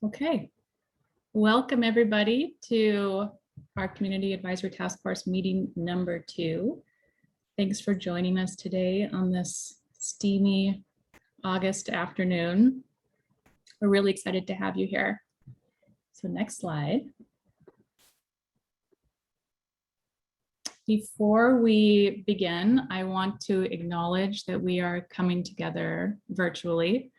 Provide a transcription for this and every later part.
Okay, welcome everybody to our Community Advisory Task Force meeting number 2. Thanks for joining us today on this steamy August afternoon. We're really excited to have you here. So next slide. Before we begin, I want to acknowledge that we are coming together virtually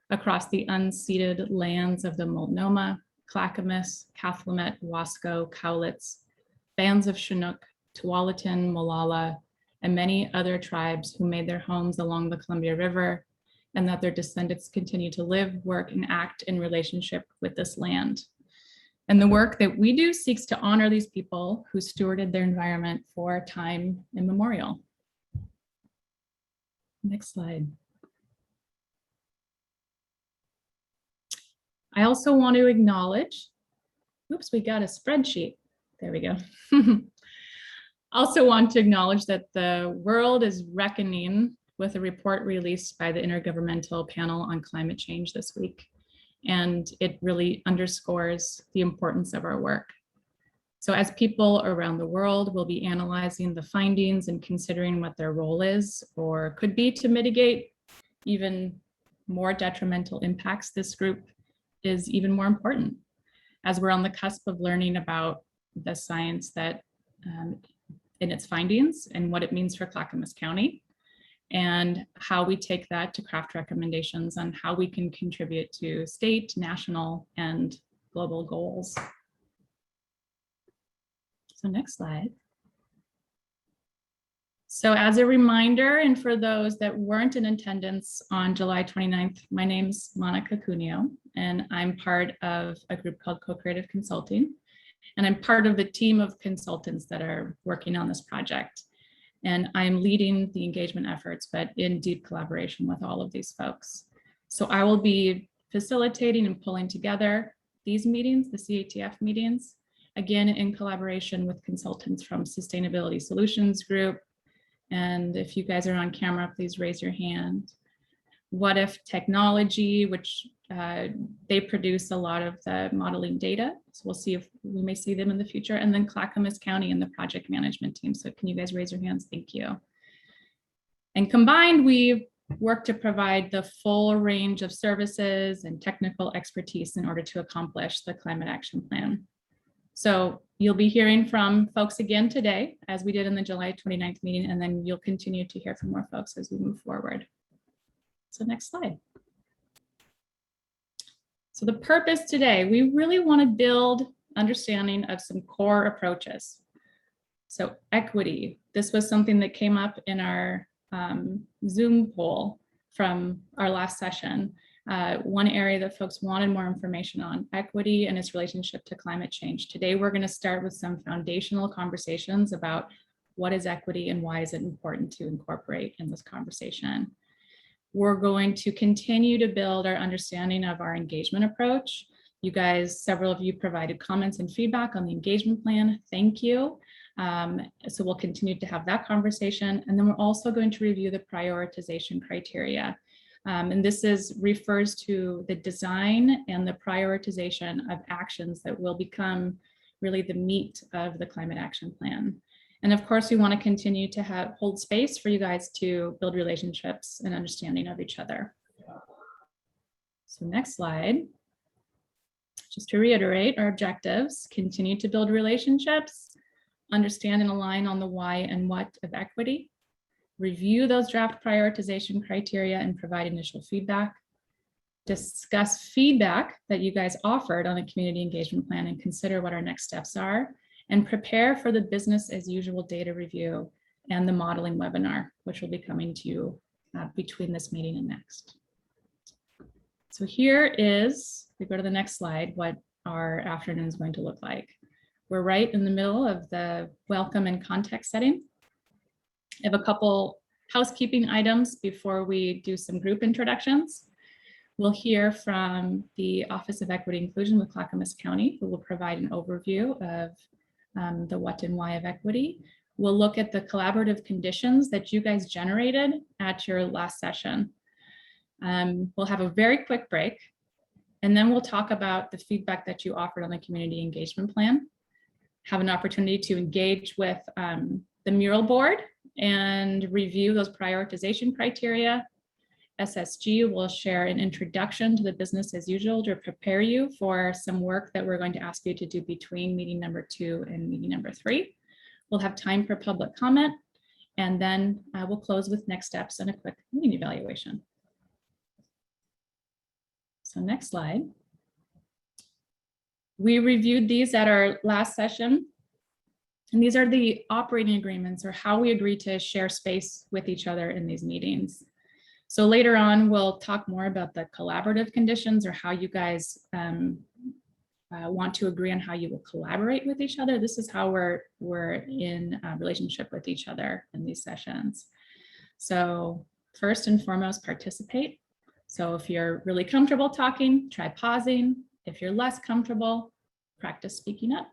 across the unceded lands of the Multnomah, Clackamas, Cathlamet, Wasco, Cowlitz, bands of Chinook, Tualatin, Molalla, and many other tribes who made their homes along the Columbia River, and that their descendants continue to live, work, and act in relationship with this land. And the work that we do seeks to honor these people who stewarded their environment for time immemorial. Next slide. I also want to acknowledge, oops, we got a spreadsheet. There we go. Also want to acknowledge that the world is reckoning with a report released by the Intergovernmental Panel on Climate Change this week. And it really underscores the importance of our work. So as people around the world will be analyzing the findings and considering what their role is or could be to mitigate even more detrimental impacts, this group is even more important as we're on the cusp of learning about the science that in its findings and what it means for Clackamas County, and how we take that to craft recommendations on how we can contribute to state, national, and global goals. So next slide. So as a reminder, and for those that weren't in attendance on July 29th, my name's Monica Cuneo, and I'm part of a group called CoCreative Consulting. And I'm part of the team of consultants that are working on this project. And I'm leading the engagement efforts, but in deep collaboration with all of these folks. So I will be facilitating and pulling together these meetings, the CATF meetings, again, in collaboration with consultants from Sustainability Solutions Group. And if you guys are on camera, please raise your hand. What If Technology, which they produce a lot of the modeling data. So we'll see if we may see them in the future. And then Clackamas County and the project management team. So can you guys raise your hands? Thank you. And combined, we work to provide the full range of services and technical expertise in order to accomplish the climate action plan. So you'll be hearing from folks again today, as we did in the July 29th meeting, and then you'll continue to hear from more folks as we move forward. So next slide. So the purpose today, we really want to build understanding of some core approaches. So equity, this was something that came up in our Zoom poll from our last session. One area that folks wanted more information on, equity and its relationship to climate change. Today, we're going to start with some foundational conversations about what is equity and why is it important to incorporate in this conversation. We're going to continue to build our understanding of our engagement approach. You guys, several of you provided comments and feedback on the engagement plan. Thank you. So we'll continue to have that conversation. And then we're also going to review the prioritization criteria. And this refers to the design and the prioritization of actions that will become really the meat of the climate action plan. And of course, we want to continue to hold space for you guys to build relationships and understanding of each other. So next slide. Just to reiterate our objectives, continue to build relationships, understand and align on the why and what of equity, review those draft prioritization criteria and provide initial feedback, discuss feedback that you guys offered on the community engagement plan and consider what our next steps are, and prepare for the business as usual data review and the modeling webinar, which will be coming to you between this meeting and next. So here is, if we go to the next slide, what our afternoon is going to look like. We're right in the middle of the welcome and context setting. I have a couple housekeeping items before we do some group introductions. We'll hear from the Office of Equity Inclusion with Clackamas County, who will provide an overview of the what and why of equity. We'll look at the collaborative conditions that you guys generated at your last session. We'll have a very quick break. And then we'll talk about the feedback that you offered on the community engagement plan, have an opportunity to engage with the mural board and review those prioritization criteria. SSG will share an introduction to the business as usual to prepare you for some work that we're going to ask you to do between meeting number 2 and meeting number 3. We'll have time for public comment, and then we'll close with next steps and a quick meeting evaluation. So next slide. We reviewed these at our last session, and these are the operating agreements, or how we agree to share space with each other in these meetings. So later on, we'll talk more about the collaborative conditions, or how you guys want to agree on how you will collaborate with each other. This is how we're in a relationship with each other in these sessions. So first and foremost, participate. So if you're really comfortable talking, try pausing. If you're less comfortable, practice speaking up.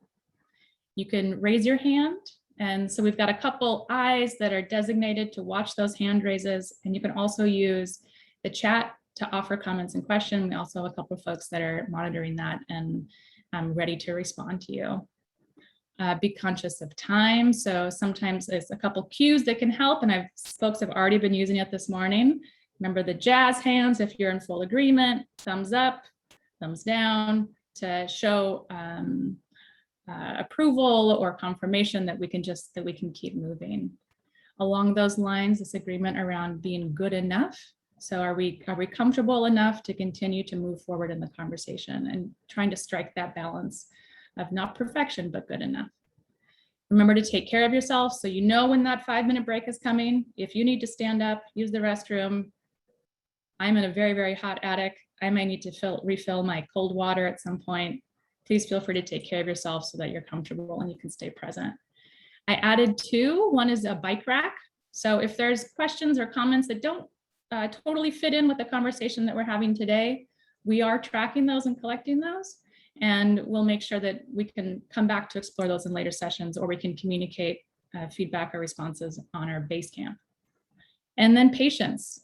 You can raise your hand. And so we've got a couple eyes that are designated to watch those hand raises. And you can also use the chat to offer comments and questions. We also have a couple of folks that are monitoring that and ready to respond to you. Be conscious of time. So sometimes there's a couple cues that can help, and folks have already been using it this morning. Remember the jazz hands if you're in full agreement, thumbs up, thumbs down, to show approval or confirmation that we can keep moving. Along those lines, this agreement around being good enough. So are we comfortable enough to continue to move forward in the conversation, and trying to strike that balance of not perfection, but good enough. Remember to take care of yourself, so you know when that 5-minute break is coming. If you need to stand up, use the restroom. I'm in a very, very hot attic. I might need to refill my cold water at some point. Please feel free to take care of yourself so that you're comfortable and you can stay present. I added 2. One is a bike rack. So if there's questions or comments that don't totally fit in with the conversation that we're having today, we are tracking those and collecting those. And we'll make sure that we can come back to explore those in later sessions, or we can communicate feedback or responses on our BaseCamp. And then patience.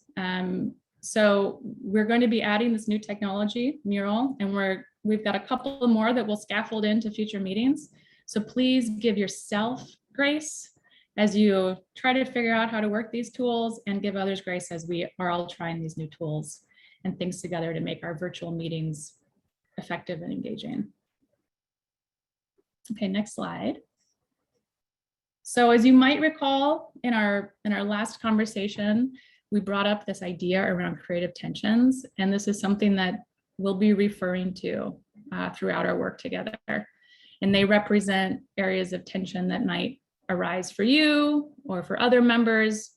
So we're going to be adding this new technology, Mural, and we've got a couple more that we'll scaffold into future meetings. So please give yourself grace as you try to figure out how to work these tools, and give others grace as we are all trying these new tools and things together to make our virtual meetings effective and engaging. Okay, next slide. So as you might recall, in our last conversation, we brought up this idea around creative tensions, and this is something that we'll be referring to throughout our work together. And they represent areas of tension that might arise for you or for other members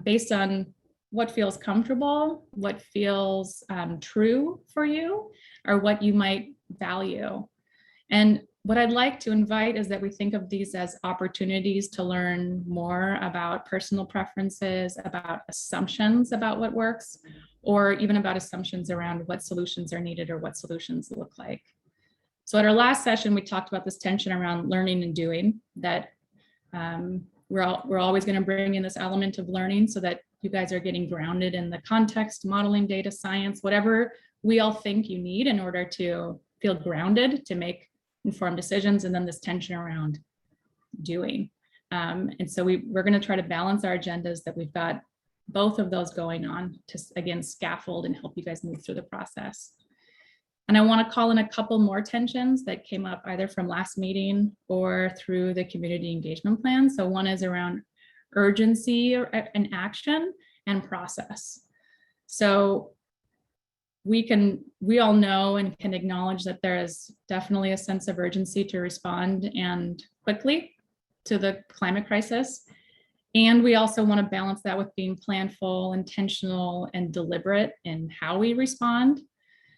based on what feels comfortable, what feels true for you, or what you might value. And what I'd like to invite is that we think of these as opportunities to learn more about personal preferences, about assumptions about what works, or even about assumptions around what solutions are needed or what solutions look like. So at our last session, we talked about this tension around learning and doing, that we're always going to bring in this element of learning so that you guys are getting grounded in the context, modeling, data science, whatever we all think you need in order to feel grounded to make informed decisions, and then this tension around doing. And so we're going to try to balance our agendas, that we've got both of those going on to, again, scaffold and help you guys move through the process. And I want to call in a couple more tensions that came up either from last meeting or through the community engagement plan. So one is around urgency and action and process. So we all know and can acknowledge that there is definitely a sense of urgency to respond and quickly to the climate crisis. And we also want to balance that with being planful, intentional, and deliberate in how we respond.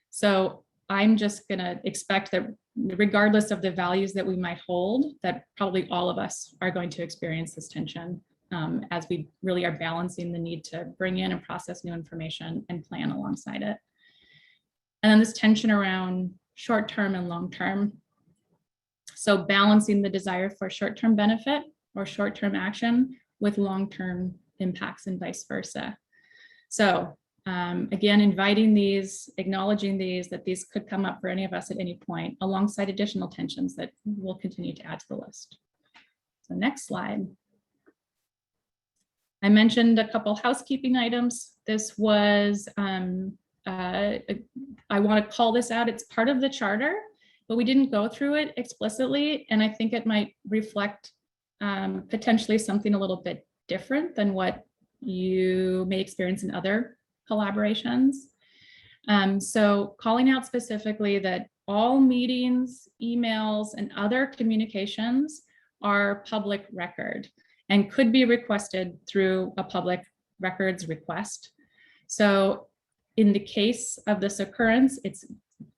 So I'm just going to expect that regardless of the values that we might hold, that probably all of us are going to experience this tension as we really are balancing the need to bring in and process new information and plan alongside it. And then this tension around short-term and long-term. So balancing the desire for short-term benefit or short-term action with long-term impacts and vice versa. So Again, inviting these, acknowledging these, that these could come up for any of us at any point, alongside additional tensions that we'll continue to add to the list. So next slide. I mentioned a couple housekeeping items. This was, I want to call this out. It's part of the charter, but we didn't go through it explicitly. And I think it might reflect potentially something a little bit different than what you may experience in other collaborations. So calling out specifically that all meetings, emails, and other communications are public record and could be requested through a public records request. So in the case of this occurrence, it's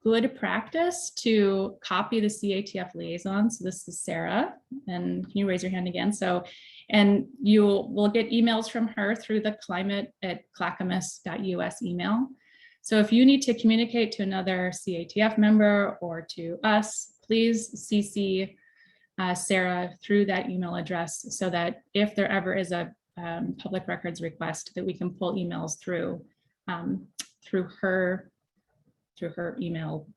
good practice to copy the CATF liaison. So this is Sarah, and can you raise your hand again? So, and you will get emails from her through the climate@clackamas.us email. So if you need to communicate to another CATF member or to us, please CC Sarah through that email address, so that if there ever is a public records request, that we can pull emails through her email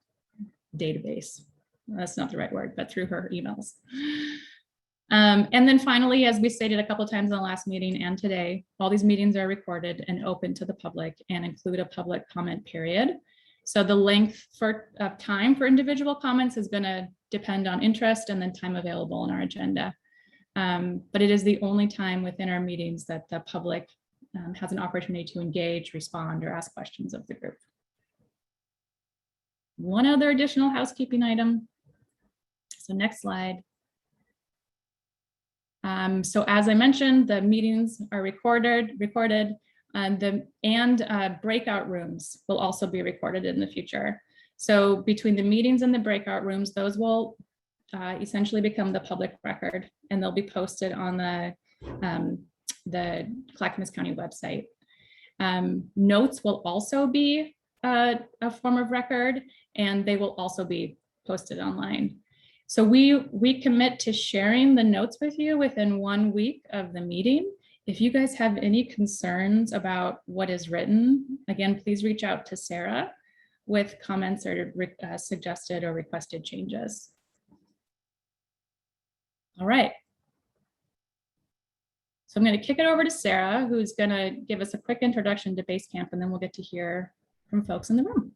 database. That's not the right word, but through her emails. And then finally, as we stated a couple of times in the last meeting and today, all these meetings are recorded and open to the public and include a public comment period. So the length of time for individual comments is going to depend on interest and then time available in our agenda. But it is the only time within our meetings that the public has an opportunity to engage, respond, or ask questions of the group. One other additional housekeeping item. So next slide. So as I mentioned, the meetings are recorded, and breakout rooms will also be recorded in the future. So between the meetings and the breakout rooms, those will essentially become the public record, and they'll be posted on the Clackamas County website. Notes will also be a form of record, and they will also be posted online. So we commit to sharing the notes with you within 1 week of the meeting. If you guys have any concerns about what is written, again, please reach out to Sarah with comments or suggested or requested changes. All right. So I'm going to kick it over to Sarah, who's going to give us a quick introduction to BaseCamp, and then we'll get to hear from folks in the room.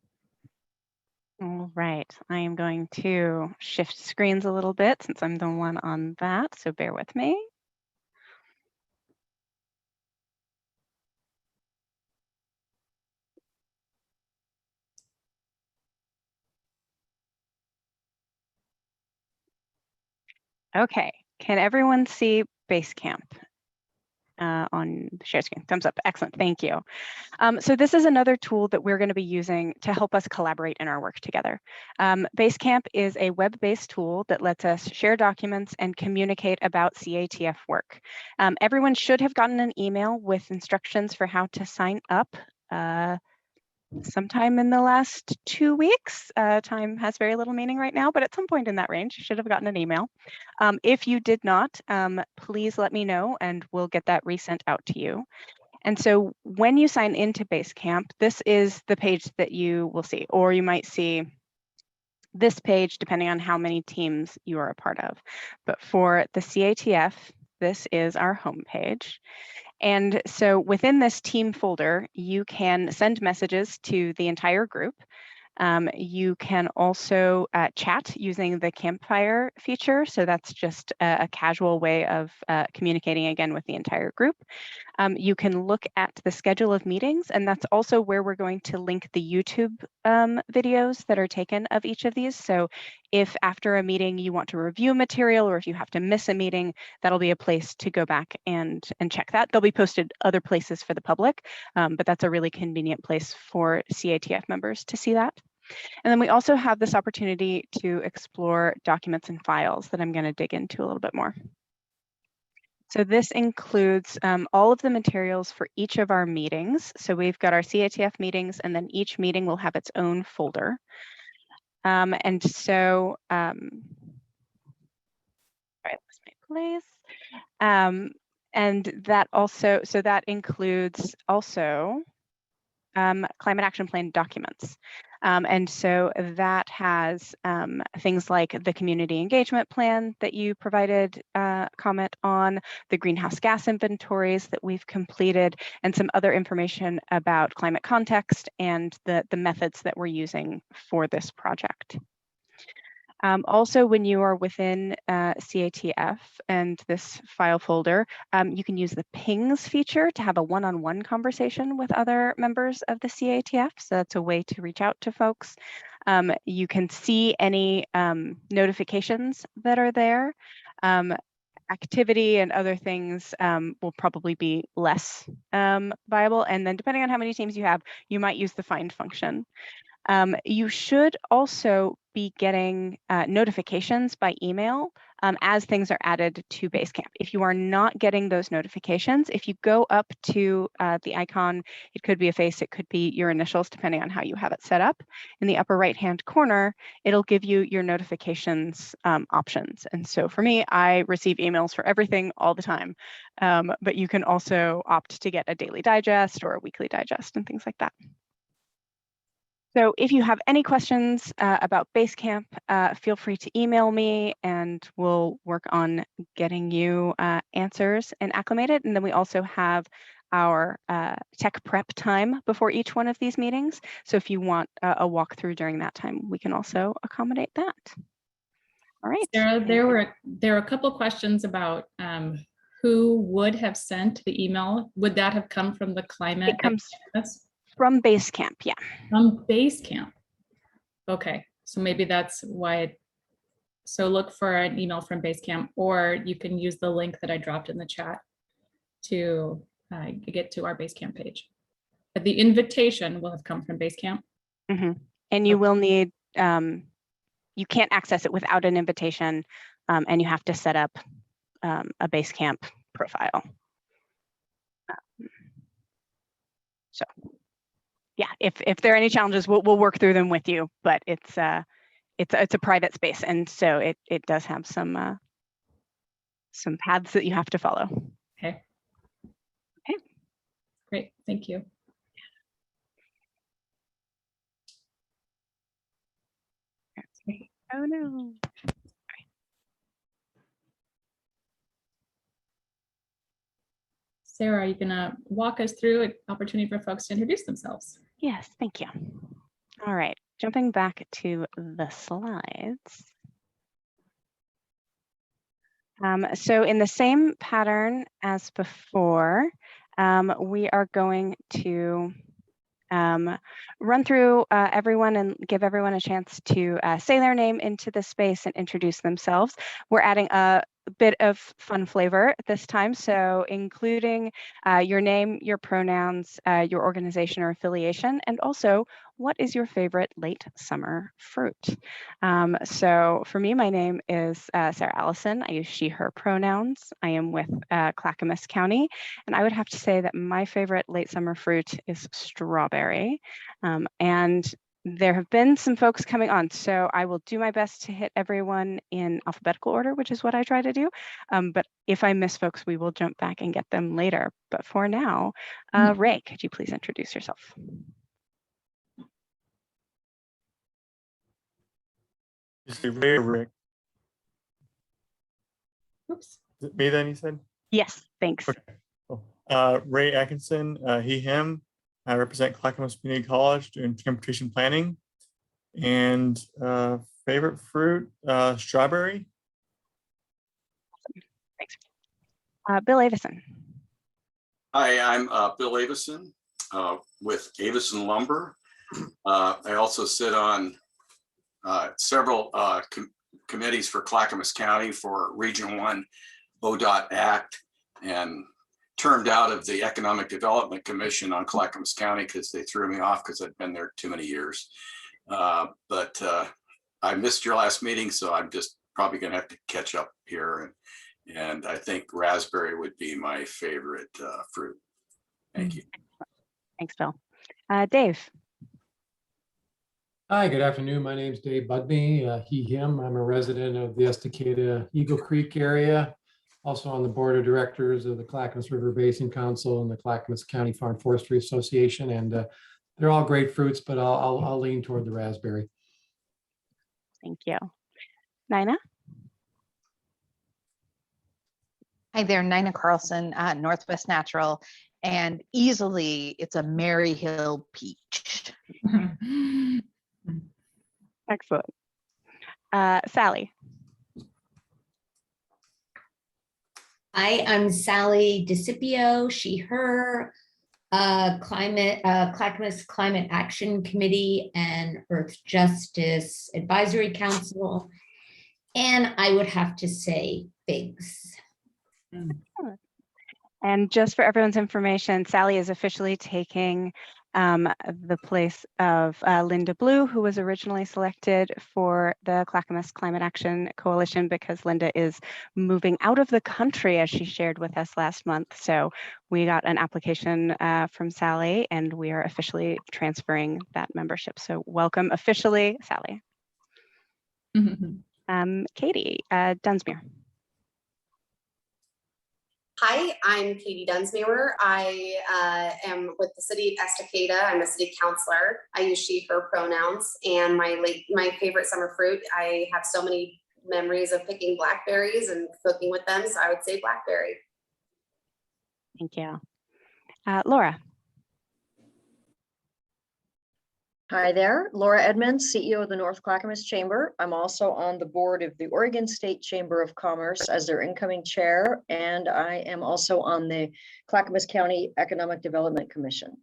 All right, I am going to shift screens a little bit since I'm the one on that, so bear with me. Okay, can everyone see BaseCamp on the share screen? Thumbs up, excellent, thank you. So this is another tool that we're going to be using to help us collaborate in our work together. BaseCamp is a web-based tool that lets us share documents and communicate about CATF work. Everyone should have gotten an email with instructions for how to sign up sometime in the last 2 weeks. Time has very little meaning right now, but at some point in that range, you should have gotten an email. If you did not, please let me know and we'll get that resent out to you. And so when you sign into BaseCamp, this is the page that you will see, or you might see this page depending on how many teams you are a part of. But for the CATF, this is our home page. And so within this team folder, you can send messages to the entire group. You can also chat using the campfire feature. So that's just a casual way of communicating again with the entire group. You can look at the schedule of meetings, and that's also where we're going to link the YouTube videos that are taken of each of these. So if after a meeting you want to review material, or if you have to miss a meeting, that'll be a place to go back and check that. They'll be posted other places for the public, but that's a really convenient place for CATF members to see that. And then we also have this opportunity to explore documents and files that I'm going to dig into a little bit more. So this includes all of the materials for each of our meetings. So we've got our CATF meetings, and then each meeting will have its own folder. And so, sorry, I lost my place. And that also, so that includes also climate action plan documents. And so that has things like the community engagement plan that you provided comment on, the greenhouse gas inventories that we've completed, and some other information about climate context and the methods that we're using for this project. Also, when you are within CATF and this file folder, you can use the pings feature to have a one-on-one conversation with other members of the CATF. So that's a way to reach out to folks. You can see any notifications that are there. Activity and other things will probably be less viable. And then depending on how many teams you have, you might use the find function. You should also be getting notifications by email as things are added to BaseCamp. If you are not getting those notifications, if you go up to the icon, it could be a face, it could be your initials, depending on how you have it set up. In the upper right-hand corner, it'll give you your notifications options. And so for me, I receive emails for everything all the time, but you can also opt to get a daily digest or a weekly digest and things like that. So if you have any questions about BaseCamp, feel free to email me and we'll work on getting you answers and acclimated. And then we also have our tech prep time before each one of these meetings. So if you want a walkthrough during that time, we can also accommodate that. All right. Sarah, there were a couple questions about who would have sent the email. Would that have come from the climate? It comes from BaseCamp, yeah. From BaseCamp. Okay, so maybe that's why so look for an email from BaseCamp, or you can use the link that I dropped in the chat to get to our BaseCamp page. But the invitation will have come from BaseCamp. Mm-hmm. And you will need, you can't access it without an invitation, and you have to set up a BaseCamp profile. So. Yeah, if there are any challenges, we'll work through them with you, but it's a private space, and so it does have some paths that you have to follow. Okay. Okay. Great, thank you. Oh no. Sarah, are you gonna walk us through an opportunity for folks to introduce themselves? Yes, thank you. All right, jumping back to the slides. So in the same pattern as before, we are going to run through everyone and give everyone a chance to say their name into the space and introduce themselves. We're adding a bit of fun flavor this time, so including your name, your pronouns, your organization or affiliation, and also what is your favorite late summer fruit. So for me, my name is Sarah Allison. I use she, her pronouns. I am with Clackamas County, and I would have to say that my favorite late summer fruit is strawberry. And there have been some folks coming on, so I will do my best to hit everyone in alphabetical order, which is what I try to do. But if I miss folks, we will jump back and get them later. But for now, Ray, could you please introduce yourself? You say Ray or Rick? Oops. Is it me then, you said? Yes, thanks. Okay. Ray Atkinson, he, him. I represent Clackamas Community College doing transportation planning. And favorite fruit, strawberry. Thanks. Bill Avison. Hi, I'm Bill Avison with Avison Lumber. I also sit on several committees for Clackamas County for Region 1 ODOT Act, and termed out of the Economic Development Commission on Clackamas County because they threw me off because I'd been there too many years. But I missed your last meeting, so I'm just probably going to have to catch up here. And I think raspberry would be my favorite fruit. Thank you. Thanks, Bill. Dave. Hi, good afternoon. My name is Dave Budby, he, him. I'm a resident of the Estacada Eagle Creek area, also on the board of directors of the Clackamas River Basin Council and the Clackamas County Farm Forestry Association, and They're all great fruits, but I'll lean toward the raspberry. Thank you. Nina? Hi there, Nina Carlson, Northwest Natural, and easily it's a Mary Hill peach. Excellent. Sally? Hi, I'm Sally Discipio, she, her, Clackamas Climate Action Committee and Earth Justice Advisory Council. And I would have to say figs. And just for everyone's information, Sally is officially taking the place of Linda Blue, who was originally selected for the Clackamas Climate Action Coalition because Linda is moving out of the country, as she shared with us last month. So we got an application from Sally, and we are officially transferring that membership. So welcome officially, Sally. Katie, Dunsmore. Hi, I'm Katie Dunsmore. I am with the city of Estacada. I'm a city councilor. I use she, her pronouns, and my favorite summer fruit. I have so many memories of picking blackberries and cooking with them, so I would say blackberry. Thank you. Laura. Hi there, Laura Edmonds, CEO of the North Clackamas Chamber. I'm also on the board of the Oregon State Chamber of Commerce as their incoming chair, and I am also on the Clackamas County Economic Development Commission.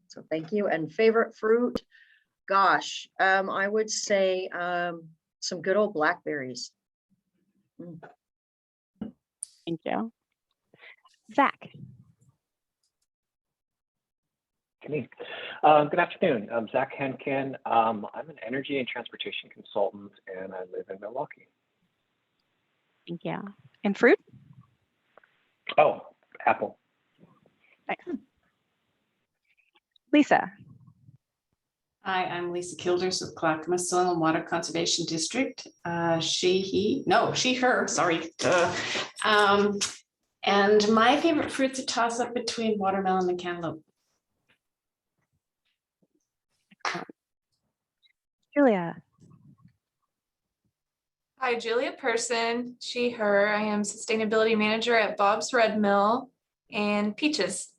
So thank you. And favorite fruit, gosh, I would say some good old blackberries. Thank you. Zach. Good afternoon. I'm Zach Hankin. I'm an energy and transportation consultant, and I live in Milwaukee. Thank you. And fruit? Oh, apple. Excellent. Lisa. Hi, I'm Lisa Kilders with Clackamas Soil and Water Conservation District. She, her, sorry. And my favorite fruit's a toss up between watermelon and cantaloupe. Julia. Hi, Julia Person, she, her. I am sustainability manager at Bob's Red Mill and peaches.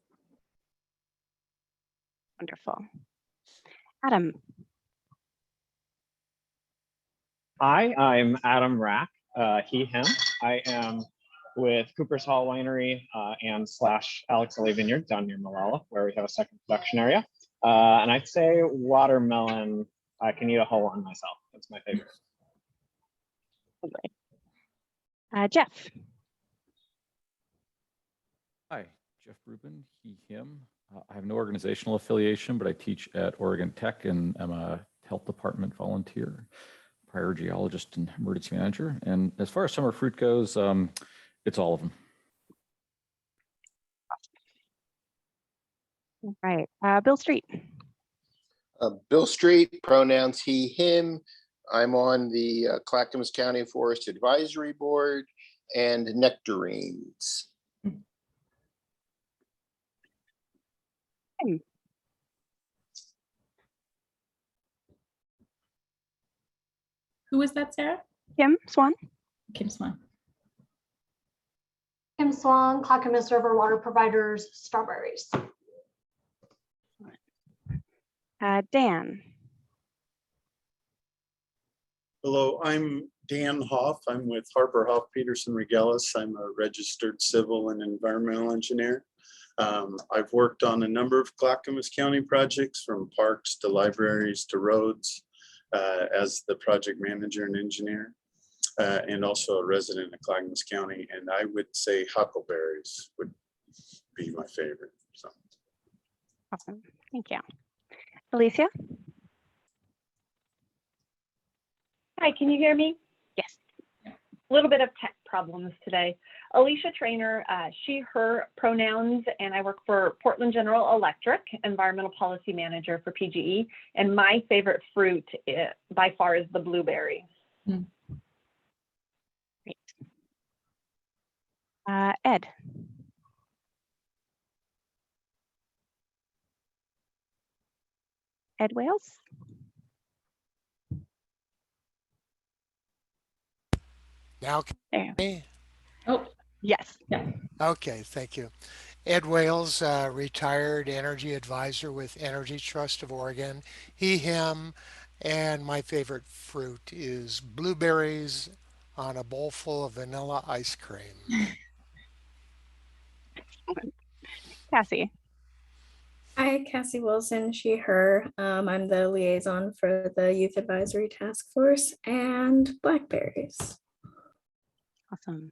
Wonderful. Adam. Hi, I'm Adam Rack, he, him. I am with Cooper's Hall Winery and / Alex Alley Vineyard down near Malala, where we have a second production area. And I'd say watermelon. I can eat a whole one myself. That's my favorite. Jeff. Hi, Jeff Rubin, he, him. I have no organizational affiliation, but I teach at Oregon Tech and I'm a health department volunteer, prior geologist and emergency manager. And as far as summer fruit goes, it's all of them. All right, Bill Street. Bill Street, pronouns he, him. I'm on the Clackamas County Forest Advisory Board and nectarines. Who was that, Sarah? Kim Swan. Kim Swan. Kim Swan, Clackamas River Water Providers, strawberries. Dan. Hello, I'm Dan Hoff. I'm with Harper Hoff Peterson Regelis. I'm a registered civil and environmental engineer. I've worked on a number of Clackamas County projects, from parks to libraries to roads, as the project manager and engineer, and also a resident of Clackamas County. And I would say huckleberries would be my favorite. So. Awesome, thank you. Alicia. Hi, can you hear me? Yes. A little bit of tech problems today. Alicia Traynor, she, her pronouns, and I work for Portland General Electric, environmental policy manager for PGE. And my favorite fruit by far is the blueberry. Great. Ed. Ed Wales. Now, can you hear me? Oh, yes. Yeah. Okay, thank you. Ed Wales, retired energy advisor with Energy Trust of Oregon. He, him, and my favorite fruit is blueberries on a bowl full of vanilla ice cream. Cassie. Hi, Cassie Wilson, she, her. I'm the liaison for the Youth Advisory Task Force and blackberries. Awesome.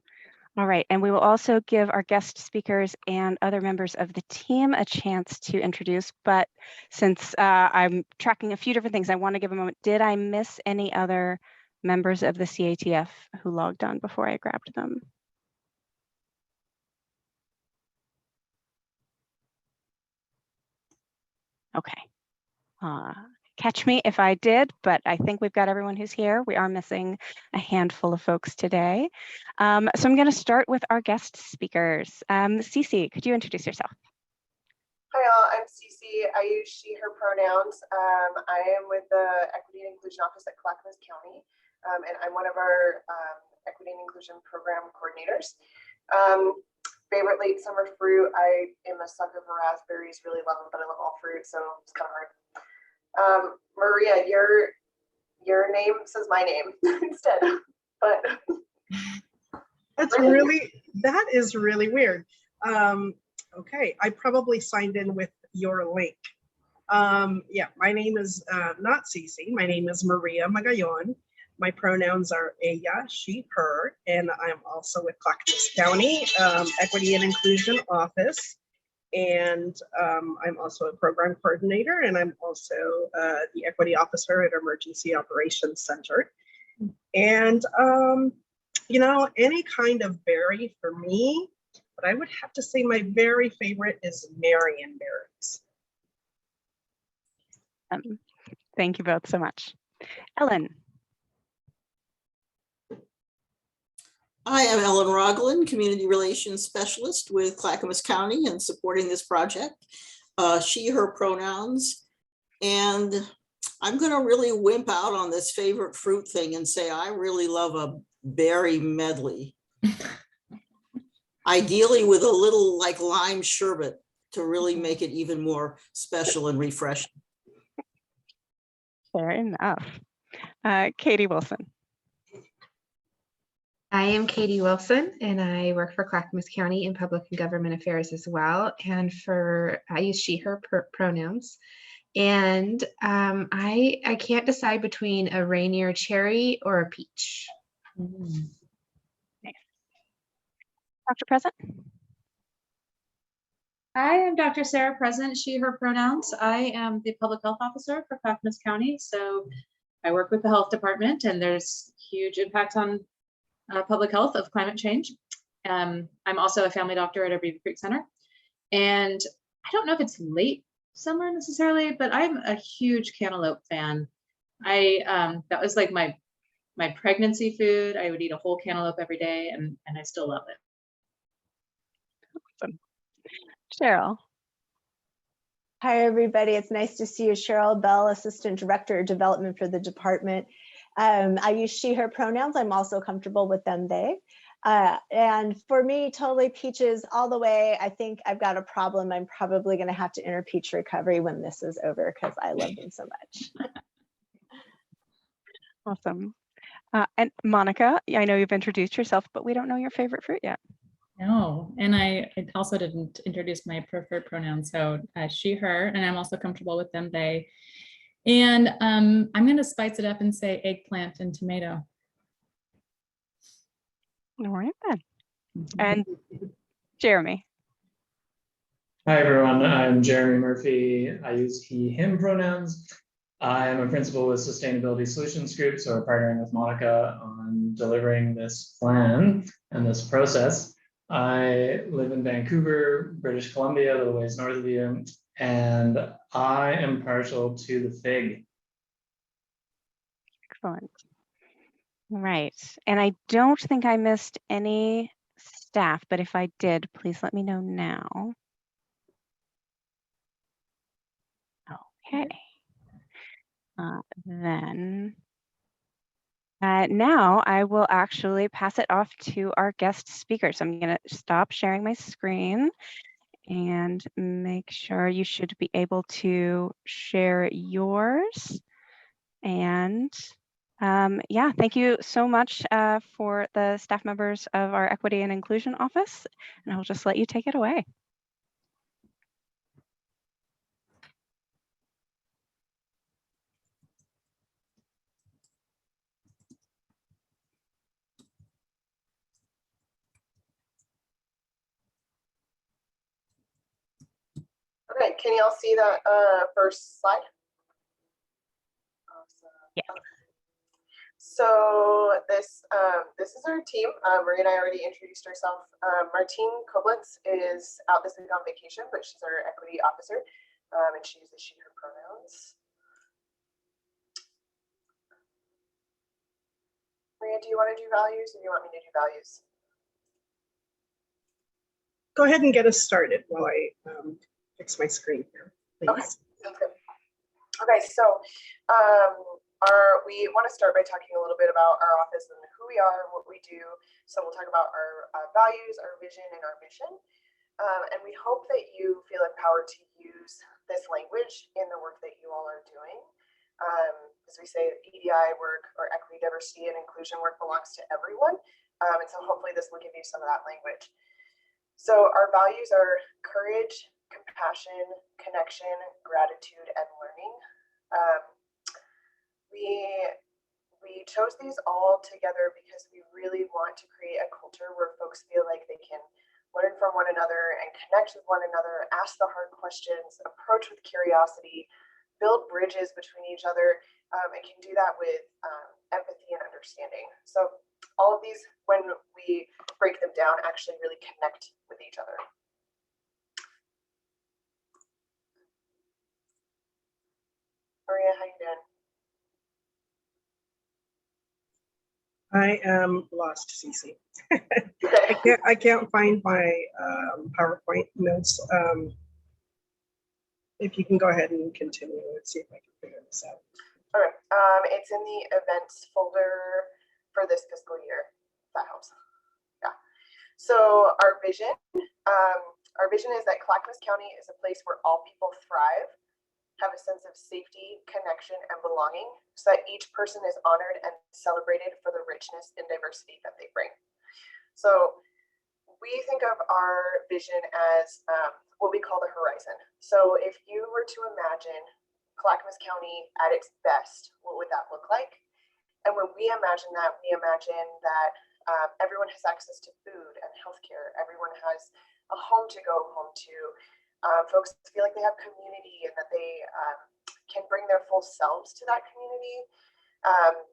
All right, and we will also give our guest speakers and other members of the team a chance to introduce, but since I'm tracking a few different things, I want to give a moment. Did I miss any other members of the CATF who logged on before I grabbed them? Okay. Catch me if I did, but I think we've got everyone who's here. We are missing a handful of folks today. So I'm going to start with our guest speakers. CeCe, could you introduce yourself? Hi all, I'm CeCe. I use she, her pronouns. I am with the Equity and Inclusion Office at Clackamas County, and I'm one of our Equity and Inclusion Program coordinators. Favorite late summer fruit, I am a sucker for raspberries, really love them, but I love all fruit, so it's kind of hard. Maria, your name says my name instead, but that is really weird. Okay, I probably signed in with your link. Yeah, my name is not CeCe. My name is Maria Magayon. My pronouns are ella, she, her, and I'm also with Clackamas County Equity and Inclusion Office. And I'm also a program coordinator, and I'm also the equity officer at Emergency Operations Center. And, you know, any kind of berry for me, but I would have to say my very favorite is Marion berries. Thank you both so much. Ellen. Hi, I'm Ellen Rogland, Community Relations Specialist with Clackamas County and supporting this project. She, her pronouns. And I'm going to really wimp out on this favorite fruit thing and say I really love a berry medley. Ideally with a little like lime sherbet to really make it even more special and refreshing. Fair enough. Katie Wilson. I am Katie Wilson, and I work for Clackamas County in Public and Government Affairs as well. And I use she, her pronouns. And I can't decide between a Rainier cherry or a peach. Nice. Dr. Present. Hi, I'm Dr. Sarah Present, she, her pronouns. I am the public health officer for Clackamas County. So I work with the health department, and there's huge impacts on public health of climate change. I'm also a family doctor at a Beaver Creek Center. And I don't know if it's late summer necessarily, but I'm a huge cantaloupe fan. That was like my pregnancy food. I would eat a whole cantaloupe every day, and I still love it. Awesome. Cheryl. Hi, everybody. It's nice to see you. Cheryl Bell, Assistant Director of Development for the department. I use she, her pronouns. I'm also comfortable with them, they. And for me, totally peaches all the way. I think I've got a problem. I'm probably going to have to enter peach recovery when this is over because I love them so much. Awesome. And Monica, I know you've introduced yourself, but we don't know your favorite fruit yet. No, and I also didn't introduce my preferred pronouns. So she, her, and I'm also comfortable with them, they. And I'm going to spice it up and say eggplant and tomato. All right then. And Jeremy. Hi everyone, I'm Jeremy Murphy. I use he, him pronouns. I am a principal with Sustainability Solutions Group, so we're partnering with Monica on delivering this plan and this process. I live in Vancouver, British Columbia, a little ways north of you, and I am partial to the fig. Excellent. Right. And I don't think I missed any staff, but if I did, please let me know now. Okay. Then now I will actually pass it off to our guest speaker. So I'm going to stop sharing my screen and make sure you should be able to share yours. And yeah, thank you so much for the staff members of our Equity and Inclusion Office. And I'll just let you take it away. Okay, can y'all see that first slide? Awesome. Yeah. So this is our team. Maria and I already introduced ourselves. Martine Koblitz is out this week on vacation, but she's our equity officer, and she uses she, her pronouns. Maria, do you want to do values, or do you want me to do values? Go ahead and get us started while I fix my screen here, please. Okay, sounds good. Okay, so we want to start by talking a little bit about our office and who we are, what we do. So we'll talk about our values, our vision, and our mission. And we hope that you feel empowered to use this language in the work that you all are doing. As we say, EDI work or equity, diversity, and inclusion work belongs to everyone. And so hopefully this will give you some of that language. So our values are courage, compassion, connection, gratitude, and learning. We chose these all together because we really want to create a culture where folks feel like they can learn from one another and connect with one another, ask the hard questions, approach with curiosity, build bridges between each other, and can do that with empathy and understanding. So all of these, when we break them down, actually really connect with each other. Maria, how you doing? I am lost, CC. I can't find my PowerPoint notes. If you can go ahead and continue, let's see if I can figure this out. All right, it's in the events folder for this fiscal year. If that helps. Yeah. So our vision is that Clackamas County is a place where all people thrive, have a sense of safety, connection, and belonging, so that each person is honored and celebrated for the richness and diversity that they bring. So we think of our vision as what we call the horizon. So if you were to imagine Clackamas County at its best, what would that look like? And when we imagine that everyone has access to food and healthcare. Everyone has a home to go home to. Folks feel like they have community and that they can bring their full selves to that community.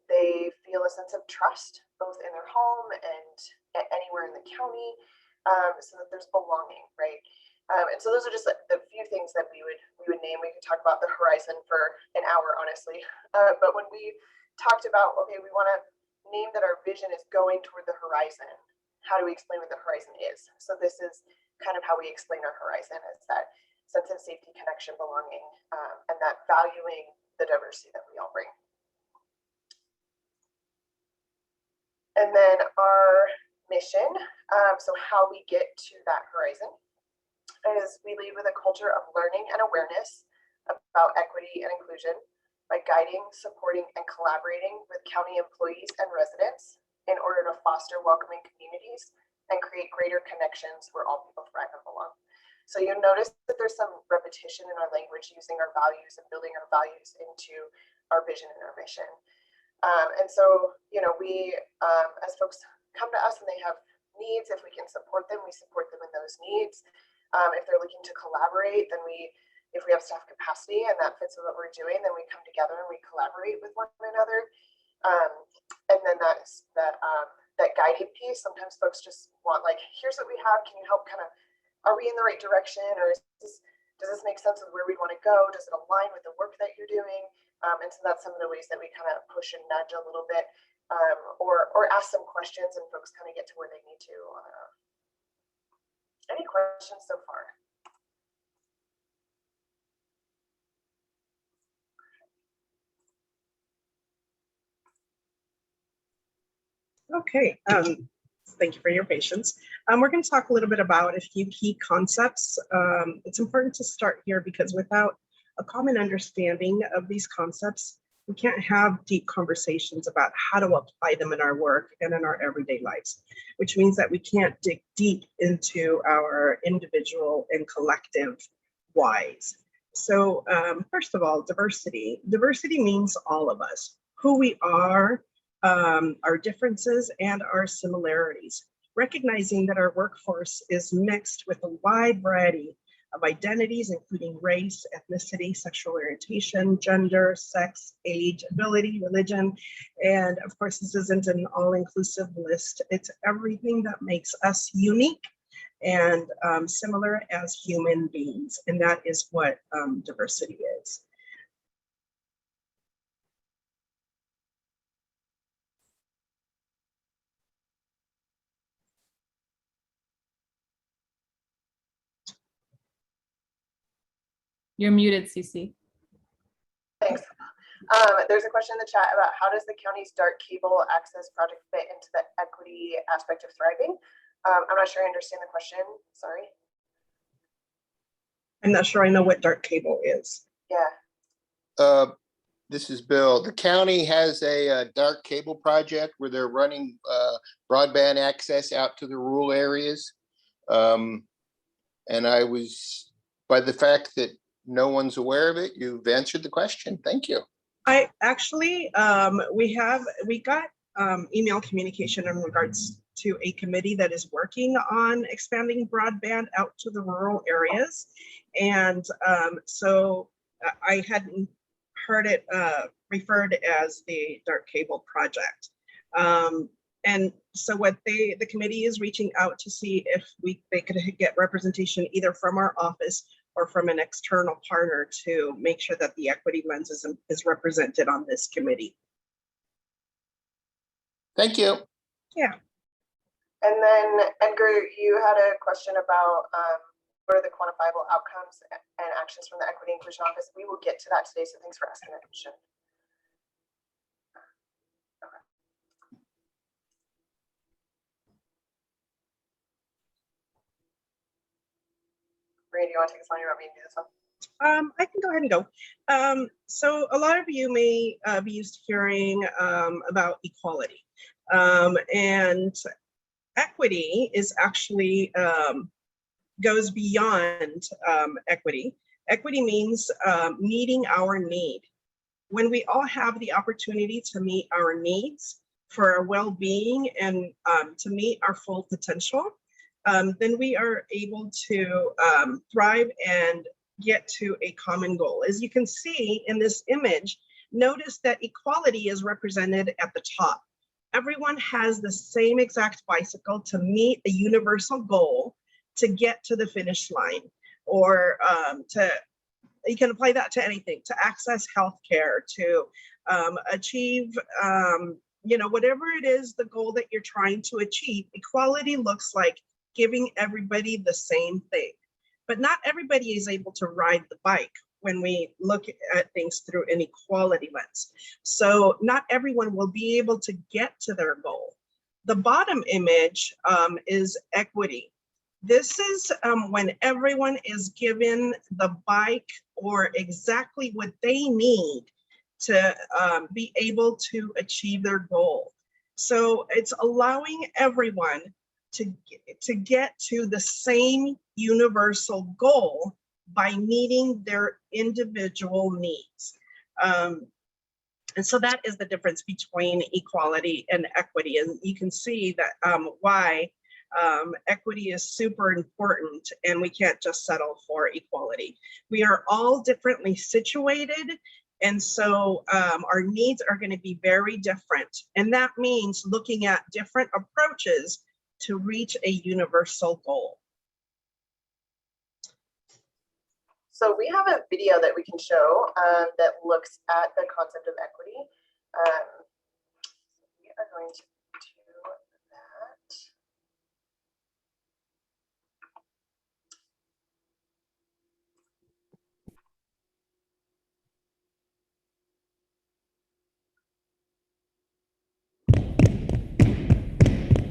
They feel a sense of trust, both in their home and anywhere in the county, so that there's belonging, right? And so those are just the few things that we would name. We could talk about the horizon for an hour, honestly. But when we talked about, okay, we want to name that our vision is going toward the horizon, how do we explain what the horizon is? So this is kind of how we explain our horizon, is that sense of safety, connection, belonging, and that valuing the diversity that we all bring. And then our mission, so how we get to that horizon, is we lead with a culture of learning and awareness about equity and inclusion by guiding, supporting, and collaborating with county employees and residents in order to foster welcoming communities and create greater connections where all people thrive and belong. So you'll notice that there's some repetition in our language, using our values and building our values into our vision and our mission. And so, you know, we, as folks come to us and they have needs, if we can support them, we support them in those needs. If they're looking to collaborate, then if we have staff capacity and that fits with what we're doing, then we come together and we collaborate with one another. And then that guiding piece, sometimes folks just want, like, here's what we have, can you help kind of, are we in the right direction, or does this make sense of where we want to go? Does it align with the work that you're doing? And so that's some of the ways that we kind of push and nudge a little bit, or ask some questions and folks kind of get to where they need to on their own. Any questions so far? Okay, thank you for your patience. We're going to talk a little bit about a few key concepts. It's important to start here because without a common understanding of these concepts, we can't have deep conversations about how to apply them in our work and in our everyday lives, which means that we can't dig deep into our individual and collective whys. So first of all, diversity. Diversity means all of us, who we are, our differences and our similarities, recognizing that our workforce is mixed with a wide variety of identities, including race, ethnicity, sexual orientation, gender, sex, age, ability, religion. And of course, this isn't an all-inclusive list. It's everything that makes us unique and similar as human beings. And that is what diversity is. You're muted, CeCe. Thanks. There's a question in the chat about how does the county's dark cable access project fit into the equity aspect of thriving? I'm not sure I understand the question. Sorry. I'm not sure I know what dark cable is. Yeah. This is Bill. The county has a dark cable project where they're running broadband access out to the rural areas. And I was, by the fact that no one's aware of it, you've answered the question. Thank you. I actually, we got email communication in regards to a committee that is working on expanding broadband out to the rural areas. And so I hadn't heard it referred as the dark cable project. And so what the committee is reaching out to see if they could get representation either from our office or from an external partner to make sure that the equity lens is represented on this committee. Thank you. Yeah. And then Edgar, you had a question about what are the quantifiable outcomes and actions from the Equity Inclusion Office. We will get to that today, so thanks for asking that question. Maria, do you want to take this one? You want me to do this one? I can go ahead and go. So a lot of you may be used to hearing about equality. And equity is actually goes beyond equity. Equity means meeting our need. When we all have the opportunity to meet our needs for our well-being and to meet our full potential, then we are able to thrive and get to a common goal. As you can see in this image, notice that equality is represented at the top. Everyone has the same exact bicycle to meet a universal goal to get to the finish line, or you can apply that to anything, to access healthcare, to achieve, whatever it is, the goal that you're trying to achieve. Equality looks like giving everybody the same thing, but not everybody is able to ride the bike when we look at things through an equality lens. So not everyone will be able to get to their goal. The bottom image is equity. This is when everyone is given the bike or exactly what they need to be able to achieve their goal. So it's allowing everyone to get to the same universal goal by meeting their individual needs. And so that is the difference between equality and equity. And you can see that why equity is super important, and we can't just settle for equality. We are all differently situated, and so our needs are going to be very different. And that means looking at different approaches to reach a universal goal. So we have a video that we can show that looks at the concept of equity. We are going to do that.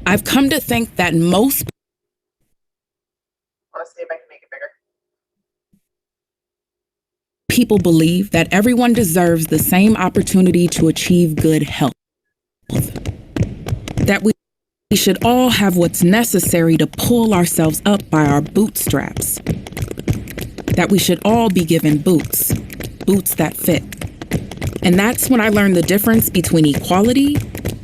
I've come to think that most Let's see if I can make it bigger. people believe that everyone deserves the same opportunity to achieve good health. That we should all have what's necessary to pull ourselves up by our bootstraps. That we should all be given boots that fit. And that's when I learned the difference between equality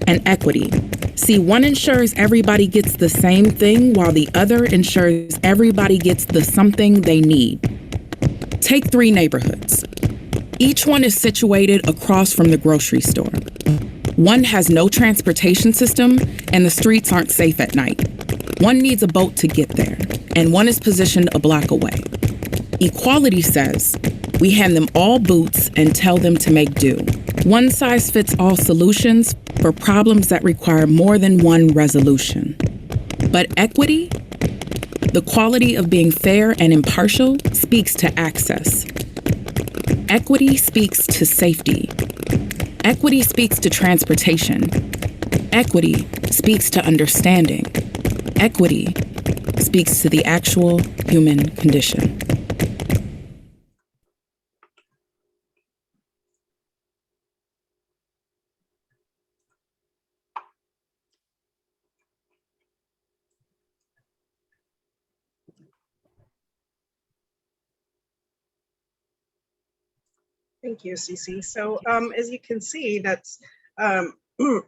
and equity. See, one ensures everybody gets the same thing while the other ensures everybody gets the something they need. Take 3 neighborhoods. Each one is situated across from the grocery store. One has no transportation system and the streets aren't safe at night. One needs a boat to get there, and one is positioned a block away. Equality says, we hand them all boots and tell them to make do. One size fits all solutions for problems that require more than one resolution. But equity, the quality of being fair and impartial, speaks to access. Equity speaks to safety. Equity speaks to transportation. Equity speaks to understanding. Equity speaks to the actual human condition. Thank you, CeCe. So as you can see, that's a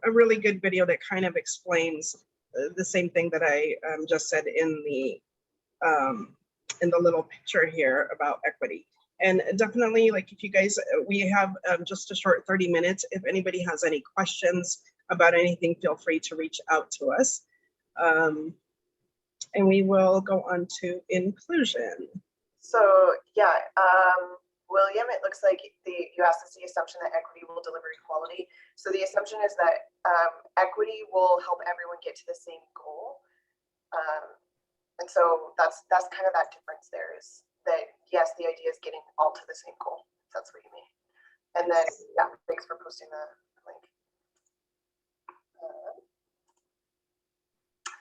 really good video that kind of explains the same thing that I just said in the little picture here about equity. And definitely, like, if you guys, we have just a short 30 minutes. If anybody has any questions about anything, feel free to reach out to us. And we will go on to inclusion. So yeah, William, it looks like you asked us the assumption that equity will deliver equality. So the assumption is that equity will help everyone get to the same goal. And so that's kind of that difference there, is that yes, the idea is getting all to the same goal. If that's what you mean. And then yeah, thanks for posting the link.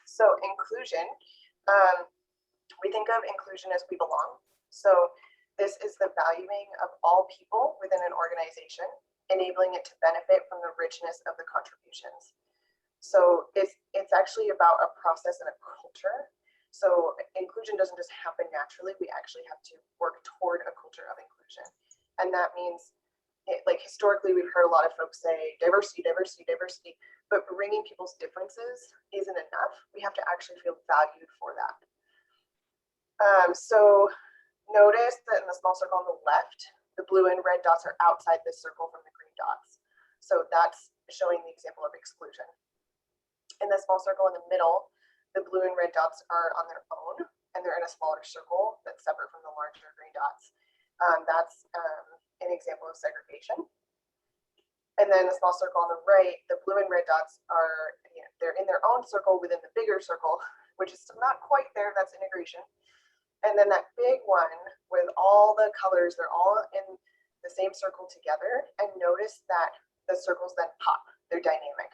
So inclusion, we think of inclusion as we belong. So this is the valuing of all people within an organization, enabling it to benefit from the richness of the contributions. So it's actually about a process and a culture. So inclusion doesn't just happen naturally. We actually have to work toward a culture of inclusion. And that means, like, historically, we've heard a lot of folks say diversity, diversity, diversity, but bringing people's differences isn't enough. We have to actually feel valued for that. So notice that in the small circle on the left, the blue and red dots are outside this circle from the green dots. So that's showing the example of exclusion. In the small circle in the middle, the blue and red dots are on their own, and they're in a smaller circle that's separate from the larger green dots. That's an example of segregation. And then the small circle on the right, the blue and red dots are, they're in their own circle within the bigger circle, which is not quite there, that's integration. And then that big one with all the colors, they're all in the same circle together. And notice that the circles then pop, they're dynamic.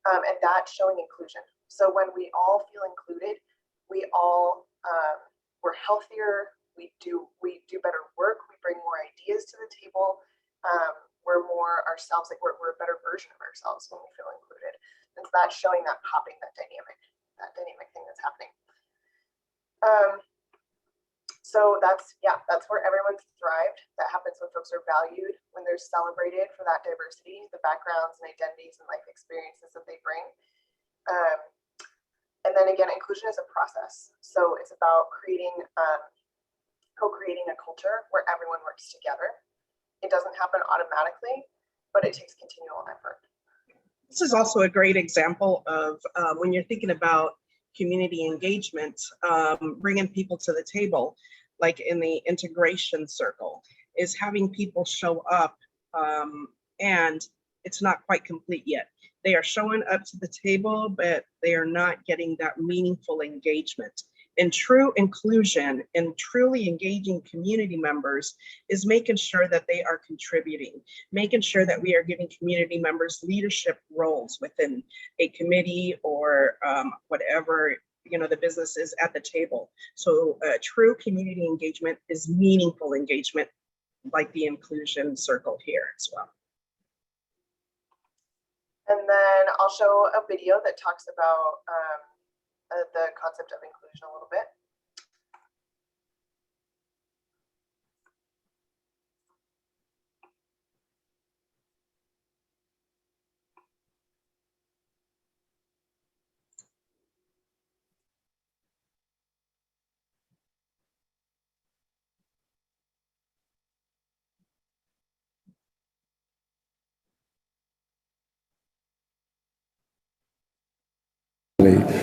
And that's showing inclusion. So when we all feel included, we all, we're healthier, we do better work, we bring more ideas to the table, we're more ourselves, like we're a better version of ourselves when we feel included. And so that's showing that popping, that dynamic thing that's happening. So that's where everyone's thrived. That happens when folks are valued, when they're celebrated for that diversity, the backgrounds and identities and life experiences that they bring. And then again, inclusion is a process. So it's about co-creating a culture where everyone works together. It doesn't happen automatically, but it takes continual effort. This is also a great example of when you're thinking about community engagement, bringing people to the table, like in the integration circle, is having people show up and it's not quite complete yet. They are showing up to the table, but they are not getting that meaningful engagement. And true inclusion and truly engaging community members is making sure that they are contributing, making sure that we are giving community members leadership roles within a committee or whatever the business is at the table. So true community engagement is meaningful engagement, like the inclusion circle here as well. And then I'll show a video that talks about the concept of inclusion a little bit.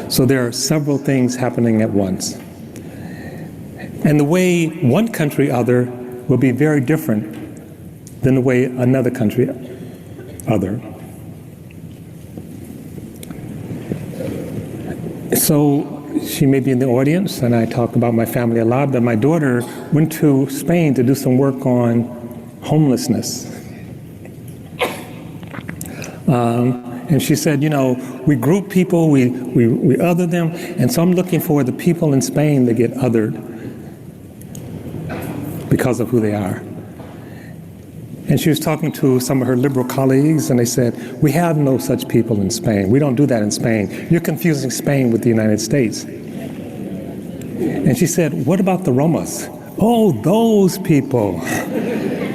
So there are several things happening at once. And the way one country other will be very different than the way another country other. So she may be in the audience, and I talk about my family a lot, but my daughter went to Spain to do some work on homelessness. And she said, we group people, we other them, and so I'm looking for the people in Spain that get othered because of who they are. And she was talking to some of her liberal colleagues, and they said, we have no such people in Spain. We don't do that in Spain. You're confusing Spain with the United States. And she said, what about the Romas? Oh, those people.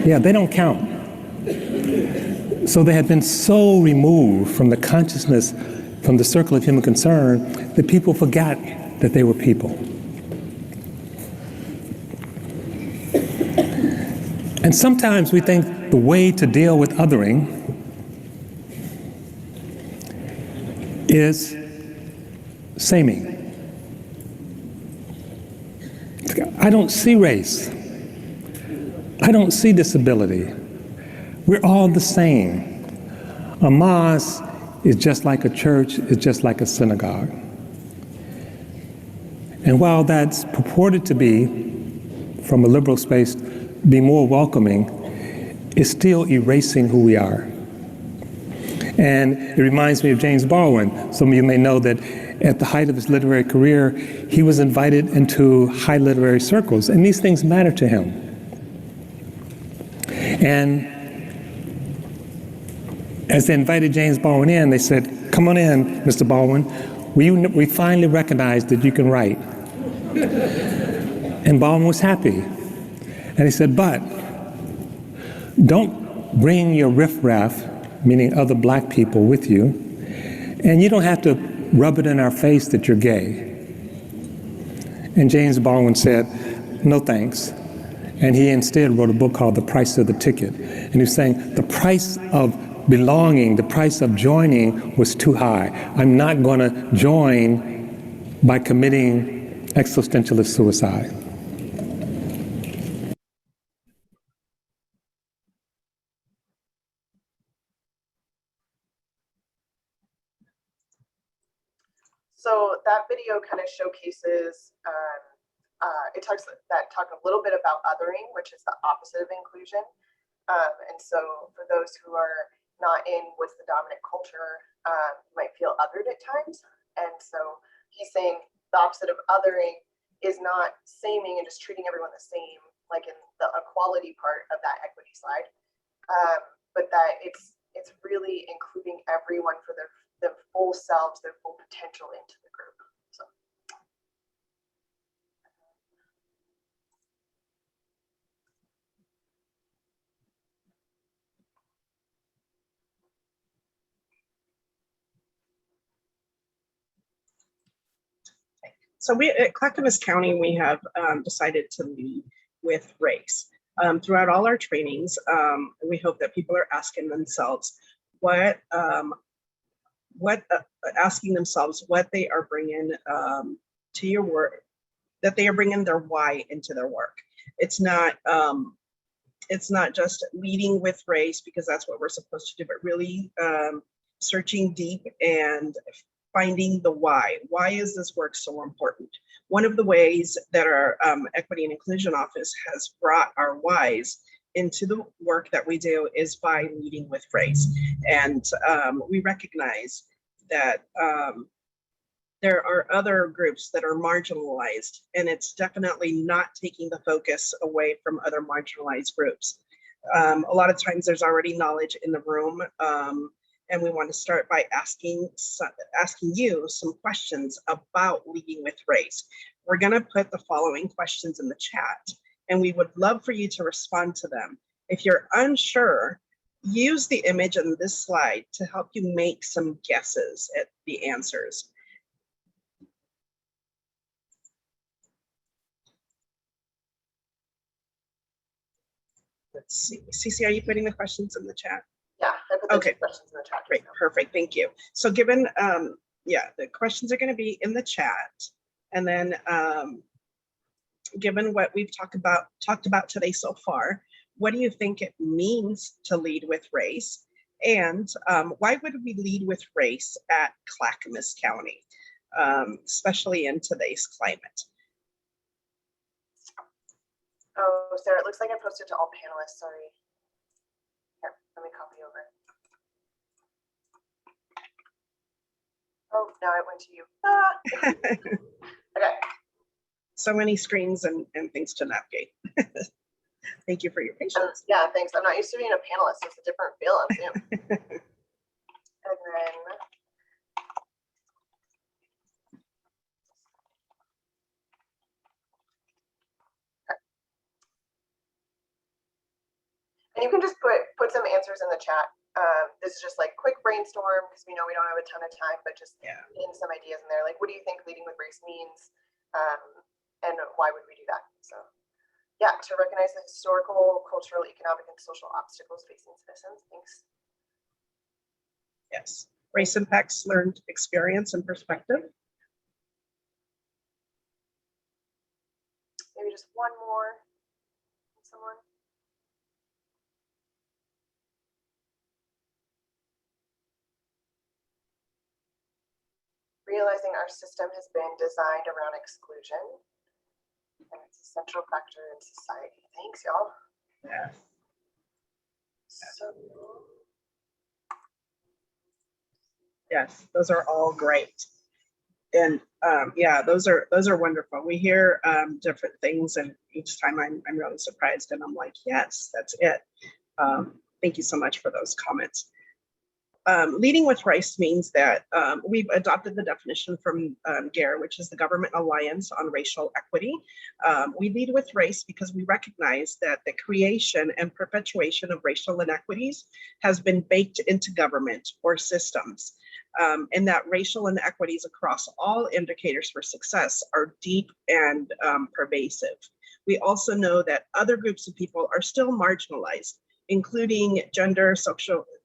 Yeah, they don't count. So they had been so removed from the consciousness, from the circle of human concern, that people forgot that they were people. And sometimes we think the way to deal with othering is saming. I don't see race. I don't see disability. We're all the same. A mosque is just like a church, is just like a synagogue. And while that's purported to be, from a liberal space, be more welcoming, it's still erasing who we are. And it reminds me of James Baldwin. Some of you may know that at the height of his literary career, he was invited into high literary circles, and these things matter to him. And as they invited James Baldwin in, they said, come on in, Mr. Baldwin. We finally recognized that you can write. And Baldwin was happy. And he said, but don't bring your riffraff, meaning other black people, with you. And you don't have to rub it in our face that you're gay. And James Baldwin said, no thanks. And he instead wrote a book called The Price of the Ticket. And he was saying, the price of belonging, the price of joining was too high. I'm not going to join by committing existentialist suicide. So that video kind of showcases, it talks a little bit about othering, which is the opposite of inclusion. And so for those who are not in what's the dominant culture, might feel othered at times. And so he's saying the opposite of othering is not saming and just treating everyone the same, like in the equality part of that equity slide, but that it's really including everyone for their full selves, their full potential into the group. So. So we at Clackamas County, we have decided to lead with race. Throughout all our trainings, we hope that people are asking themselves asking themselves what they are bringing to your work, that they are bringing their why into their work. It's not just leading with race because that's what we're supposed to do, but really searching deep and finding the why. Why is this work so important? One of the ways that our Equity and Inclusion Office has brought our whys into the work that we do is by leading with race. And we recognize that there are other groups that are marginalized, and it's definitely not taking the focus away from other marginalized groups. A lot of times there's already knowledge in the room, and we want to start by asking you some questions about leading with race. We're going to put the following questions in the chat, and we would love for you to respond to them. If you're unsure, use the image on this slide to help you make some guesses at the answers. Let's see. CeCe, are you putting the questions in the chat? Yeah, I put those Okay. questions in the chat. Great, perfect, thank you. So given, yeah, the questions are going to be in the chat, and then given what we've talked about today so far, what do you think it means to lead with race? And why would we lead with race at Clackamas County, especially in today's climate? Oh, Sarah, it looks like I posted to all panelists. Sorry. Here, let me copy over. Oh, now it went to you. Ah. Okay. So many screens and things to navigate. Thank you for your patience. Yeah, thanks. I'm not used to being a panelist. It's a different feel on Zoom. And then and you can just put some answers in the chat. This is just like quick brainstorm because we know we don't have a ton of time, but just in some ideas in there. Like, what do you think leading with race means? And why would we do that? So yeah, to recognize the historical, cultural, economic, and social obstacles facing citizens. Thanks. Yes. Race impacts learned experience and perspective. Maybe just one more. Someone. Realizing our system has been designed around exclusion, and it's a central factor in society. Thanks, y'all. Yeah. So, yes, those are all great. And yeah, those are wonderful. We hear different things, and each time I'm really surprised, and I'm like, yes, that's it. Thank you so much for those comments. Leading with race means that we've adopted the definition from GARE, which is the Government Alliance on Racial Equity. We lead with race because we recognize that the creation and perpetuation of racial inequities has been baked into government or systems, and that racial inequities across all indicators for success are deep and pervasive. We also know that other groups of people are still marginalized, including gender,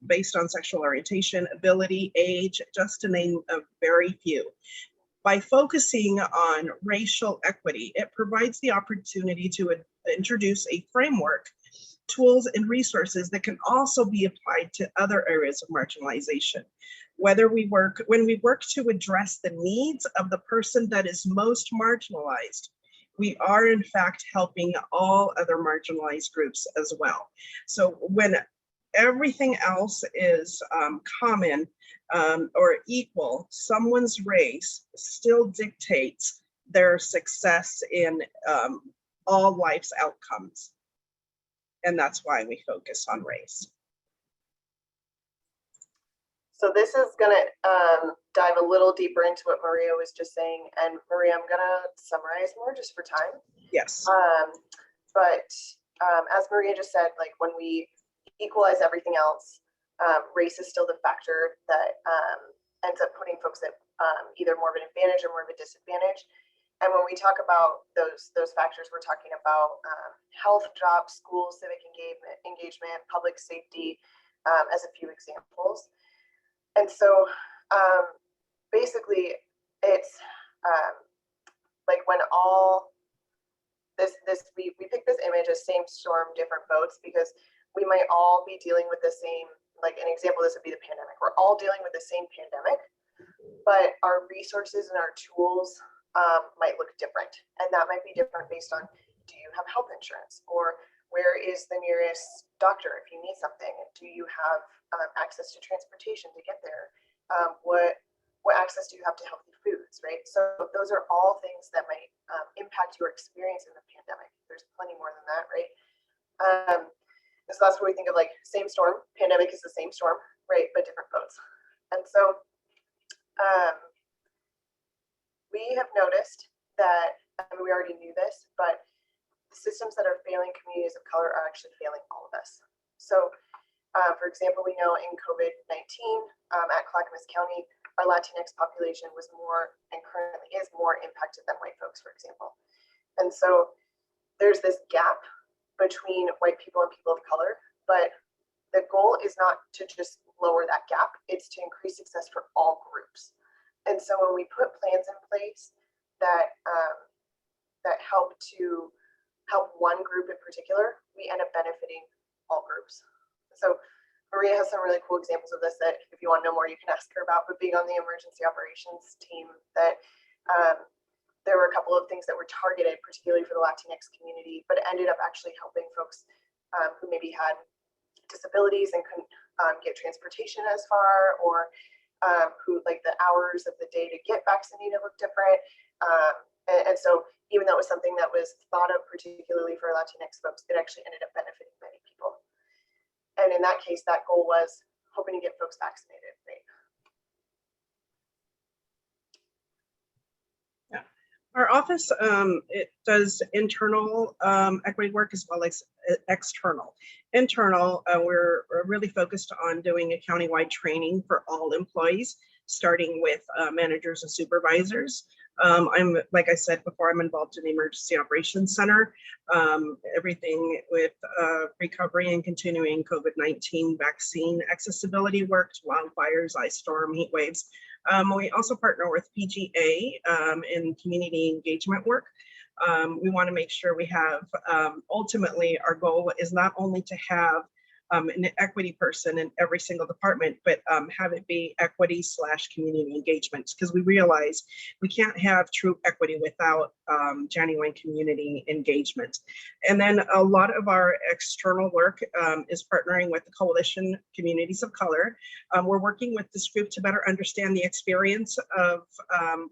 based on sexual orientation, ability, age, just to name a very few. By focusing on racial equity, it provides the opportunity to introduce a framework, tools, and resources that can also be applied to other areas of marginalization. When we work to address the needs of the person that is most marginalized, we are in fact helping all other marginalized groups as well. So when everything else is common or equal, someone's race still dictates their success in all life's outcomes. And that's why we focus on race. So this is gonna dive a little deeper into what Maria was just saying. And Maria, I'm gonna summarize more just for time. Yes. But as Maria just said, like when we equalize everything else, race is still the factor that ends up putting folks at either more of an advantage or more of a disadvantage. And when we talk about those factors, we're talking about health, jobs, schools, civic engagement, public safety, as a few examples. And so basically it's like when all we pick this image as same storm, different boats, because we might all be dealing with the same, like an example, this would be the pandemic. We're all dealing with the same pandemic, but our resources and our tools might look different. And that might be different based on, do you have health insurance? Or where is the nearest doctor if you need something? Do you have access to transportation to get there? What access do you have to healthy foods, right? So those are all things that might impact your experience in the pandemic. There's plenty more than that, right? So that's what we think of, like, same storm. Pandemic is the same storm, right? But different boats. And so we have noticed that, I mean, we already knew this, but the systems that are failing communities of color are actually failing all of us. So for example, we know in COVID-19 at Clackamas County, our Latinx population was more, and currently is more, impacted than white folks, for example. And so there's this gap between white people and people of color, but the goal is not to just lower that gap, it's to increase success for all groups. And so when we put plans in place that that help one group in particular, we end up benefiting all groups. So Maria has some really cool examples of this that if you want to know more, you can ask her about. But being on the emergency operations team, that there were a couple of things that were targeted, particularly for the Latinx community, but it ended up actually helping folks who maybe had disabilities and couldn't get transportation as far, or who, like, the hours of the day to get vaccinated look different. And so even though it was something that was thought of particularly for Latinx folks, it actually ended up benefiting many people. And in that case, that goal was hoping to get folks vaccinated, right? Yeah. Our office, it does internal equity work as well as external. Internal, we're really focused on doing a countywide training for all employees, starting with managers and supervisors. I'm, like I said before, I'm involved in the Emergency Operations Center, everything with recovery and continuing COVID-19 vaccine accessibility work, wildfires, ice storm, heat waves. We also partner with PGA in community engagement work. We want to make sure we have, ultimately, our goal is not only to have an equity person in every single department, but have it be equity / community engagement, because we realize we can't have true equity without genuine community engagement. And then a lot of our external work is partnering with the Coalition Communities of Color. We're working with this group to better understand the experience of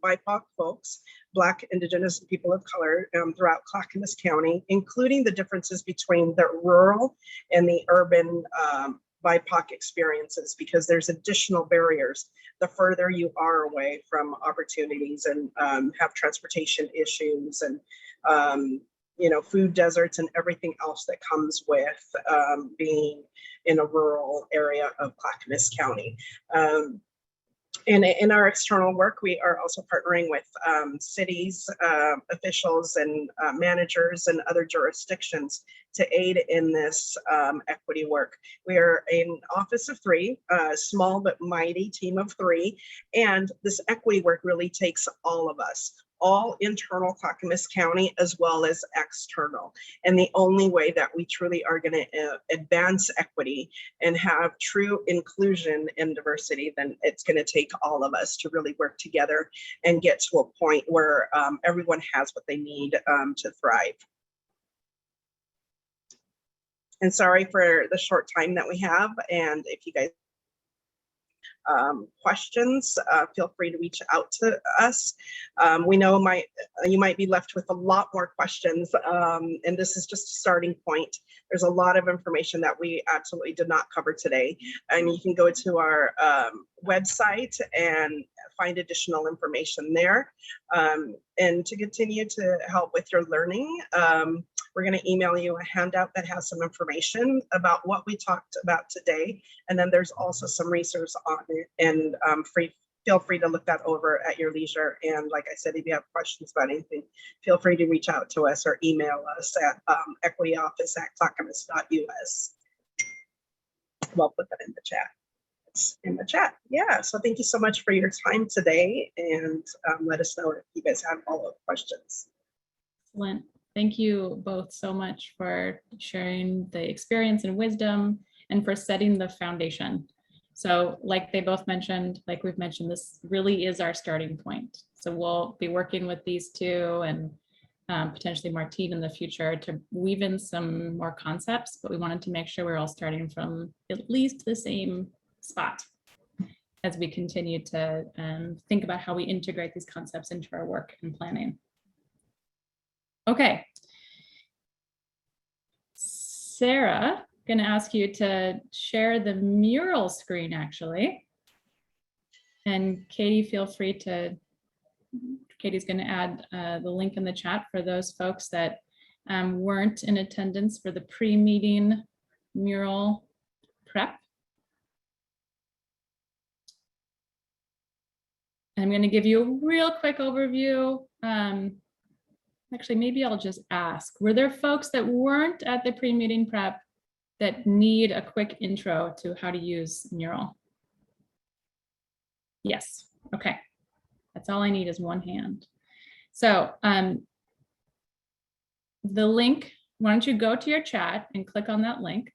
BIPOC folks, Black, Indigenous, and people of color throughout Clackamas County, including the differences between the rural and the urban BIPOC experiences, because there's additional barriers the further you are away from opportunities and have transportation issues and you know, food deserts and everything else that comes with being in a rural area of Clackamas County. In our external work, we are also partnering with cities, officials, and managers and other jurisdictions to aid in this equity work. We are an office of 3, a small but mighty team of 3, and this equity work really takes all of us, all internal Clackamas County as well as external. And the only way that we truly are going to advance equity and have true inclusion and diversity, then it's going to take all of us to really work together and get to a point where everyone has what they need to thrive. And sorry for the short time that we have. And if you guys questions, feel free to reach out to us. We know you might be left with a lot more questions, and this is just a starting point. There's a lot of information that we absolutely did not cover today, and you can go to our website and find additional information there. And to continue to help with your learning, we're going to email you a handout that has some information about what we talked about today. And then there's also some resources on it, and feel free to look that over at your leisure. And like I said, if you have questions about anything, feel free to reach out to us or email us at equityoffice@clackamas.us. We'll put that in the chat. It's in the chat. Yeah, so thank you so much for your time today, and let us know if you guys have follow-up questions. Excellent. Thank you both so much for sharing the experience and wisdom and for setting the foundation. So like they both mentioned, like we've mentioned, this really is our starting point. So we'll be working with these two and potentially Martine in the future to weave in some more concepts, but we wanted to make sure we're all starting from at least the same spot as we continue to think about how we integrate these concepts into our work and planning. Okay. Sarah, going to ask you to share the mural screen actually. And Katie, feel free to, Katie's going to add the link in the chat for those folks that weren't in attendance for the pre-meeting mural prep. I'm going to give you a real quick overview. Actually, maybe I'll just ask, were there folks that weren't at the pre-meeting prep that need a quick intro to how to use mural? Yes, okay. That's all I need is one hand. So the link, why don't you go to your chat and click on that link.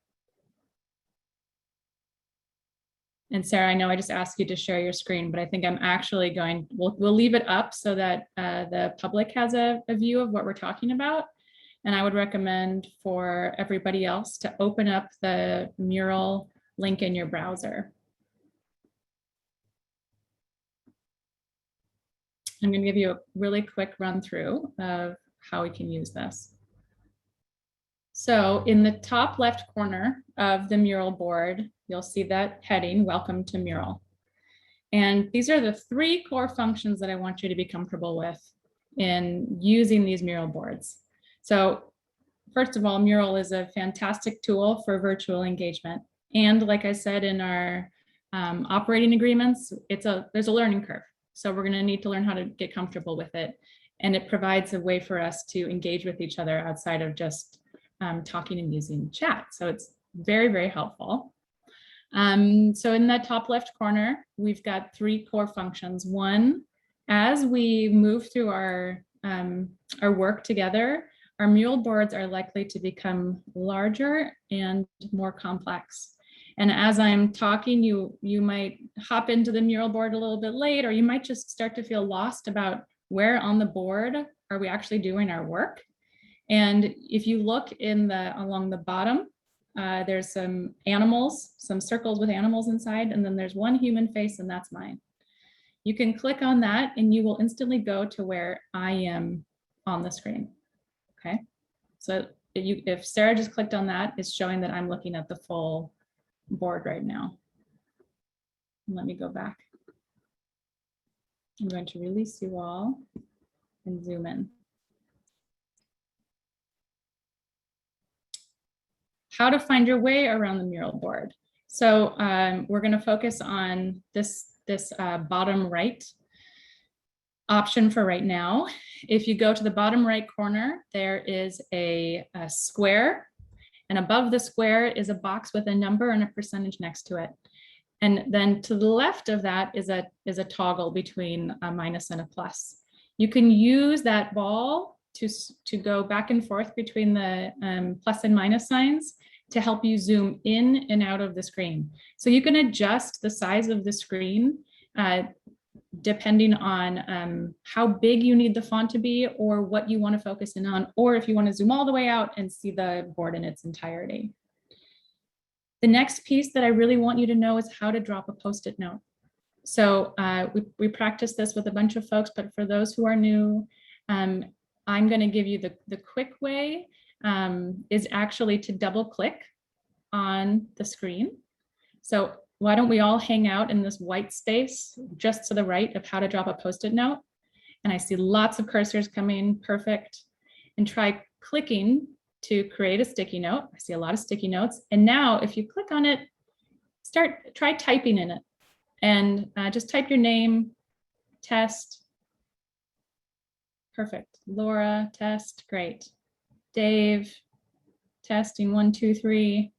And Sarah, I know I just asked you to share your screen, but I think I'm actually going, we'll leave it up so that the public has a view of what we're talking about. And I would recommend for everybody else to open up the mural link in your browser. I'm going to give you a really quick run through of how we can use this. So in the top left corner of the mural board, you'll see that heading, Welcome to Mural. And these are the 3 core functions that I want you to be comfortable with in using these mural boards. So first of all, mural is a fantastic tool for virtual engagement. And like I said in our operating agreements, there's a learning curve. So we're going to need to learn how to get comfortable with it. And it provides a way for us to engage with each other outside of just talking and using chat. So it's very, very helpful. So in that top left corner, we've got 3 core functions. One, as we move through our work together, our mural boards are likely to become larger and more complex. And as I'm talking, you might hop into the mural board a little bit late, or you might just start to feel lost about where on the board are we actually doing our work. And if you look along the bottom, there's some animals, some circles with animals inside, and then there's one human face, and that's mine. You can click on that and you will instantly go to where I am on the screen. Okay, so if Sarah just clicked on that, it's showing that I'm looking at the full board right now. Let me go back. I'm going to release you all and zoom in. How to find your way around the mural board. So we're going to focus on this bottom right option for right now. If you go to the bottom right corner, there is a square, and above the square is a box with a number and a percentage next to it. And then to the left of that is a toggle between a minus and a plus. You can use that ball to go back and forth between the plus and minus signs to help you zoom in and out of the screen. So you can adjust the size of the screen depending on how big you need the font to be, or what you want to focus in on, or if you want to zoom all the way out and see the board in its entirety. The next piece that I really want you to know is how to drop a Post-it note. So we practiced this with a bunch of folks, but for those who are new, I'm going to give you the quick way is actually to double click on the screen. So why don't we all hang out in this white space just to the right of how to drop a Post-it note? And I see lots of cursors coming, perfect. And try clicking to create a sticky note. I see a lot of sticky notes. And now if you click on it, try typing in it. And just type your name, test. Perfect. Laura, test, great. Dave, testing 1, 2, 3.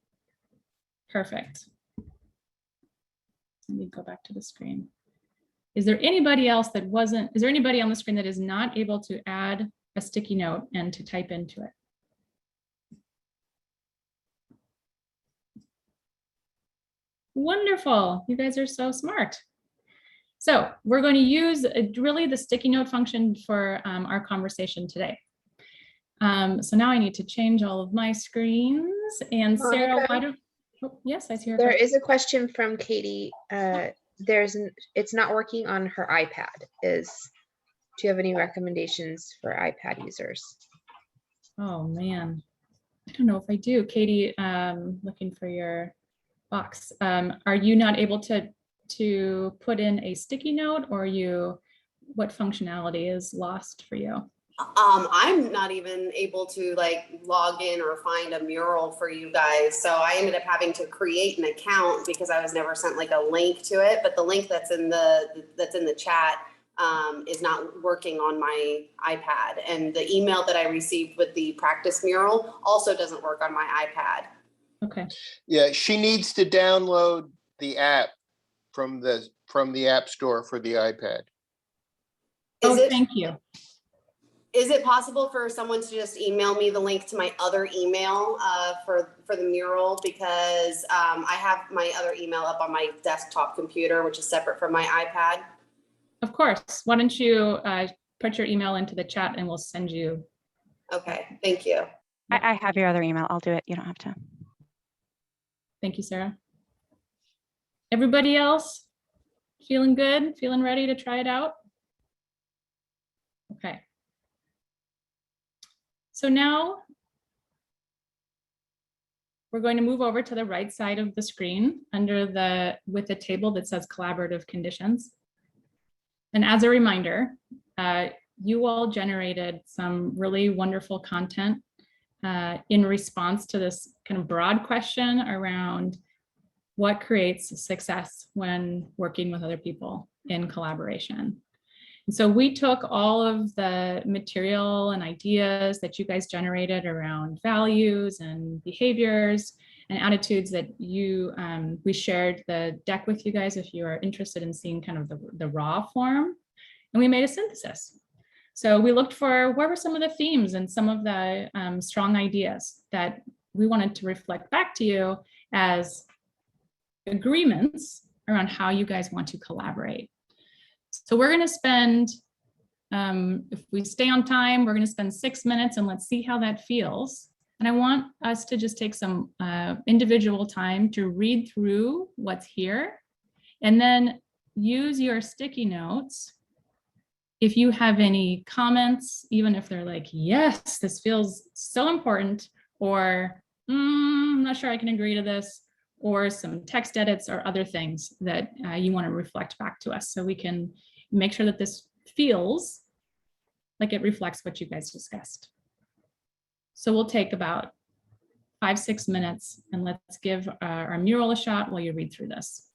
Perfect. Let me go back to the screen. Is there anybody else that is there anybody on the screen that is not able to add a sticky note and to type into it? Wonderful. You guys are so smart. So we're going to use really the sticky note function for our conversation today. So now I need to change all of my screens. And Sarah, Monica? why don't, oh, yes, I see her. There question. is a question from Katie. It's not working on her iPad. Do you have any recommendations for iPad users? Oh man, I don't know if I do. Katie, looking for your box. Are you not able to put in a sticky note, or what functionality is lost for you? I'm not even able to like log in or find a mural for you guys. So I ended up having to create an account because I was never sent like a link to it. But the link that's in the chat is not working on my iPad. And the email that I received with the practice mural also doesn't work on my iPad. Okay. Yeah, she needs to download the app from the App Store for the iPad. Thank you. Is it possible for someone to just email me the link to my other email for the mural? Because I have my other email up on my desktop computer, which is separate from my iPad. Of course. Why don't you put your email into the chat and we'll send you. Okay, thank you. I have your other email. I'll do it. You don't have to. Thank you, Sarah. Everybody else feeling good? Feeling ready to try it out? Okay. So now we're going to move over to the right side of the screen with the table that says collaborative conditions. And as a reminder, you all generated some really wonderful content in response to this kind of broad question around what creates success when working with other people in collaboration. And so we took all of the material and ideas that you guys generated around values and behaviors and attitudes that we shared the deck with you guys if you are interested in seeing kind of the raw form, and we made a synthesis. So we looked for where were some of the themes and some of the strong ideas that we wanted to reflect back to you as agreements around how you guys want to collaborate. So we're going to spend, if we stay on time, we're going to spend 6 minutes and let's see how that feels. And I want us to just take some individual time to read through what's here and then use your sticky notes. If you have any comments, even if they're like, yes, this feels so important, or I'm not sure I can agree to this, or some text edits or other things that you want to reflect back to us so we can make sure that this feels like it reflects what you guys discussed. So we'll take about 5-6 minutes and let's give our mural a shot while you read through this.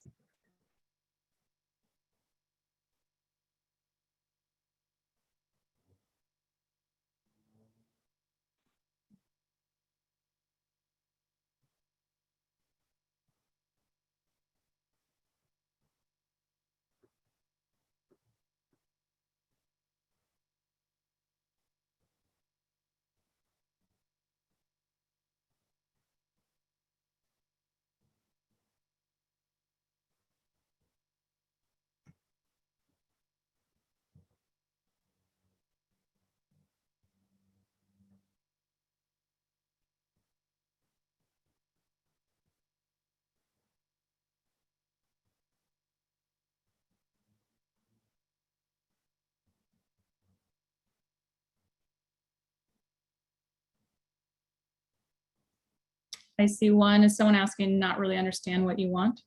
I see one is someone asking, not really understand what you want.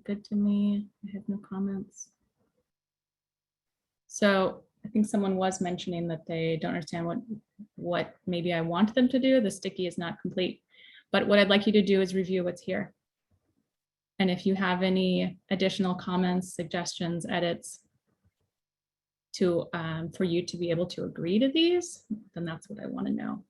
Good to me. I have no comments. So I think someone was mentioning that they don't understand what maybe I want them to do. The sticky is not complete. But what I'd like you to do is review what's here. And if you have any additional comments, suggestions, edits for you to be able to agree to these, then that's what I want to know.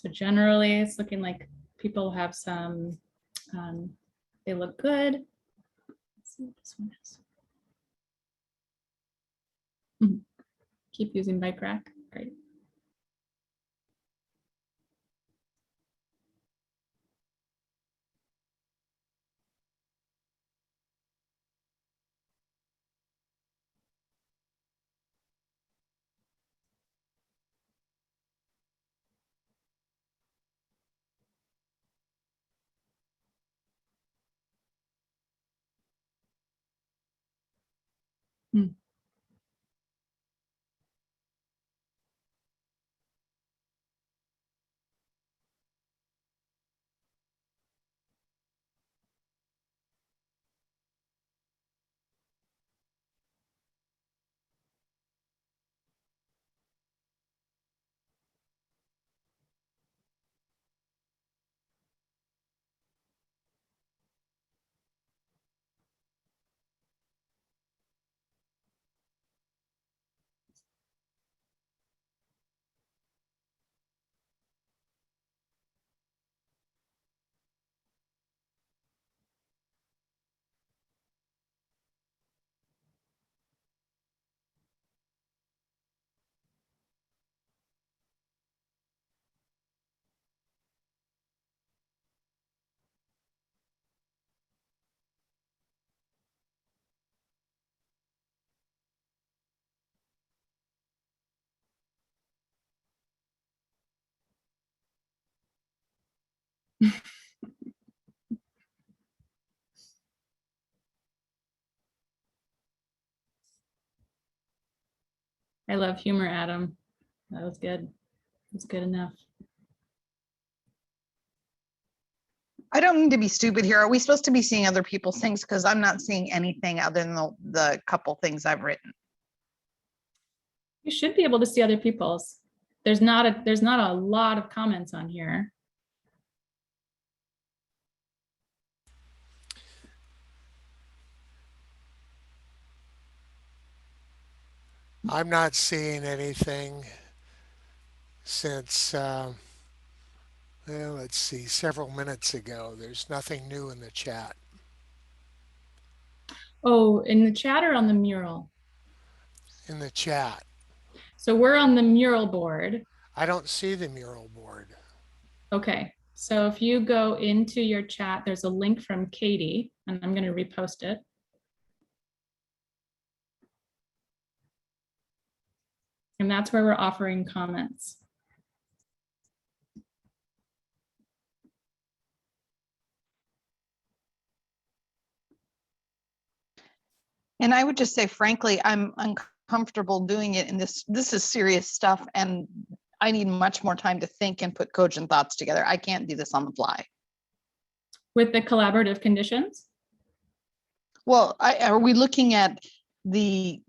So generally, it's looking like people have some, they look good. Let's see what this one is. Keep using bike rack. Great. I love humor, Adam. That was good. That's good enough. I don't mean to be stupid here. Are we supposed to be seeing other people's things? Because I'm not seeing anything other than the couple things I've written. You should be able to see other people's. There's not a lot of comments on here. I'm not seeing anything since, well, let's see, several minutes ago. There's nothing new in the chat. Oh, in the chat or on the mural? In the chat. So we're on the mural board. I don't see the mural board. Okay, so if you go into your chat, there's a link from Katie, and I'm going to repost it. And that's where we're offering comments. And I would just say, frankly, I'm uncomfortable doing it. And this is serious stuff. And I need much more time to think and put cogent thoughts together. I can't do this on the fly. With the collaborative conditions? Well, are we looking at the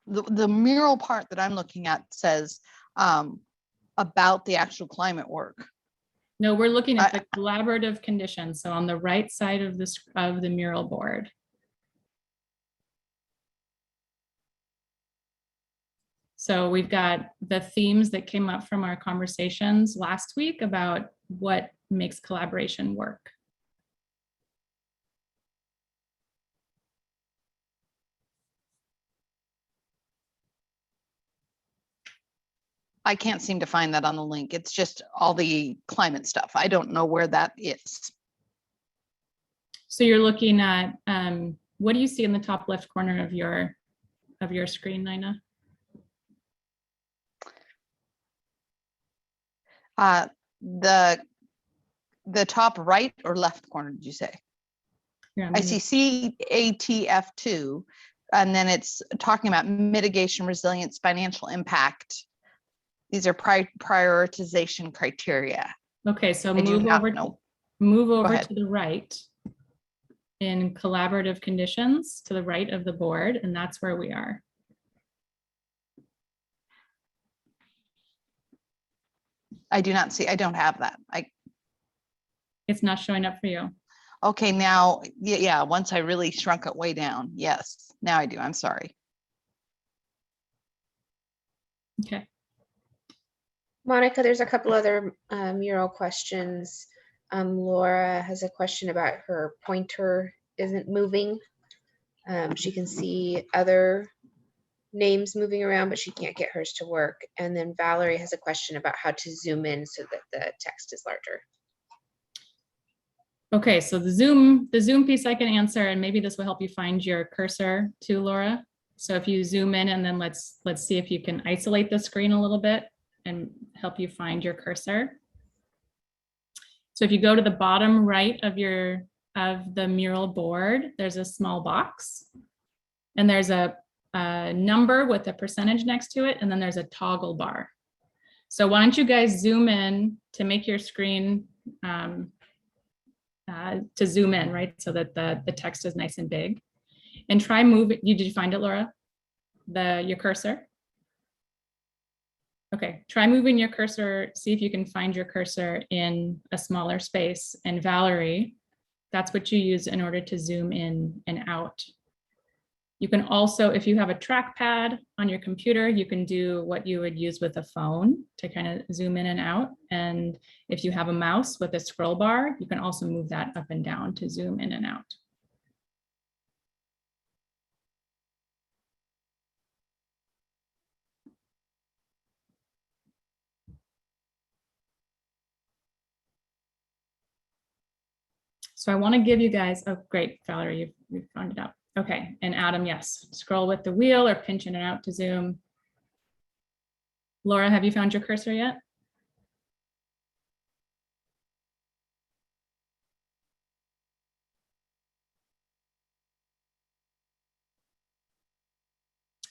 mural part that I'm looking at says about the actual climate work? No, we're looking at the collaborative conditions. So on the right side of the mural board. So we've got the themes that came up from our conversations last week about what makes collaboration work. I can't seem to find that on the link. It's just all the climate stuff. I don't know where that is. So you're looking at, what do you see in the top left corner of your screen, Nina? The top right or left corner, did you say? Yeah, I see CATF2, and then it's talking about mitigation, resilience, financial impact. These are prioritization criteria. Okay, so move over to the right in collaborative conditions to the right of the board, and that's where we are. I do not see, I don't have that. It's not showing up for you. Okay, now, yeah, once I really shrunk it way down. Yes, now I do. I'm sorry. Okay. Monica, there's a couple other mural questions. Laura has a question about her pointer isn't moving. She can see other names moving around, but she can't get hers to work. And then Valerie has a question about how to zoom in so that the text is larger. Okay, so the Zoom piece I can answer, and maybe this will help you find your cursor too, Laura. So if you zoom in, and then let's see if you can isolate the screen a little bit and help you find your cursor. So if you go to the bottom right of the mural board, there's a small box, and there's a number with a percentage next to it, and then there's a toggle bar. So why don't you guys zoom in to make your screen to zoom in, right? So that the text is nice and big. And try moving. Did you find it, Laura? Your cursor? Okay, try moving your cursor, see if you can find your cursor in a smaller space. And Valerie, that's what you use in order to zoom in and out. You can also, if you have a trackpad on your computer, you can do what you would use with a phone to kind of zoom in and out. And if you have a mouse with a scroll bar, you can also move that up and down to zoom in and out. So I want to give you guys, oh great, Valerie, you've found it out. Okay, and Adam, yes, scroll with the wheel or pinch in and out to zoom. Laura, have you found your cursor yet?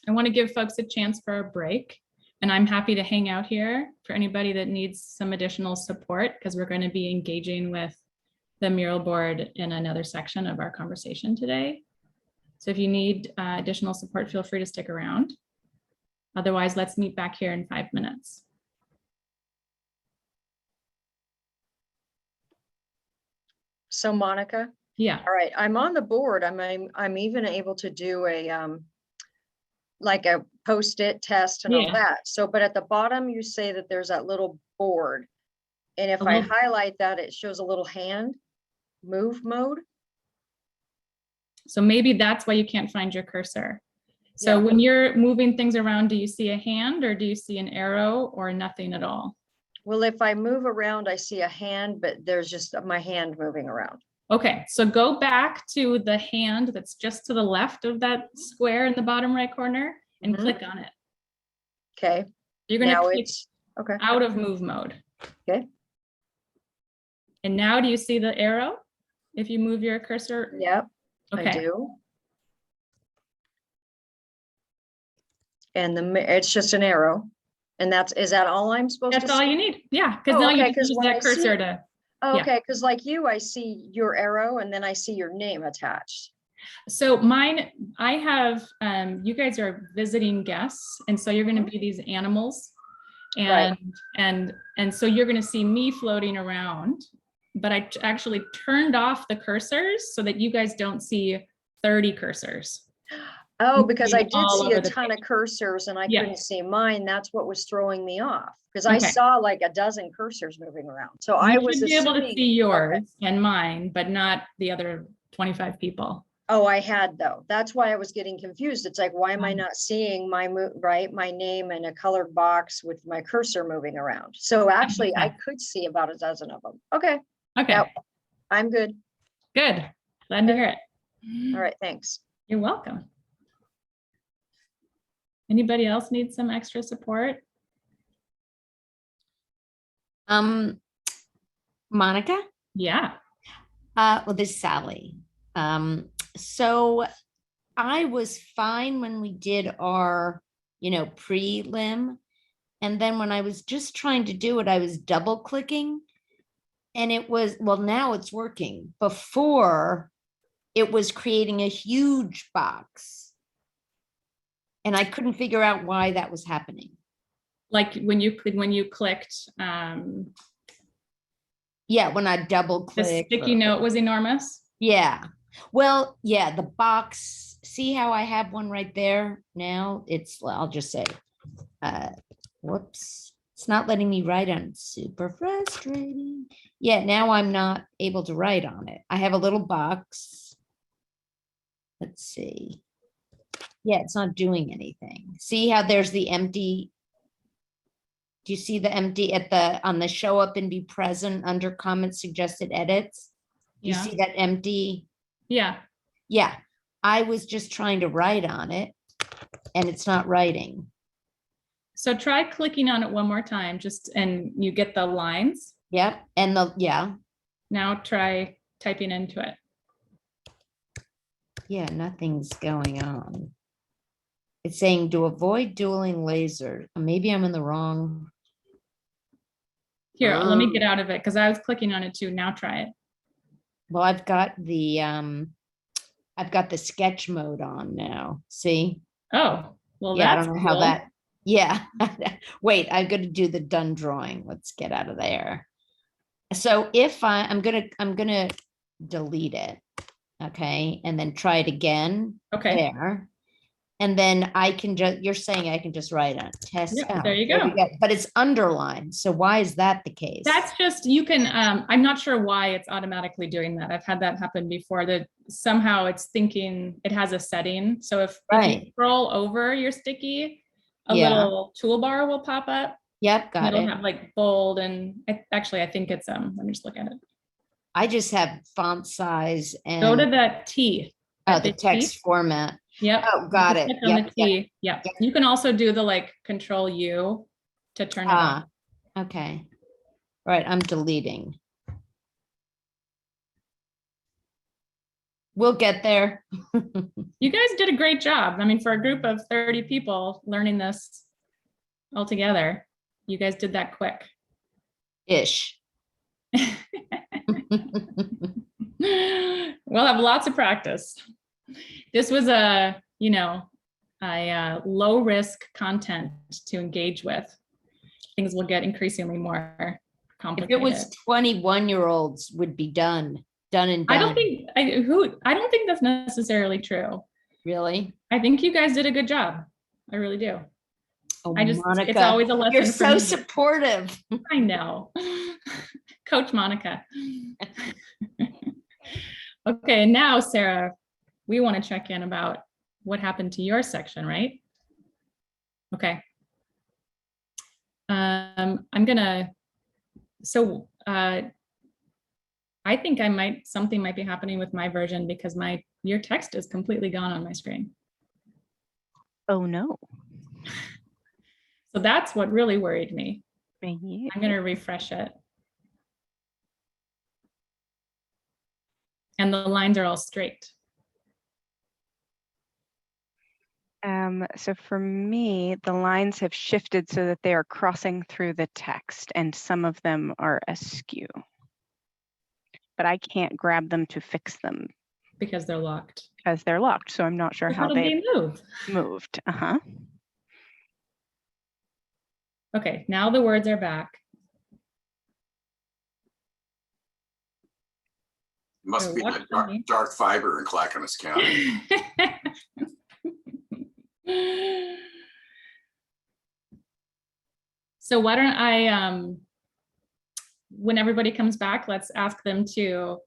I want to give folks a chance for a break, and I'm happy to hang out here for anybody that needs some additional support, because we're going to be engaging with the mural board in another section of our conversation today. So if you need additional support, feel free to stick around. Otherwise, let's meet back here in 5 minutes. So Monica? Yeah. All right, I'm on the board. I'm even able to do a like a post-it test and all that. So, but at the bottom, you say that there's that little board. And if I highlight that, it shows a little hand move mode. So maybe that's why you can't find your cursor. So when you're moving things around, do you see a hand or do you see an arrow or nothing at all? Well, if I move around, I see a hand, but there's just my hand moving around. Okay, so go back to the hand that's just to the left of that square in the bottom right corner and click on it. Okay. You're going to click okay. out of move mode. Okay. And now do you see the arrow if you move your cursor? Yep, okay. I do. And it's just an arrow. And is that all I'm supposed to see? That's all you need. Yeah, because now you can use that cursor to. Okay, because like you, I see your arrow and then I see your name attached. So mine, I have, you guys are visiting guests, and so you're going to be these animals, and and so you're going to see me floating around, but I actually turned off the cursors so that you guys don't see 30 cursors. Oh, because I did see a ton of cursors and I couldn't see mine. That's what was throwing me off, because I saw like a dozen cursors moving around. So I was be able to see yours and mine, but not the other 25 people. Oh, I had though. That's why I was getting confused. It's like, why am I not seeing my name in a colored box with my cursor moving around? So actually, I could see about a dozen of them. Okay. Okay. Yep. I'm good. Good. Glad to hear it. All right. Thanks. You're welcome. Anybody else need some extra support? Monica? Yeah. Well, this is Sally. So I was fine when we did our, prelim. And then when I was just trying to do it, I was double clicking and it was, well, now it's working. Before it was creating a huge box and I couldn't figure out why that was happening. Like when you clicked, yeah, when I double clicked. The sticky note was enormous. Yeah. Well, yeah, the box, see how I have one right there now? I'll just say, whoops, It's not letting me write on it. Super frustrating. Yeah, now I'm not able to write on it. I have a little box. Let's see. Yeah, it's not doing anything. See how there's the empty. Do you see the empty at the on the show up and be present under comments, suggested edits? Do you Yeah. see that empty? Yeah. Yeah. I was just trying to write on it and it's not writing. So try clicking on it one more time, and you get the lines. Yep. And yeah. Now try typing into it. Yeah, nothing's going on. It's saying to avoid dueling laser. Maybe I'm in the wrong. Here, let me get out of it because I was clicking on it too. Now try it. Well, I've got the sketch mode on now. See? Oh, well, yeah, that's I don't know how cool. that. Yeah. Wait, I'm going to do the done drawing. Let's get out of there. So if I'm gonna delete it. Okay, and then try it again. Okay. There. And then I can just, you're saying I can just write on test. Yeah, out. there you go. But it's underlined. So why is that the case? That's just, you can, I'm not sure why it's automatically doing that. I've had that happen before, that somehow it's thinking it has a setting. So if you scroll over your sticky, a little toolbar will pop up. Yep, got It'll it. have like bold and actually I think it's, let me just look at it. I just have font size and go to that T. The text format. Yep. Oh, got it. Click on the T. Yep. You can also do the like Control U to turn it on. Okay. All right, I'm deleting. We'll get there. You guys did a great job. I mean, for a group of 30 people learning this all together, you guys did that quick. Ish. We'll have lots of practice. This was a low risk content to engage with. Things will get increasingly more complicated. If it was 21-year-olds would be done and done. I don't think that's necessarily true. Really? I think you guys did a good job. I really do. Oh, Monica, it's always a lesson. You're for so me. supportive. I know. Coach Monica. Okay, now Sarah, we want to check in about what happened to your section, right? Okay. I think something might be happening with my version because your text is completely gone on my screen. Oh no. So that's what really worried me. Yeah. I'm going to refresh it. And the lines are all straight. So for me, the lines have shifted so that they are crossing through the text and some of them are askew. But I can't grab them to fix them. Because they're locked. Because they're locked, so I'm not sure So how they moved. Uh-huh. Okay, now the words are back. Must be the dark fiber in Clackamas County. So why don't I, when everybody comes back, let's ask them to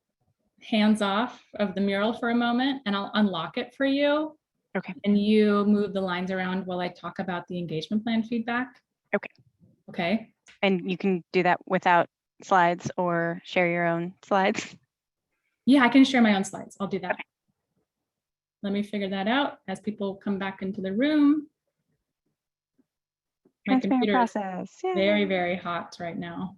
hands off of the mural for a moment and I'll unlock it for you. Okay. And you move the lines around while I talk about the engagement plan feedback. Okay. Okay. And you can do that without slides or share your own slides? Yeah, I can share my own slides. I'll do that. Okay. Let me figure that out as people come back into the room. My computer process. Is very, very hot right now.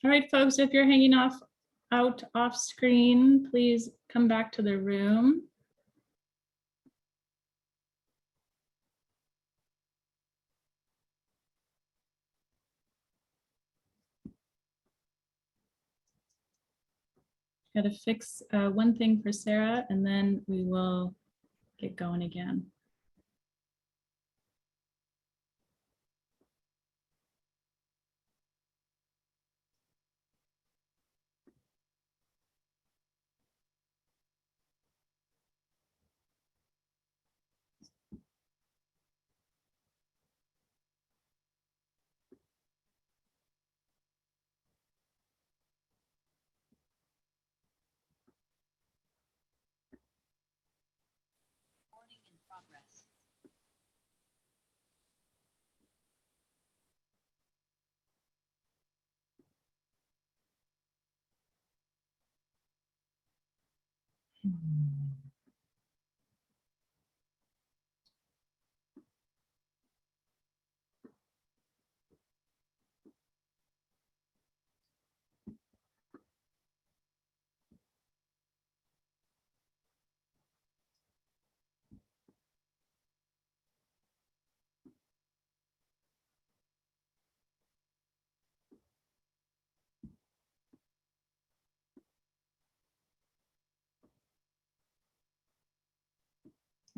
All right, folks, if you're hanging out off screen, please come back to the room. got to fix one thing for Sarah, and then we will get going again.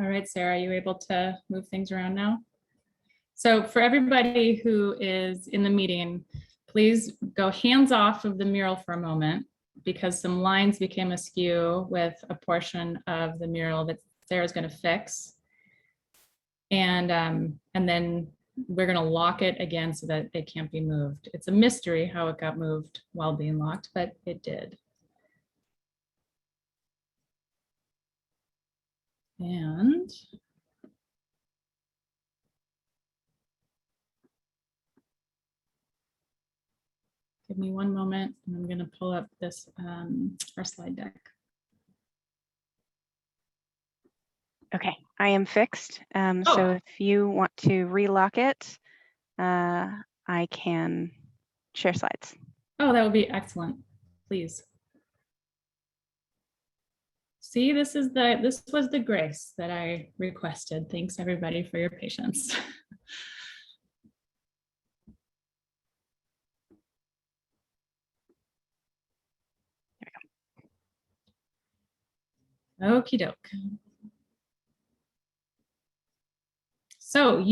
All right, Sarah, are you able to move things around now? So for everybody who is in the meeting, please go hands off of the mural for a moment, because some lines became askew with a portion of the mural that Sarah's going to fix. And then we're going to lock it again so that it can't be moved. It's a mystery how it got moved while being locked, but it did. And give me one moment, and I'm going to pull up this our slide deck. Okay, I am fixed. So if you want to relock it, I can share slides. Oh, that would be excellent. Please. See, this was the grace that I requested. Thanks everybody for your patience. Okie doke. So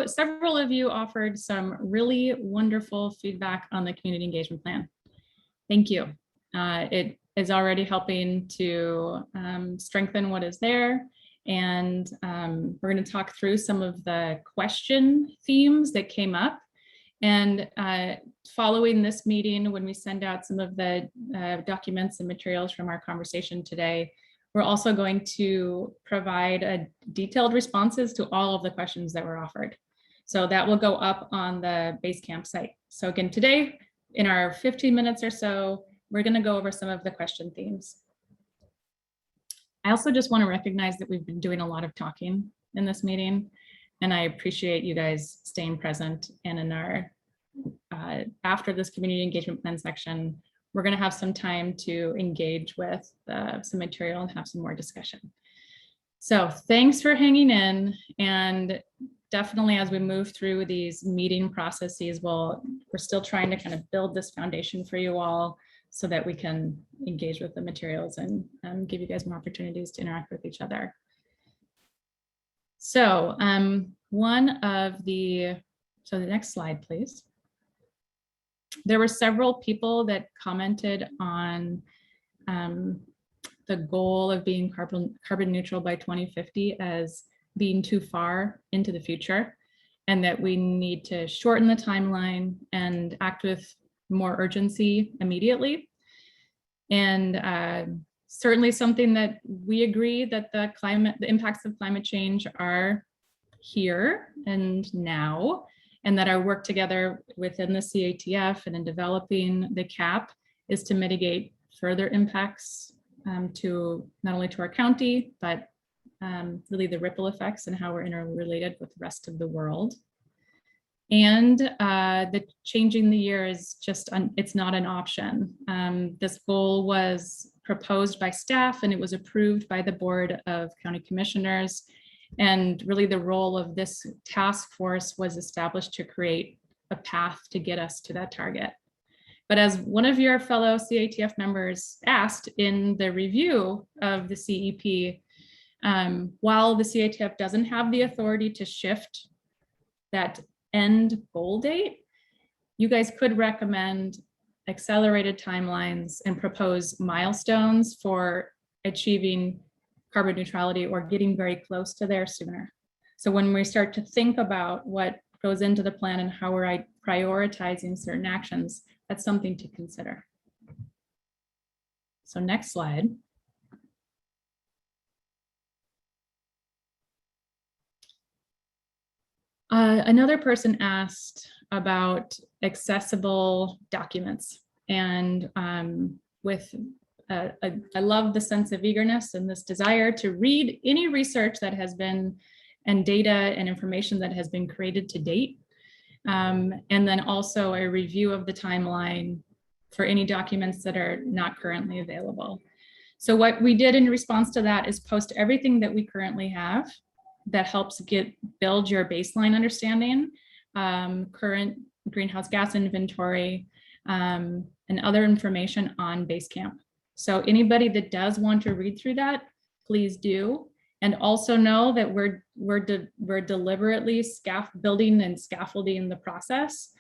several of you offered some really wonderful feedback on the community engagement plan. Thank you. It is already helping to strengthen what is there. And we're going to talk through some of the question themes that came up. And following this meeting, when we send out some of the documents and materials from our conversation today, we're also going to provide detailed responses to all of the questions that were offered. So that will go up on the BaseCamp site. So again, today, in our 15 minutes or so, we're going to go over some of the question themes. I also just want to recognize that we've been doing a lot of talking in this meeting, and I appreciate you guys staying present. And in our after this community engagement plan section, we're going to have some time to engage with some material and have some more discussion. So thanks for hanging in, and definitely as we move through these meeting processes, we're still trying to kind of build this foundation for you all so that we can engage with the materials and give you guys more opportunities to interact with each other. So the next slide, please. There were several people that commented on the goal of being carbon neutral by 2050 as being too far into the future, and that we need to shorten the timeline and act with more urgency immediately. And certainly something that we agree that the impacts of climate change are here and now, and that our work together within the CATF and in developing the CAP is to mitigate further impacts to not only to our county, but really the ripple effects and how we're interrelated with the rest of the world. And the changing the year is just, it's not an option. This goal was proposed by staff and it was approved by the Board of County Commissioners. And really the role of this task force was established to create a path to get us to that target. But as one of your fellow CATF members asked in the review of the CEP, while the CATF doesn't have the authority to shift that end goal date, you guys could recommend accelerated timelines and propose milestones for achieving carbon neutrality or getting very close to there sooner. So when we start to think about what goes into the plan and how we're prioritizing certain actions, that's something to consider. So next slide. Another person asked about accessible documents, and I love the sense of eagerness and this desire to read any research that has been, and data and information that has been created to date. And then also a review of the timeline for any documents that are not currently available. So what we did in response to that is post everything that we currently have that helps build your baseline understanding, current greenhouse gas inventory, and other information on BaseCamp. So anybody that does want to read through that, please do. And also know that we're deliberately building and scaffolding the process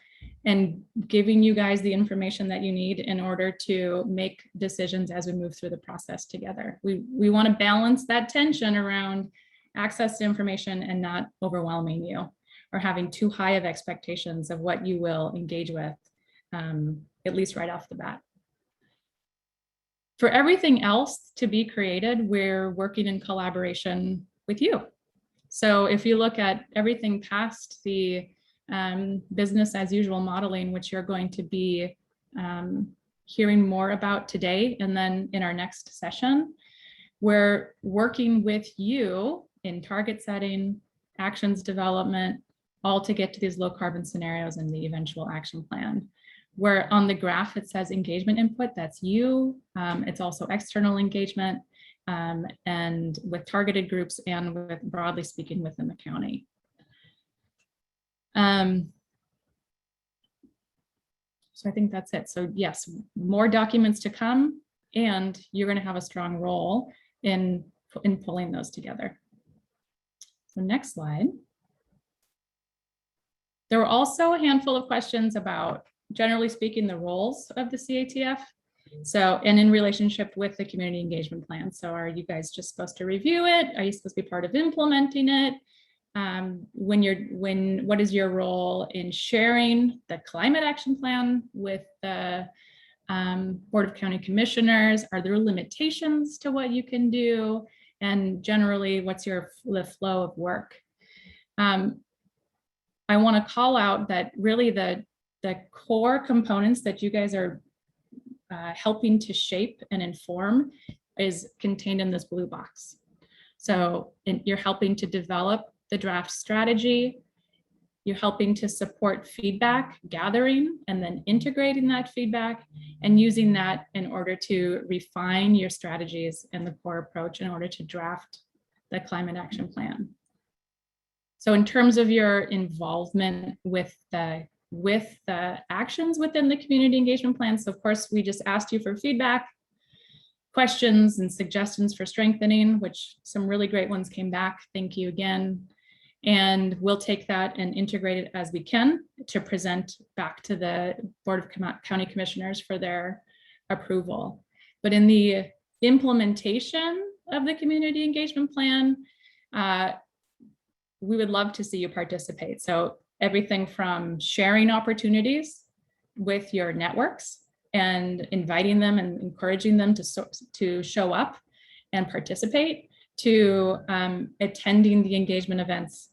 and giving you guys the information that you need in order to make decisions as we move through the process together. We want to balance that tension around access to information and not overwhelming you or having too high of expectations of what you will engage with, at least right off the bat. For everything else to be created, we're working in collaboration with you. So if you look at everything past the business as usual modeling, which you're going to be hearing more about today and then in our next session, we're working with you in target setting, actions development, all to get to these low carbon scenarios and the eventual action plan. Where on the graph it says engagement input, that's you. It's also external engagement and with targeted groups and with broadly speaking within the county. So I think that's it. So yes, more documents to come, and you're going to have a strong role in pulling those together. So next slide. There were also a handful of questions about, generally speaking, the roles of the CATF. So, and in relationship with the community engagement plan. So are you guys just supposed to review it? Are you supposed to be part of implementing it? What is your role in sharing the climate action plan with the Board of County Commissioners? Are there limitations to what you can do? And generally, what's the flow of work? I want to call out that really the core components that you guys are helping to shape and inform is contained in this blue box. So you're helping to develop the draft strategy. You're helping to support feedback gathering and then integrating that feedback and using that in order to refine your strategies and the core approach in order to draft the climate action plan. So in terms of your involvement with the actions within the community engagement plan, so of course we just asked you for feedback, questions and suggestions for strengthening, which some really great ones came back. Thank you again. And we'll take that and integrate it as we can to present back to the Board of County Commissioners for their approval. But in the implementation of the community engagement plan, we would love to see you participate. So everything from sharing opportunities with your networks and inviting them and encouraging them to show up and participate, to attending the engagement events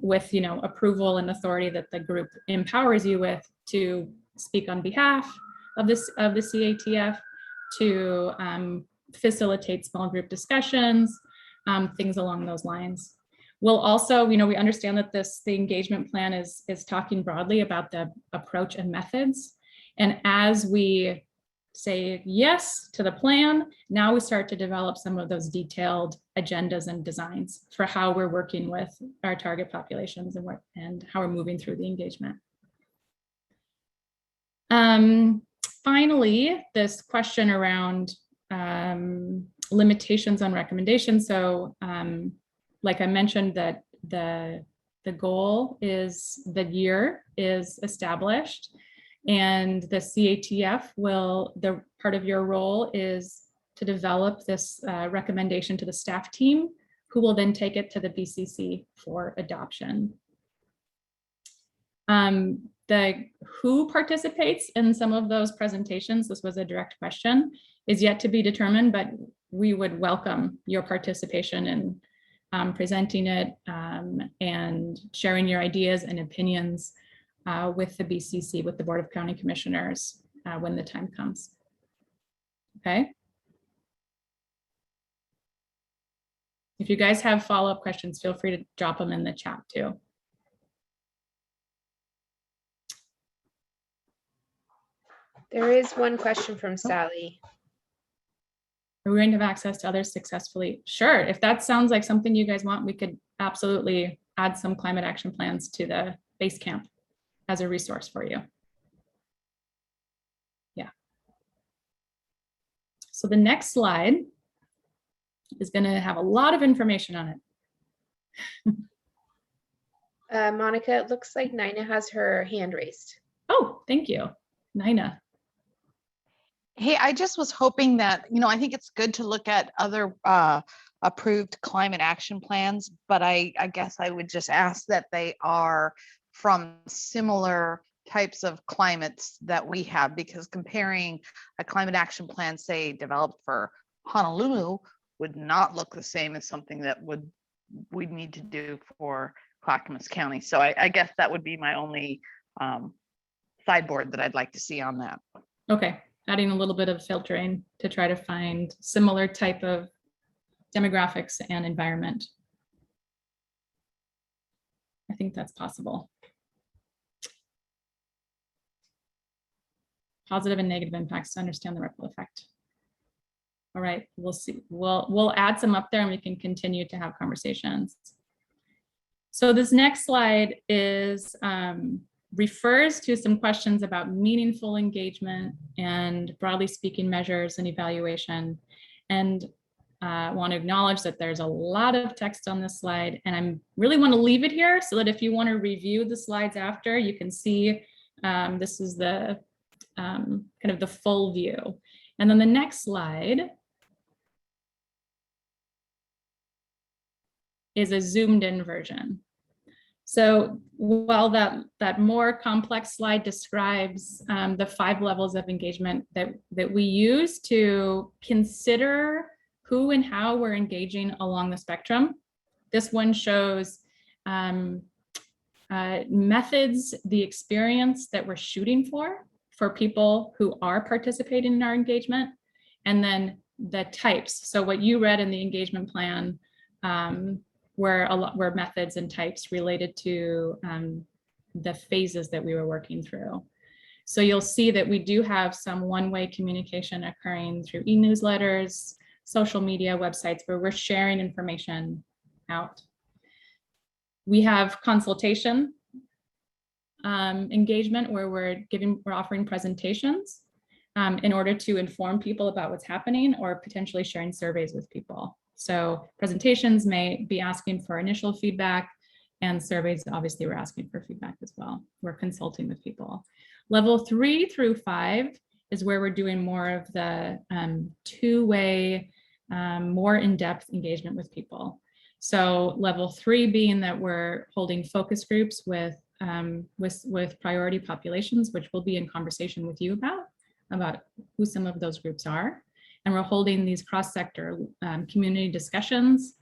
with approval and authority that the group empowers you with to speak on behalf of the CATF, to facilitate small group discussions, things along those lines. We'll also, we understand that the engagement plan is talking broadly about the approach and methods. And as we say yes to the plan, now we start to develop some of those detailed agendas and designs for how we're working with our target populations and how we're moving through the engagement. Finally, this question around limitations on recommendations. So like I mentioned, that the goal is the year is established, and the CATF will, the part of your role is to develop this recommendation to the staff team, who will then take it to the BCC for adoption. The who participates in some of those presentations, this was a direct question, is yet to be determined, but we would welcome your participation in presenting it and sharing your ideas and opinions with the BCC, with the Board of County Commissioners when the time comes. Okay. If you guys have follow-up questions, feel free to drop them in the chat too. There is one question from Sally. Are we going to have access to others successfully? Sure. If that sounds like something you guys want, we could absolutely add some climate action plans to the BaseCamp as a resource for you. Yeah. So the next slide is going to have a lot of information on it. Monica, it looks like Nina has her hand raised. Oh, thank you, Nina. Hey, I just was hoping that, you know, I think it's good to look at other approved climate action plans, but I guess I would just ask that they are from similar types of climates that we have, because comparing a climate action plan, say, developed for Honolulu would not look the same as something that we'd need to do for Clackamas County. So I guess that would be my only sideboard that I'd like to see on that. Okay. Adding a little bit of filtering to try to find similar type of demographics and environment. I think that's possible. Positive and negative impacts to understand the ripple effect. All right, we'll see. We'll add some up there and we can continue to have conversations. So this next slide is refers to some questions about meaningful engagement and, broadly speaking, measures and evaluation. And I want to acknowledge that there's a lot of text on this slide, and I really want to leave it here so that if you want to review the slides after, you can see this is the kind of the full view. And then the next slide is a zoomed in version. So while that more complex slide describes the 5 levels of engagement that we use to consider who and how we're engaging along the spectrum, this one shows methods, the experience that we're shooting for people who are participating in our engagement, and then the types. So what you read in the engagement plan were methods and types related to the phases that we were working through. So you'll see that we do have some one-way communication occurring through e-newsletters, social media, websites, where we're sharing information out. We have consultation engagement, where we're offering presentations in order to inform people about what's happening, or potentially sharing surveys with people. So presentations may be asking for initial feedback, and surveys, obviously, we're asking for feedback as well. We're consulting with people. Level 3 through 5 is where we're doing more of the two-way, more in-depth engagement with people. So level 3 being that we're holding focus groups with priority populations, which we'll be in conversation with you about who some of those groups are. And we're holding these cross-sector community discussions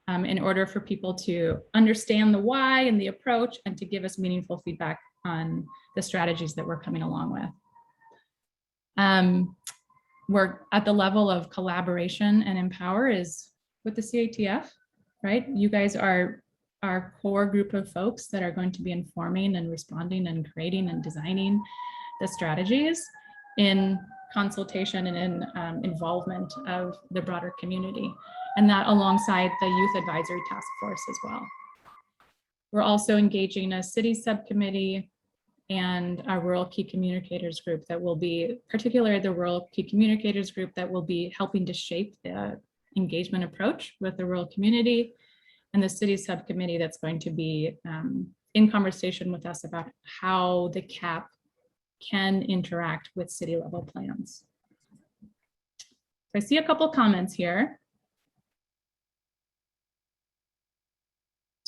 in order for people to understand the why and the approach, and to give us meaningful feedback on the strategies that we're coming along with. We're at the level of collaboration and empower is with the CATF, right? You guys are our core group of folks that are going to be informing and responding and creating and designing the strategies in consultation and in involvement of the broader community, and that alongside the Youth Advisory Task Force as well. We're also engaging a city subcommittee and our rural key communicators group that will be, particularly the rural key communicators group that will be helping to shape the engagement approach with the rural community, and the city subcommittee that's going to be in conversation with us about how the CAP can interact with city level plans. So I see a couple comments here.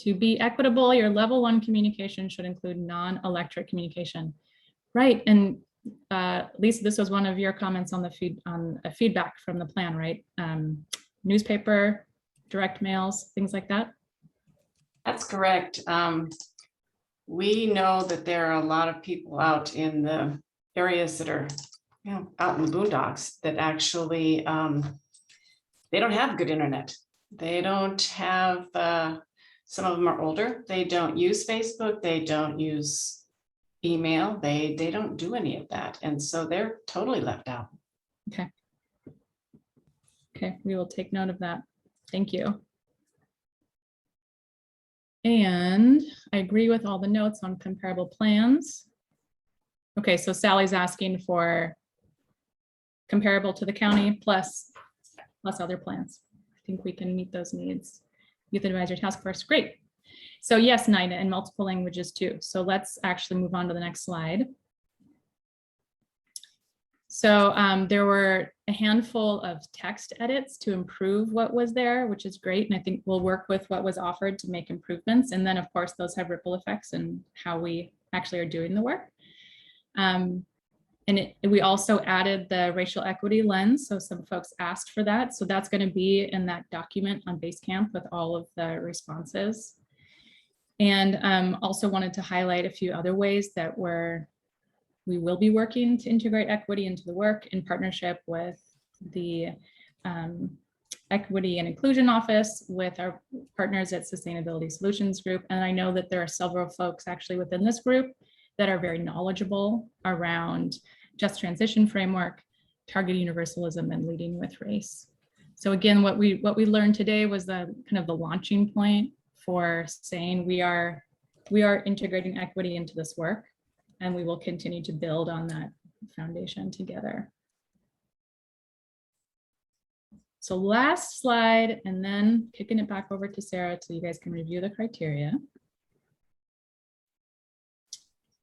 To be equitable, your level 1 communication should include non-electric communication. Right, and Lisa, this was one of your comments on the feedback from the plan, right? Newspaper, direct mails, things like that. That's correct. We know that there are a lot of people out in the areas that are, out in the boondocks that actually, they don't have good internet. They don't have, some of them are older. They don't use Facebook. They don't use email. They don't do any of that. And so they're totally left out. Okay. Okay, we will take note of that. Thank you. And I agree with all the notes on comparable plans. Okay, so Sally's asking for comparable to the county plus other plans. I think we can meet those needs. Youth Advisory Task Force, great. So yes, Nina, in multiple languages too. So let's actually move on to the next slide. So there were a handful of text edits to improve what was there, which is great. And I think we'll work with what was offered to make improvements. And then of course, those have ripple effects in how we actually are doing the work. We also added the racial equity lens. So some folks asked for that. So that's going to be in that document on BaseCamp with all of the responses. And also wanted to highlight a few other ways that we will be working to integrate equity into the work in partnership with the Equity and Inclusion Office, with our partners at Sustainability Solutions Group. And I know that there are several folks actually within this group that are very knowledgeable around just transition framework, target universalism, and leading with race. So again, what we learned today was the kind of the launching point for saying we are integrating equity into this work, and we will continue to build on that foundation together. So last slide, and then kicking it back over to Sarah so you guys can review the criteria.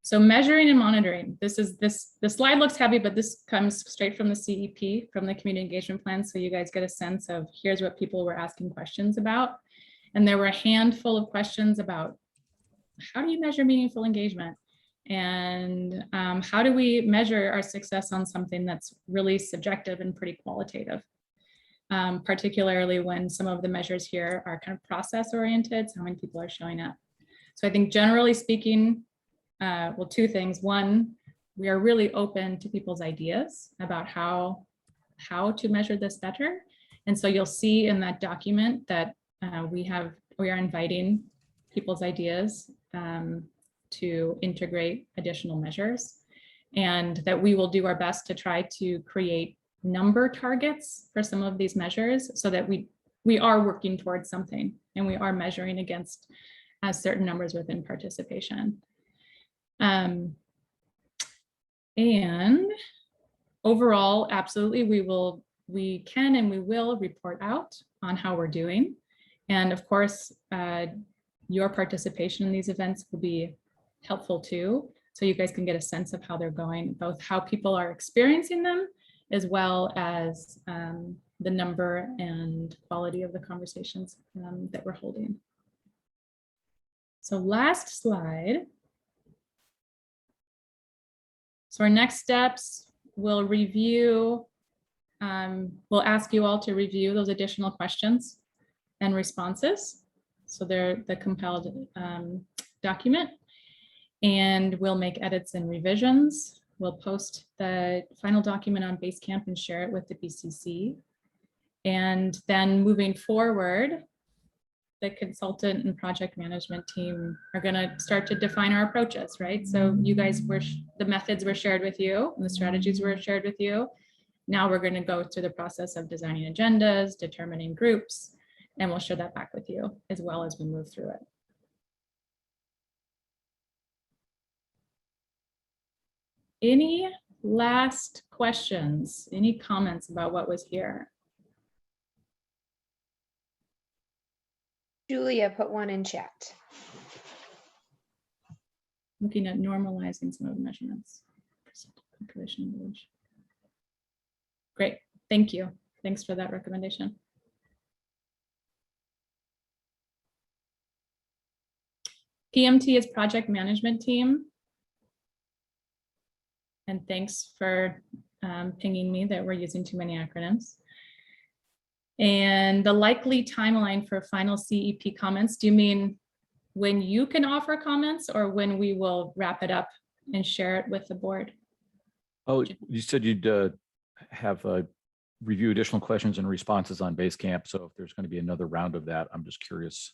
So measuring and monitoring. The slide looks heavy, but this comes straight from the CEP, from the Community Engagement Plan. So you guys get a sense of here's what people were asking questions about. And there were a handful of questions about how do you measure meaningful engagement? And how do we measure our success on something that's really subjective and pretty qualitative? Particularly when some of the measures here are kind of process oriented, so how many people are showing up. So I think generally speaking, well, two things. One, we are really open to people's ideas about how to measure this better. And so you'll see in that document that we are inviting people's ideas to integrate additional measures, and that we will do our best to try to create number targets for some of these measures so that we are working towards something and we are measuring against certain numbers within participation. And overall, absolutely, we can and we will report out on how we're doing. And of course, your participation in these events will be helpful too. So you guys can get a sense of how they're going, both how people are experiencing them, as well as the number and quality of the conversations that we're holding. So last slide. So our next steps, we'll review, we'll ask you all to review those additional questions and responses. So they're the compiled document, and we'll make edits and revisions. We'll post the final document on BaseCamp and share it with the BCC. And then moving forward, the consultant and project management team are going to start to define our approaches, right? So you guys the methods were shared with you and the strategies were shared with you. Now we're going to go through the process of designing agendas, determining groups, and we'll share that back with you as well as we move through it. Any last questions? Any comments about what was here? Julia put one in chat. Looking at normalizing some of the measurements. Great, thank you. Thanks for that recommendation. PMT is project management team. And thanks for pinging me that we're using too many acronyms. And the likely timeline for final CEP comments, do you mean when you can offer comments or when we will wrap it up and share it with the board? Oh, you said you'd have review additional questions and responses on BaseCamp. So if there's going to be another round of that, I'm just curious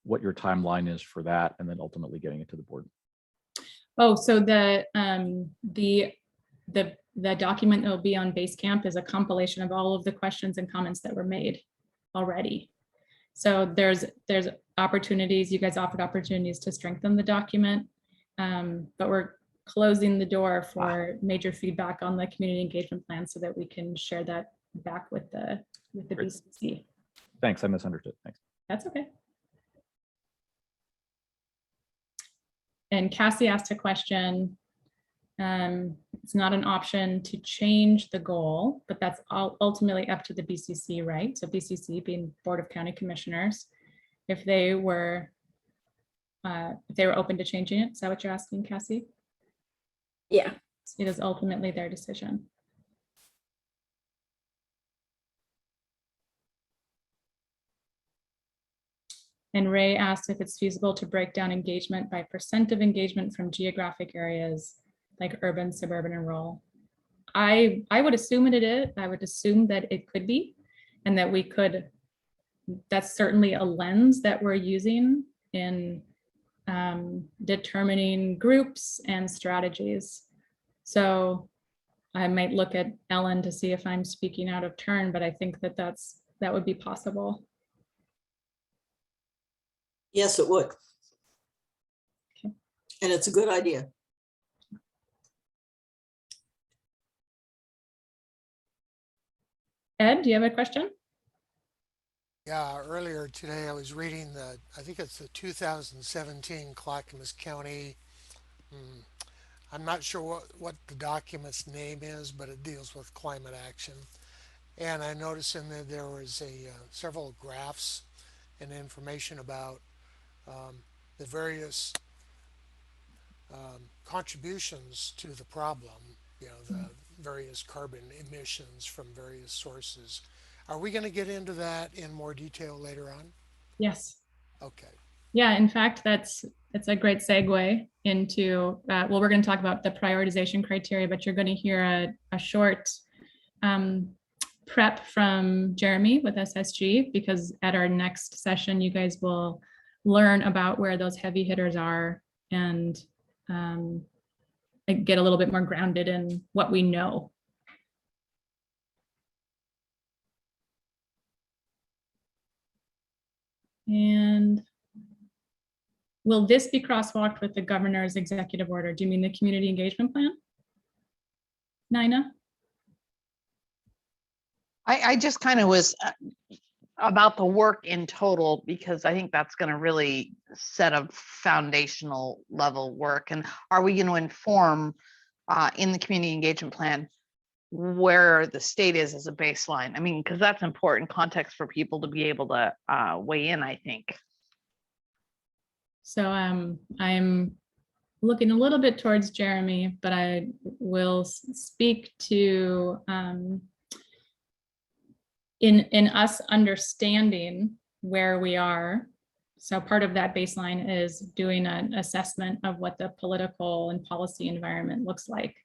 what your timeline is for that, and then ultimately getting it to the board. Oh, so the document that will be on BaseCamp is a compilation of all of the questions and comments that were made already. So there's opportunities, you guys offered opportunities to strengthen the document, but we're closing the door for major feedback on the community engagement plan so that we can share that back with the BCC. Thanks, I misunderstood. Thanks. That's okay. And Cassie asked a question. It's not an option to change the goal, but that's ultimately up to the BCC, right? So BCC being Board of County Commissioners, if they were open to changing it. Is that what you're asking, Cassie? Yeah. It is ultimately their decision. And Ray asked if it's feasible to break down engagement by % of engagement from geographic areas like urban, suburban, and rural. I would assume it is. I would assume that it could be, and that we could, that's certainly a lens that we're using in determining groups and strategies. So I might look at Ellen to see if I'm speaking out of turn, but I think that that would be possible. Yes, it would. Okay. And it's a good idea. Ed, do you have a question? Yeah, earlier today I was reading I think it's the 2017 Clackamas County. I'm not sure what the document's name is, but it deals with climate action. And I noticed in there was several graphs and information about the various contributions to the problem, the various carbon emissions from various sources. Are we going to get into that in more detail later on? Yes. Okay. Yeah, in fact, that's a great segue into, well, we're going to talk about the prioritization criteria, but you're going to hear a short prep from Jeremy with SSG, because at our next session, you guys will learn about where those heavy hitters are and get a little bit more grounded in what we know. And will this be crosswalked with the governor's executive order? Do you mean the community engagement plan? Nina? I just kind of was about the work in total, because I think that's going to really set a foundational level work. And are we going to inform in the community engagement plan where the state is as a baseline? I mean, because that's important context for people to be able to weigh in, I think. So I'm looking a little bit towards Jeremy, but I will speak to in us understanding where we are. So part of that baseline is doing an assessment of what the political and policy environment looks like,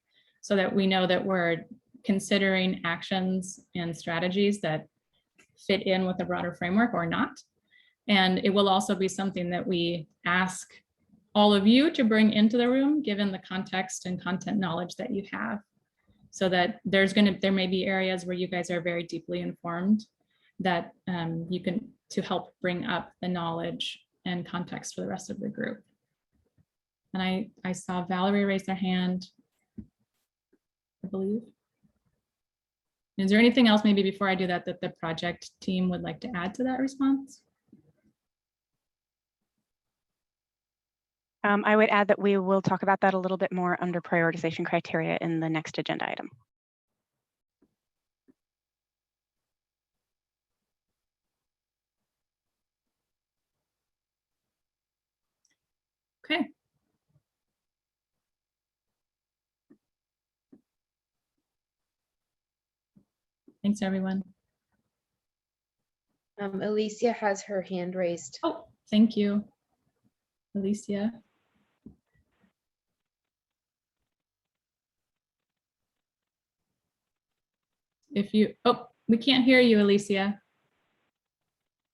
so that we know that we're considering actions and strategies that fit in with a broader framework or not. And it will also be something that we ask all of you to bring into the room, given the context and content knowledge that you have, so that there may be areas where you guys are very deeply informed that you can, to help bring up the knowledge and context for the rest of the group. And I saw Valerie raise their hand. I believe. Is there anything else maybe before I do that that the project team would like to add to that response? I would add that we will talk about that a little bit more under prioritization criteria in the next agenda item. Okay. Thanks, everyone. Alicia has her hand raised. Oh, thank you, Alicia. If you, oh, we can't hear you, Alicia.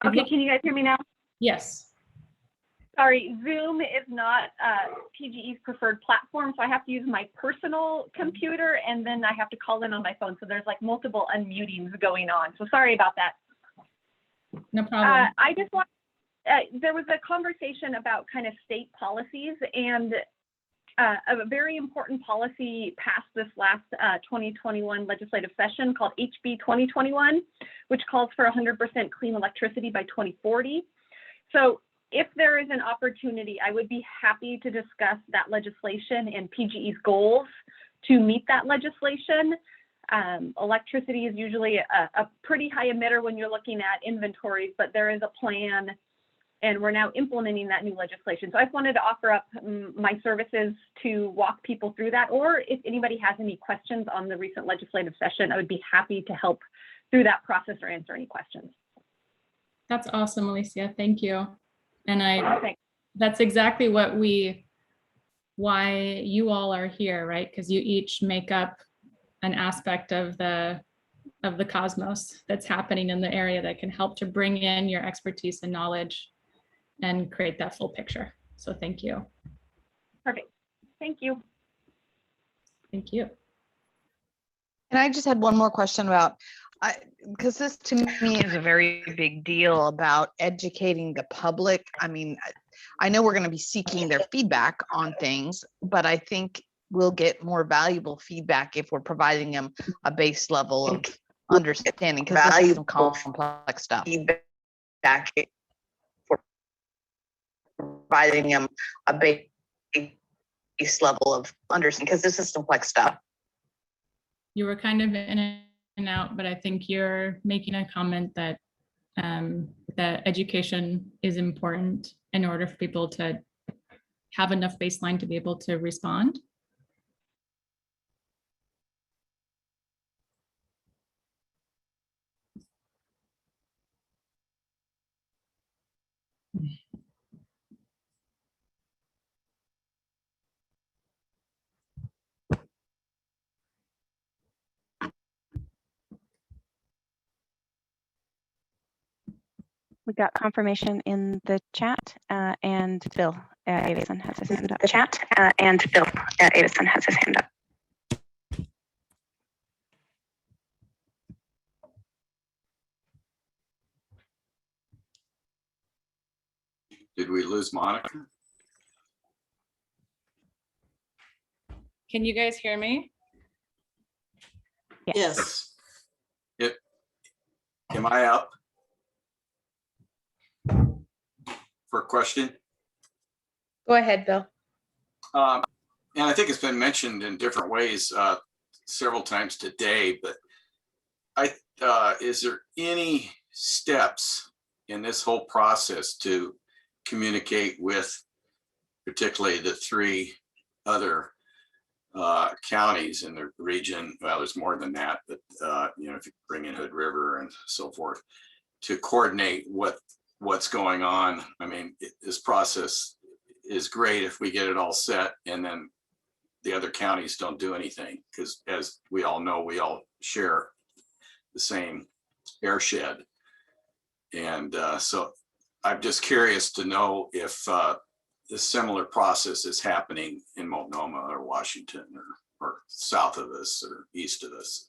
Okay, can you guys hear me now? Yes. Sorry, Zoom is not PGE's preferred platform, so I have to use my personal computer and then I have to call in on my phone. So there's like multiple unmutings going on. So sorry about that. No problem. I just want, there was a conversation about kind of state policies, and a very important policy passed this last 2021 legislative session called HB 2021, which calls for 100% clean electricity by 2040. So if there is an opportunity, I would be happy to discuss that legislation and PGE's goals to meet that legislation. Electricity is usually a pretty high emitter when you're looking at inventories, but there is a plan and we're now implementing that new legislation. So I just wanted to offer up my services to walk people through that, or if anybody has any questions on the recent legislative session, I would be happy to help through that process or answer any questions. That's awesome, Alicia. Thank you. And Thanks. That's exactly why you all are here, right? Because you each make up an aspect of the cosmos that's happening in the area that can help to bring in your expertise and knowledge and create that full picture. So thank you. Perfect. Thank you. Thank you. And I just had one more question about, because this to me is a very big deal about educating the public. I mean, I know we're going to be seeking their feedback on things, but I think we'll get more valuable feedback if we're providing them a base level of understanding, because this is some complex stuff. Feedback for providing them a base level of understanding, because this is complex stuff. You were kind of in and out, but I think you're making a comment that that education is important in order for people to have enough baseline to be able to respond. We got confirmation in the chat, and Bill Avison has his hand up. The chat, and Bill Avison has his hand up. Did we lose Monica? Can you guys hear me? Yes. Am I up for a question? Go ahead, Bill. And I think it's been mentioned in different ways several times today, but is there any steps in this whole process to communicate with particularly the three other counties in the region? Well, there's more than that, but you know, if you bring in Hood River and so forth, to coordinate what's going on. I mean, this process is great if we get it all set and then the other counties don't do anything, because as we all know, we all share the same airshed. And so I'm just curious to know if the similar process is happening in Multnomah or Washington or south of us or east of us.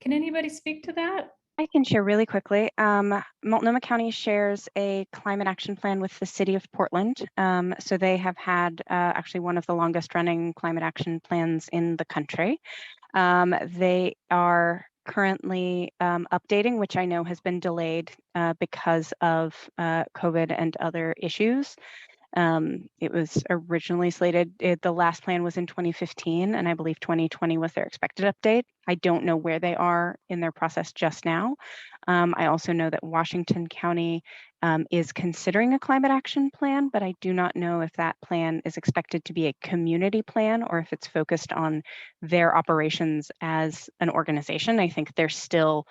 Can anybody speak to that? I can share really quickly. Multnomah County shares a climate action plan with the city of Portland. So they have had actually one of the longest running climate action plans in the country. They are currently updating, which I know has been delayed because of COVID and other issues. It was originally slated, the last plan was in 2015, and I believe 2020 was their expected update. I don't know where they are in their process just now. I also know that Washington County is considering a climate action plan, but I do not know if that plan is expected to be a community plan or if it's focused on their operations as an organization. I think they're still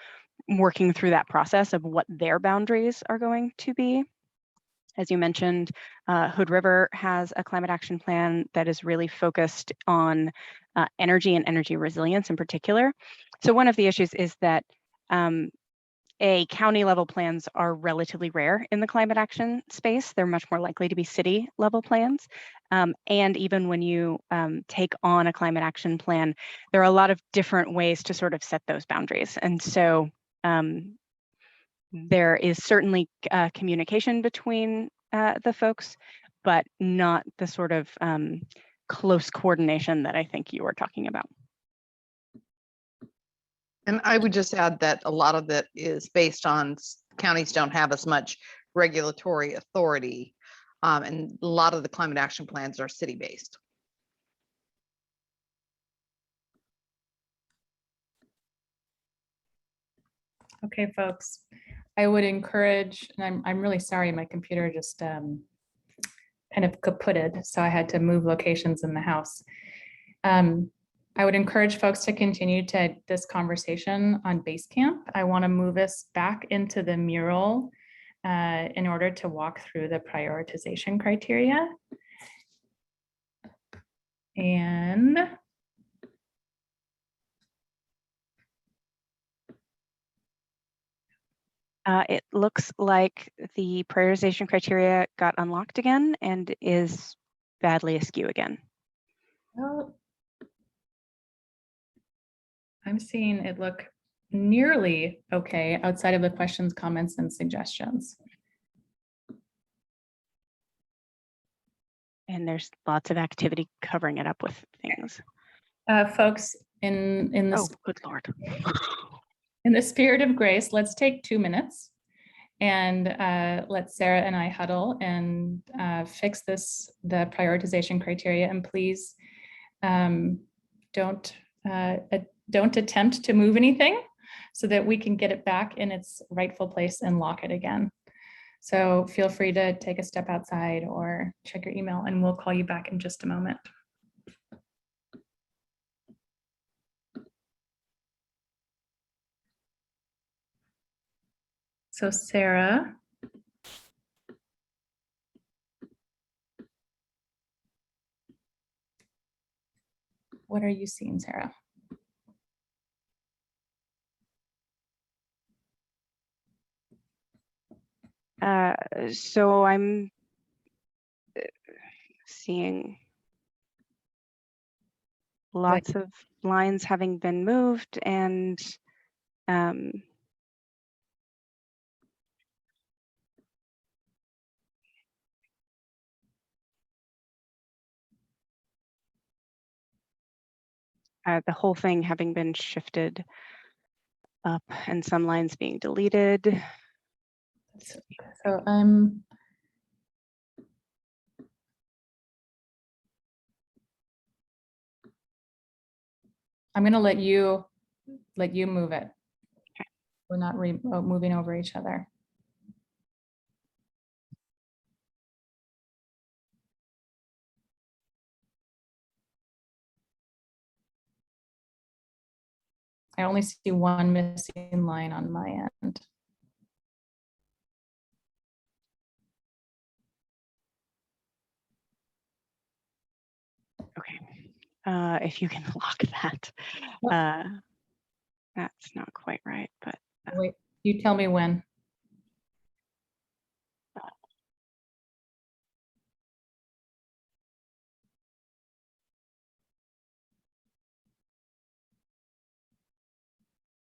working through that process of what their boundaries are going to be. As you mentioned, Hood River has a climate action plan that is really focused on energy and energy resilience in particular. So one of the issues is that county level plans are relatively rare in the climate action space. They're much more likely to be city level plans. And even when you take on a climate action plan, there are a lot of different ways to sort of set those boundaries. And so there is certainly communication between the folks, but not the sort of close coordination that I think you were talking about. And I would just add that a lot of that is based on counties don't have as much regulatory authority. And a lot of the climate action plans are city-based. Okay, folks, I would encourage, and I'm really sorry, my computer just kind of kaputted, so I had to move locations in the house. I would encourage folks to continue this conversation on BaseCamp. I want to move us back into the mural in order to walk through the prioritization criteria. And it looks like the prioritization criteria got unlocked again and is badly askew again. well, I'm seeing it look nearly okay outside of the questions, comments, and suggestions. And there's lots of activity covering it up with things. Folks, in this, oh, good Lord. In the spirit of grace, let's take 2 minutes and let Sarah and I huddle and fix the prioritization criteria. And please don't attempt to move anything so that we can get it back in its rightful place and lock it again. So feel free to take a step outside or check your email, and we'll call you back in just a moment. So Sarah. What are you seeing, Sarah? So I'm seeing lots of lines having been moved and the whole thing having been shifted up and some lines being deleted. So I'm going to let you move it. Okay. We're not moving over each other. I only see one missing line on my end. Okay, if you can lock that. That's not quite right, but. Wait, you tell me when.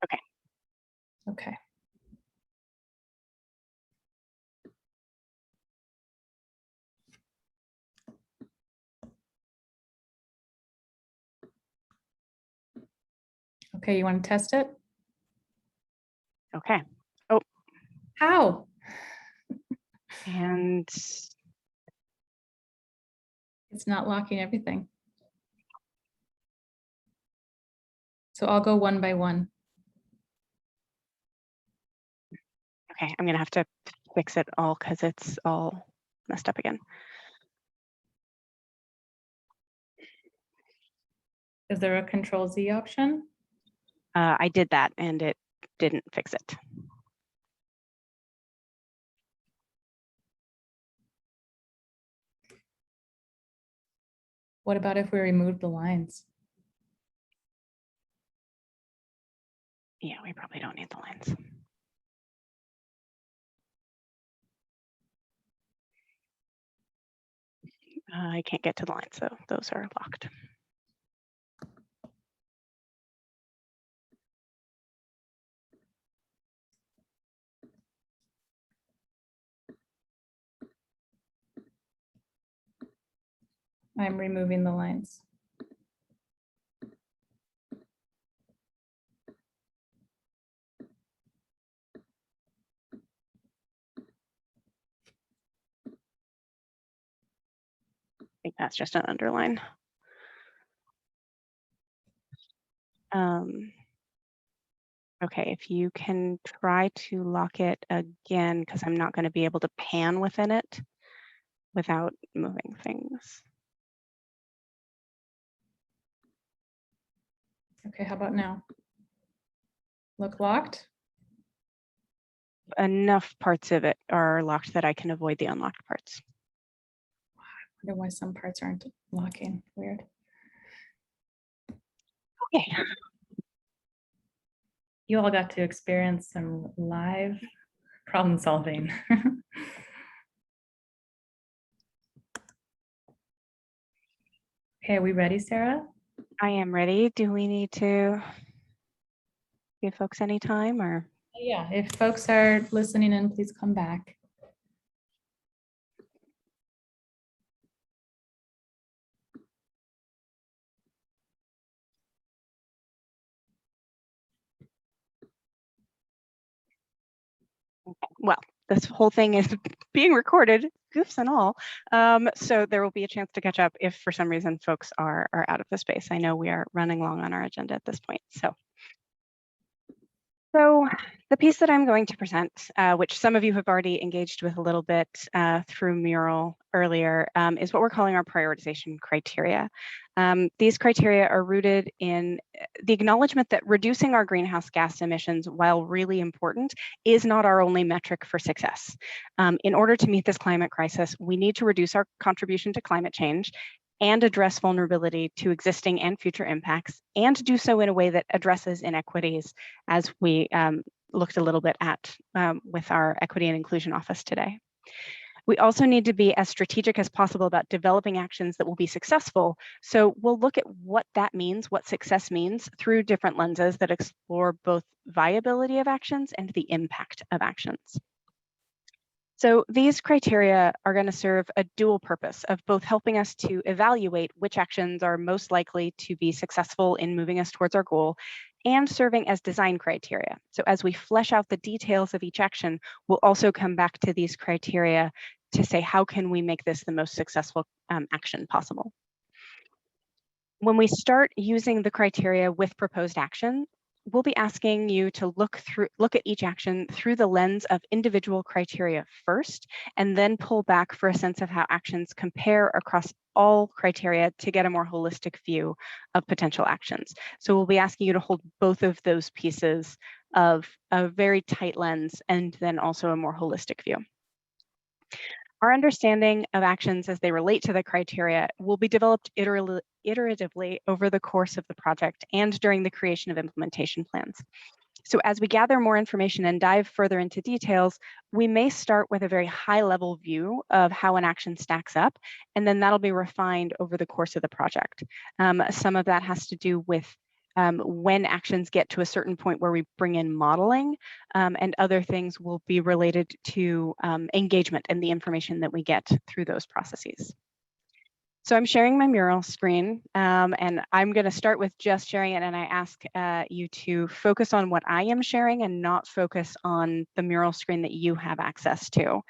Okay. Okay. Okay, you want to test it? Okay. Oh, how? And it's not locking everything. So I'll go one by one. Okay, I'm gonna have to fix it all because it's all messed up again. Is there a Control Z option? I did that and it didn't fix it. What about if we remove the lines? Yeah, we probably don't need the lines. I can't get to the lines, so those are locked. I'm removing the lines. I think that's just an underline. Okay, if you can try to lock it again, because I'm not going to be able to pan within it without moving things. Okay, how about now? Look locked? Enough parts of it are locked that I can avoid the unlocked parts. I wonder why some parts aren't locking. Weird. Okay. You all got to experience some live problem solving. Okay, are we ready, Sarah? I am ready. Do we need to give folks any time or? Yeah, if folks are listening in, please come back. Well, this whole thing is being recorded, goofs and all. So there will be a chance to catch up if for some reason folks are out of the space. I know we are running long on our agenda at this point. So the piece that I'm going to present, which some of you have already engaged with a little bit through Mural earlier, is what we're calling our prioritization criteria. These criteria are rooted in the acknowledgement that reducing our greenhouse gas emissions, while really important, is not our only metric for success. In order to meet this climate crisis, we need to reduce our contribution to climate change and address vulnerability to existing and future impacts, and do so in a way that addresses inequities, as we looked a little bit at with our Equity and Inclusion Office today. We also need to be as strategic as possible about developing actions that will be successful. So we'll look at what that means, what success means, through different lenses that explore both viability of actions and the impact of actions. So these criteria are going to serve a dual purpose of both helping us to evaluate which actions are most likely to be successful in moving us towards our goal, and serving as design criteria. So as we flesh out the details of each action, we'll also come back to these criteria to say, how can we make this the most successful action possible? When we start using the criteria with proposed action, we'll be asking you to look at each action through the lens of individual criteria first, and then pull back for a sense of how actions compare across all criteria to get a more holistic view of potential actions. So we'll be asking you to hold both of those pieces of a very tight lens and then also a more holistic view. Our understanding of actions as they relate to the criteria will be developed iteratively over the course of the project and during the creation of implementation plans. So as we gather more information and dive further into details, we may start with a very high-level view of how an action stacks up, and then that'll be refined over the course of the project. Some of that has to do with when actions get to a certain point where we bring in modeling, and other things will be related to engagement and the information that we get through those processes. So I'm sharing my mural screen, and I'm going to start with just sharing it, and I ask you to focus on what I am sharing and not focus on the mural screen that you have access to.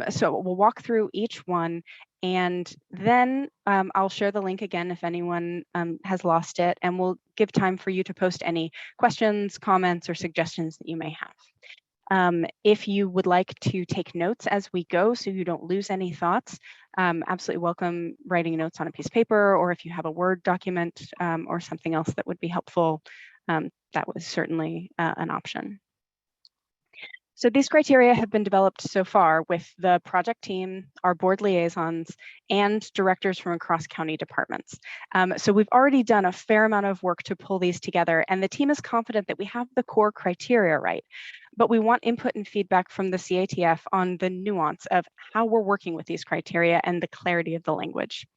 So we'll walk through each one, and then I'll share the link again if anyone has lost it, and we'll give time for you to post any questions, comments, or suggestions that you may have. If you would like to take notes as we go so you don't lose any thoughts, absolutely welcome writing notes on a piece of paper, or if you have a Word document or something else that would be helpful, that was certainly an option. So these criteria have been developed so far with the project team, our board liaisons, and directors from across county departments. So we've already done a fair amount of work to pull these together, and the team is confident that we have the core criteria right. But we want input and feedback from the CATF on the nuance of how we're working with these criteria and the clarity of the language.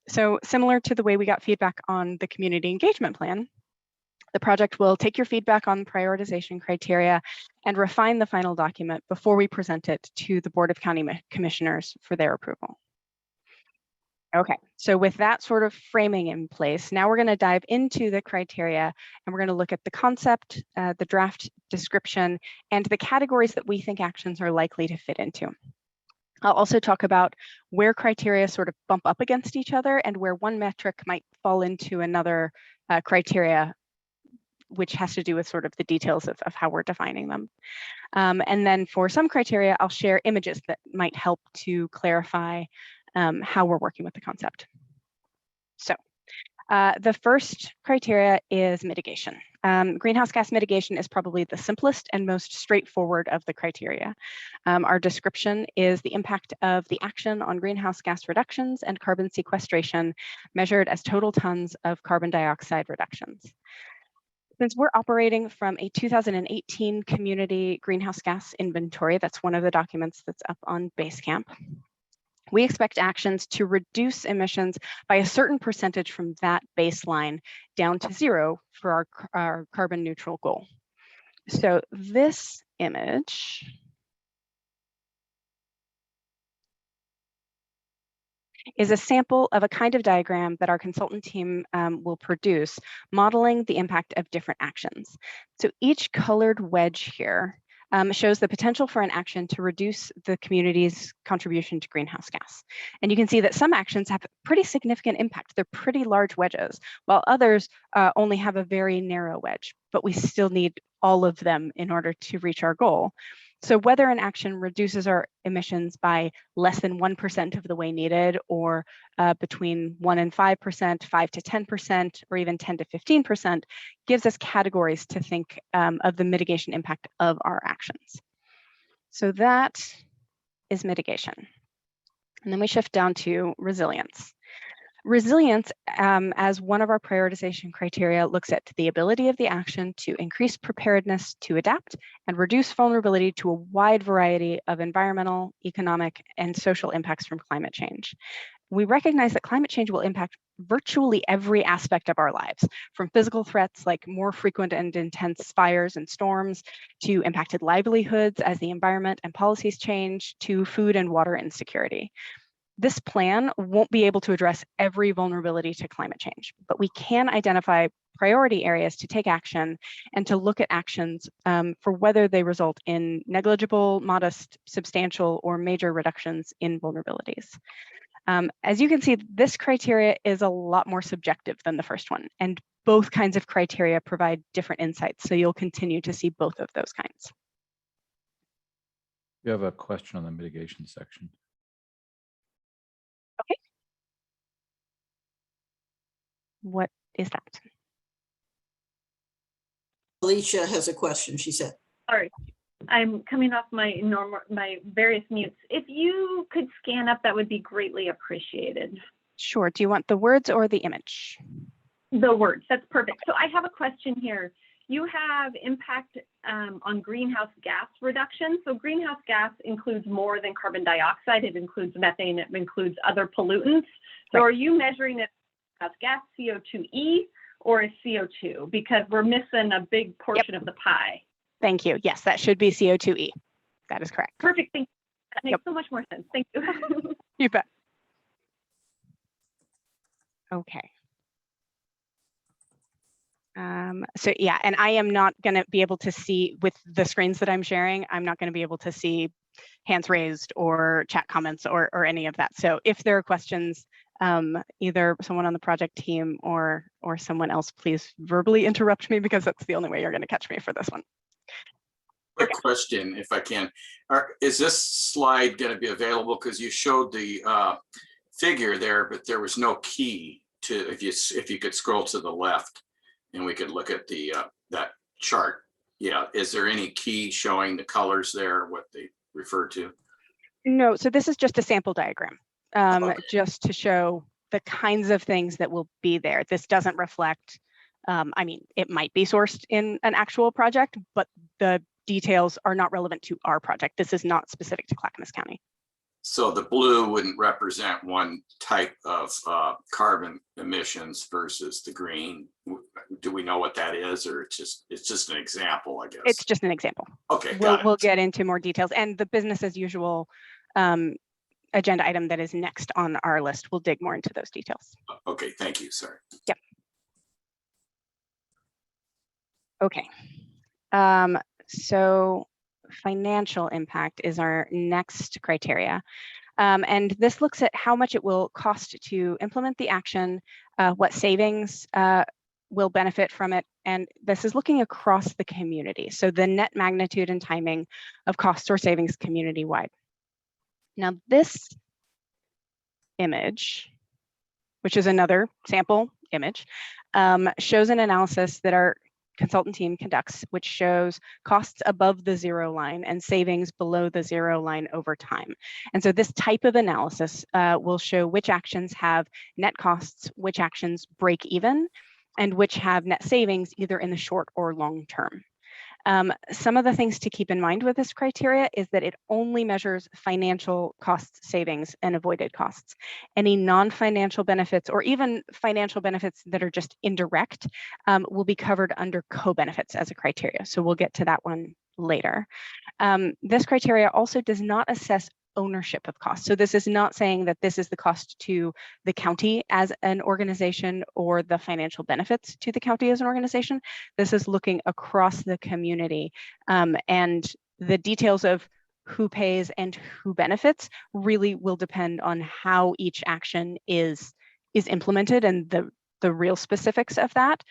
So similar to the way we got feedback on the community engagement plan, the project will take your feedback on prioritization criteria and refine the final document before we present it to the Board of County Commissioners for their approval. Okay, so with that sort of framing in place, now we're going to dive into the criteria, and we're going to look at the concept, the draft description, and the categories that we think actions are likely to fit into. I'll also talk about where criteria sort of bump up against each other and where one metric might fall into another criteria, which has to do with sort of the details of how we're defining them. And then for some criteria, I'll share images that might help to clarify how we're working with the concept. So the first criteria is mitigation. Greenhouse gas mitigation is probably the simplest and most straightforward of the criteria. Our description is the impact of the action on greenhouse gas reductions and carbon sequestration measured as total tons of carbon dioxide reductions. Since we're operating from a 2018 community greenhouse gas inventory, that's one of the documents that's up on BaseCamp, we expect actions to reduce emissions by a certain percentage from that baseline down to zero for our carbon neutral goal. So this image is a sample of a kind of diagram that our consultant team will produce, modeling the impact of different actions. So each colored wedge here shows the potential for an action to reduce the community's contribution to greenhouse gas. And you can see that some actions have pretty significant impact. They're pretty large wedges, while others only have a very narrow wedge, but we still need all of them in order to reach our goal. So whether an action reduces our emissions by less than 1% of the way needed, or between 1 and 5%, 5 to 10%, or even 10 to 15%, gives us categories to think of the mitigation impact of our actions. So that is mitigation. And then we shift down to resilience. Resilience, as one of our prioritization criteria, looks at the ability of the action to increase preparedness to adapt and reduce vulnerability to a wide variety of environmental, economic, and social impacts from climate change. We recognize that climate change will impact virtually every aspect of our lives, from physical threats like more frequent and intense fires and storms, to impacted livelihoods as the environment and policies change, to food and water insecurity. This plan won't be able to address every vulnerability to climate change, but we can identify priority areas to take action and to look at actions for whether they result in negligible, modest, substantial, or major reductions in vulnerabilities. As you can see, this criteria is a lot more subjective than the first one, and both kinds of criteria provide different insights, so you'll continue to see both of those kinds. You have a question on the mitigation section. Okay. What is that? Alicia has a question, she said. Sorry, I'm coming off my various mutes. If you could scan up, that would be greatly appreciated. Sure. Do you want the words or the image? The words, that's perfect. So I have a question here. You have impact on greenhouse gas reduction. So greenhouse gas includes more than carbon dioxide. It includes methane. It includes other pollutants. So are you measuring it as gas, CO2e, or as CO2? Because we're missing a big portion of the pie. Thank you. Yes, that should be CO2e. That is correct. Perfect. Thank you. That makes so much more sense. Thank you. You bet. Okay. So yeah, and I am not going to be able to see with the screens that I'm sharing, I'm not going to be able to see hands raised or chat comments or any of that. So if there are questions, either someone on the project team or someone else, please verbally interrupt me, because that's the only way you're going to catch me for this one. Quick question, if I can. Is this slide going to be available? Because you showed the figure there, but there was no key to, if you could scroll to the left and we could look at the that chart. Yeah, is there any key showing the colors there, what they refer to? No, so this is just a sample diagram, just to show the kinds of things that will be there. This doesn't reflect, I mean, it might be sourced in an actual project, but the details are not relevant to our project. This is not specific to Clackamas County. So the blue wouldn't represent one type of carbon emissions versus the green. Do we know what that is, or it's just an example, I guess? It's just an example. Okay, we'll get into more details, and the business as usual agenda item that is next on our list will dig more into those details. Okay, thank you, sir. Yep. Okay. So financial impact is our next criteria. And this looks at how much it will cost to implement the action, what savings will benefit from it. And this is looking across the community. So the net magnitude and timing of costs or savings community-wide. Now this image, which is another sample image, shows an analysis that our consultant team conducts, which shows costs above the zero line and savings below the zero line over time. And so this type of analysis will show which actions have net costs, which actions break even, and which have net savings either in the short or long term. Some of the things to keep in mind with this criteria is that it only measures financial cost savings and avoided costs. Any non-financial benefits or even financial benefits that are just indirect will be covered under co-benefits as a criteria. So we'll get to that one later. This criteria also does not assess ownership of costs. So this is not saying that this is the cost to the county as an organization or the financial benefits to the county as an organization. This is looking across the community, and the details of who pays and who benefits really will depend on how each action is implemented and the real specifics of that.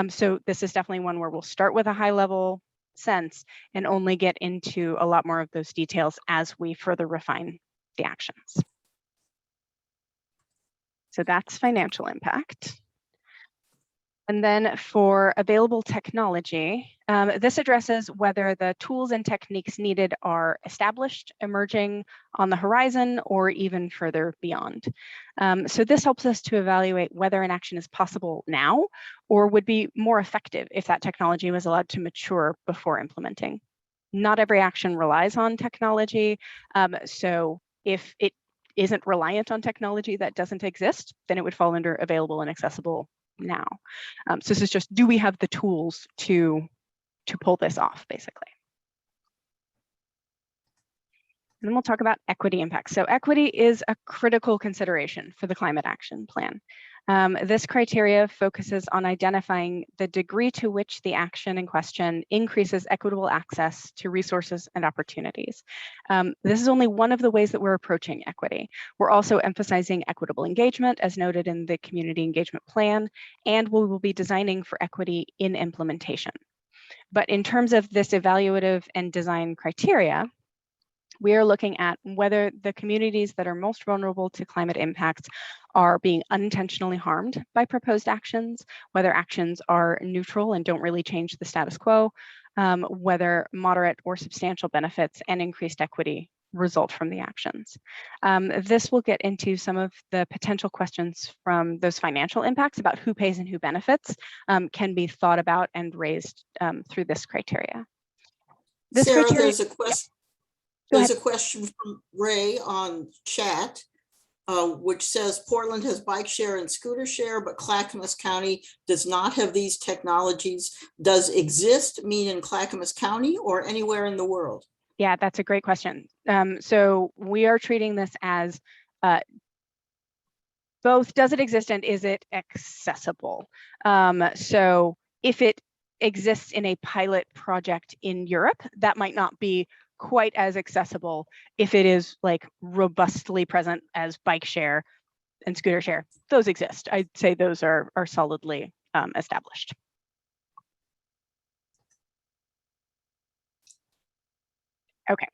So this is definitely one where we'll start with a high level sense and only get into a lot more of those details as we further refine the actions. So that's financial impact. And then for available technology, this addresses whether the tools and techniques needed are established, emerging, on the horizon, or even further beyond. So this helps us to evaluate whether an action is possible now or would be more effective if that technology was allowed to mature before implementing. Not every action relies on technology. So if it isn't reliant on technology that doesn't exist, then it would fall under available and accessible now. So this is just, do we have the tools to pull this off, basically? And then we'll talk about equity impact. So equity is a critical consideration for the climate action plan. This criteria focuses on identifying the degree to which the action in question increases equitable access to resources and opportunities. This is only one of the ways that we're approaching equity. We're also emphasizing equitable engagement, as noted in the community engagement plan, and we will be designing for equity in implementation. But in terms of this evaluative and design criteria, we are looking at whether the communities that are most vulnerable to climate impacts are being unintentionally harmed by proposed actions, whether actions are neutral and don't really change the status quo, whether moderate or substantial benefits and increased equity result from the actions. This will get into some of the potential questions from those financial impacts about who pays and who benefits can be thought about and raised through this criteria. Sarah, there's a question. There's a question from Ray on chat, which says Portland has bike share and scooter share, but Clackamas County does not have these technologies. Does exist mean in Clackamas County or anywhere in the world? Yeah, that's a great question. So we are treating this as both does it exist and is it accessible? So if it exists in a pilot project in Europe, that might not be quite as accessible if it is like robustly present as bike share and scooter share. Those exist. I'd say those are solidly established. Okay.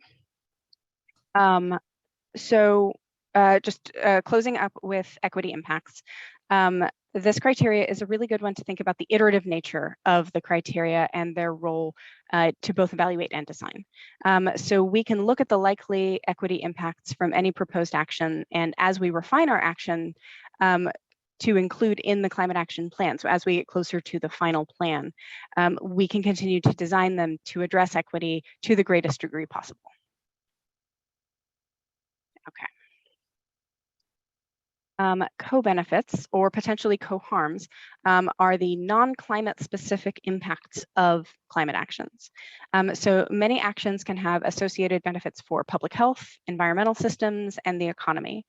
So just closing up with equity impacts. This criteria is a really good one to think about the iterative nature of the criteria and their role to both evaluate and design. So we can look at the likely equity impacts from any proposed action, and as we refine our action to include in the climate action plan, so as we get closer to the final plan, we can continue to design them to address equity to the greatest degree possible. Okay. Co-benefits or potentially co-harms are the non-climate specific impacts of climate actions. So many actions can have associated benefits for public health, environmental systems, and the economy.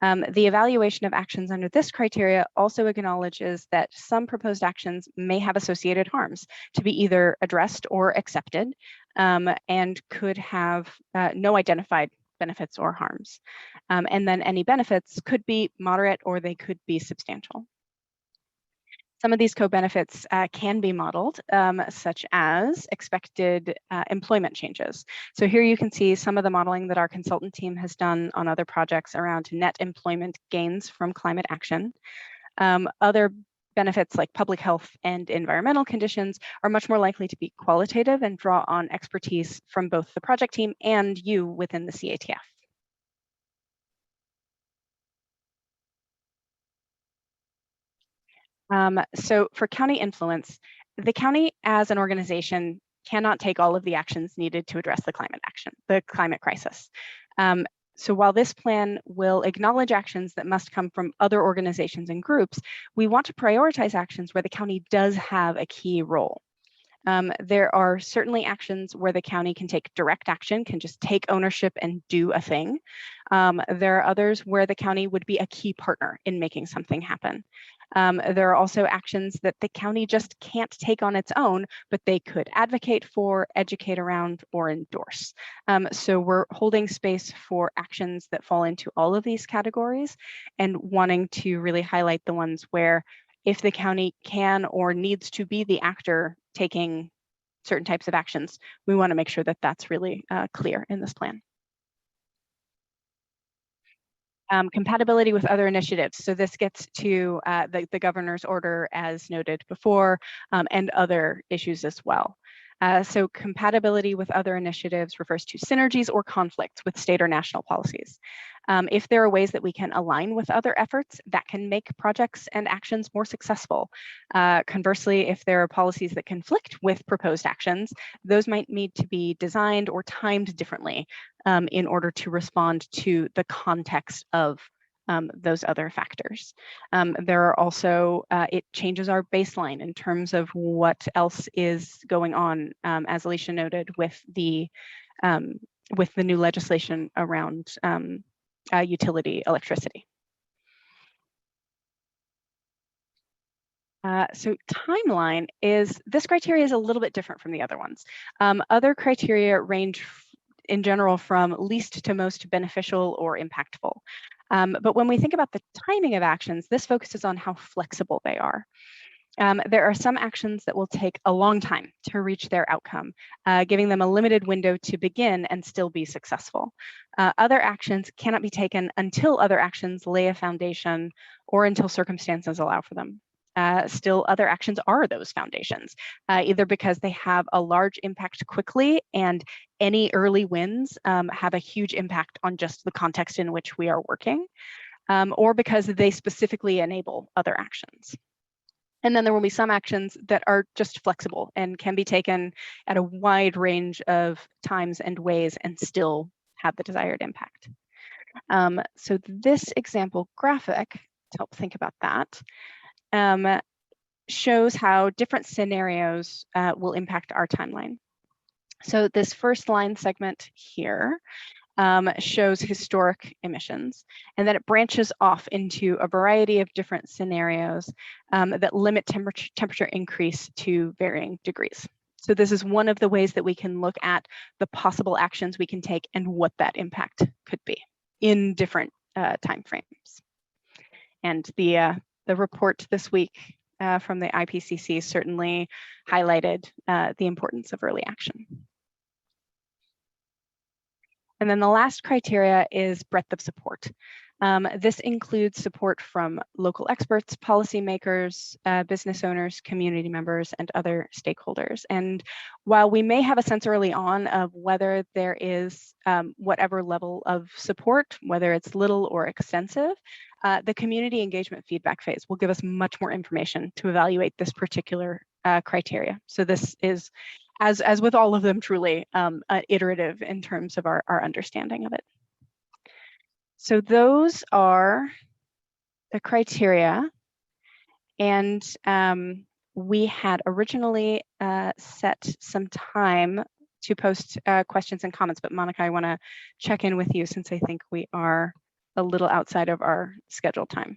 The evaluation of actions under this criteria also acknowledges that some proposed actions may have associated harms to be either addressed or accepted, and could have no identified benefits or harms. And then any benefits could be moderate or they could be substantial. Some of these co-benefits can be modeled, such as expected employment changes. So here you can see some of the modeling that our consultant team has done on other projects around net employment gains from climate action. Other benefits like public health and environmental conditions are much more likely to be qualitative and draw on expertise from both the project team and you within the CATF. So for county influence, the county as an organization cannot take all of the actions needed to address the climate crisis. So while this plan will acknowledge actions that must come from other organizations and groups, we want to prioritize actions where the county does have a key role. There are certainly actions where the county can take direct action, can just take ownership and do a thing. There are others where the county would be a key partner in making something happen. There are also actions that the county just can't take on its own, but they could advocate for, educate around, or endorse. So we're holding space for actions that fall into all of these categories and wanting to really highlight the ones where if the county can or needs to be the actor taking certain types of actions, we want to make sure that that's really clear in this plan. Compatibility with other initiatives. So this gets to the governor's order as noted before, and other issues as well. So compatibility with other initiatives refers to synergies or conflicts with state or national policies. If there are ways that we can align with other efforts, that can make projects and actions more successful. Conversely, if there are policies that conflict with proposed actions, those might need to be designed or timed differently in order to respond to the context of those other factors. There are also, it changes our baseline in terms of what else is going on, as Alicia noted, with the new legislation around utility electricity. So timeline is, this criteria is a little bit different from the other ones. Other criteria range in general from least to most beneficial or impactful. But when we think about the timing of actions, this focuses on how flexible they are. There are some actions that will take a long time to reach their outcome, giving them a limited window to begin and still be successful. Other actions cannot be taken until other actions lay a foundation or until circumstances allow for them. Still, other actions are those foundations, either because they have a large impact quickly and any early wins have a huge impact on just the context in which we are working, or because they specifically enable other actions. And then there will be some actions that are just flexible and can be taken at a wide range of times and ways and still have the desired impact. So this example graphic, to help think about that, shows how different scenarios will impact our timeline. So this first line segment here shows historic emissions, and then it branches off into a variety of different scenarios that limit temperature increase to varying degrees. So this is one of the ways that we can look at the possible actions we can take and what that impact could be in different timeframes. And the report this week from the IPCC certainly highlighted the importance of early action. And then the last criteria is breadth of support. This includes support from local experts, policymakers, business owners, community members, and other stakeholders. And while we may have a sense early on of whether there is whatever level of support, whether it's little or extensive, the community engagement feedback phase will give us much more information to evaluate this particular criteria. So this is, as with all of them, truly iterative in terms of our understanding of it. So those are the criteria. And we had originally set some time to post questions and comments, but Monica, I want to check in with you since I think we are a little outside of our scheduled time.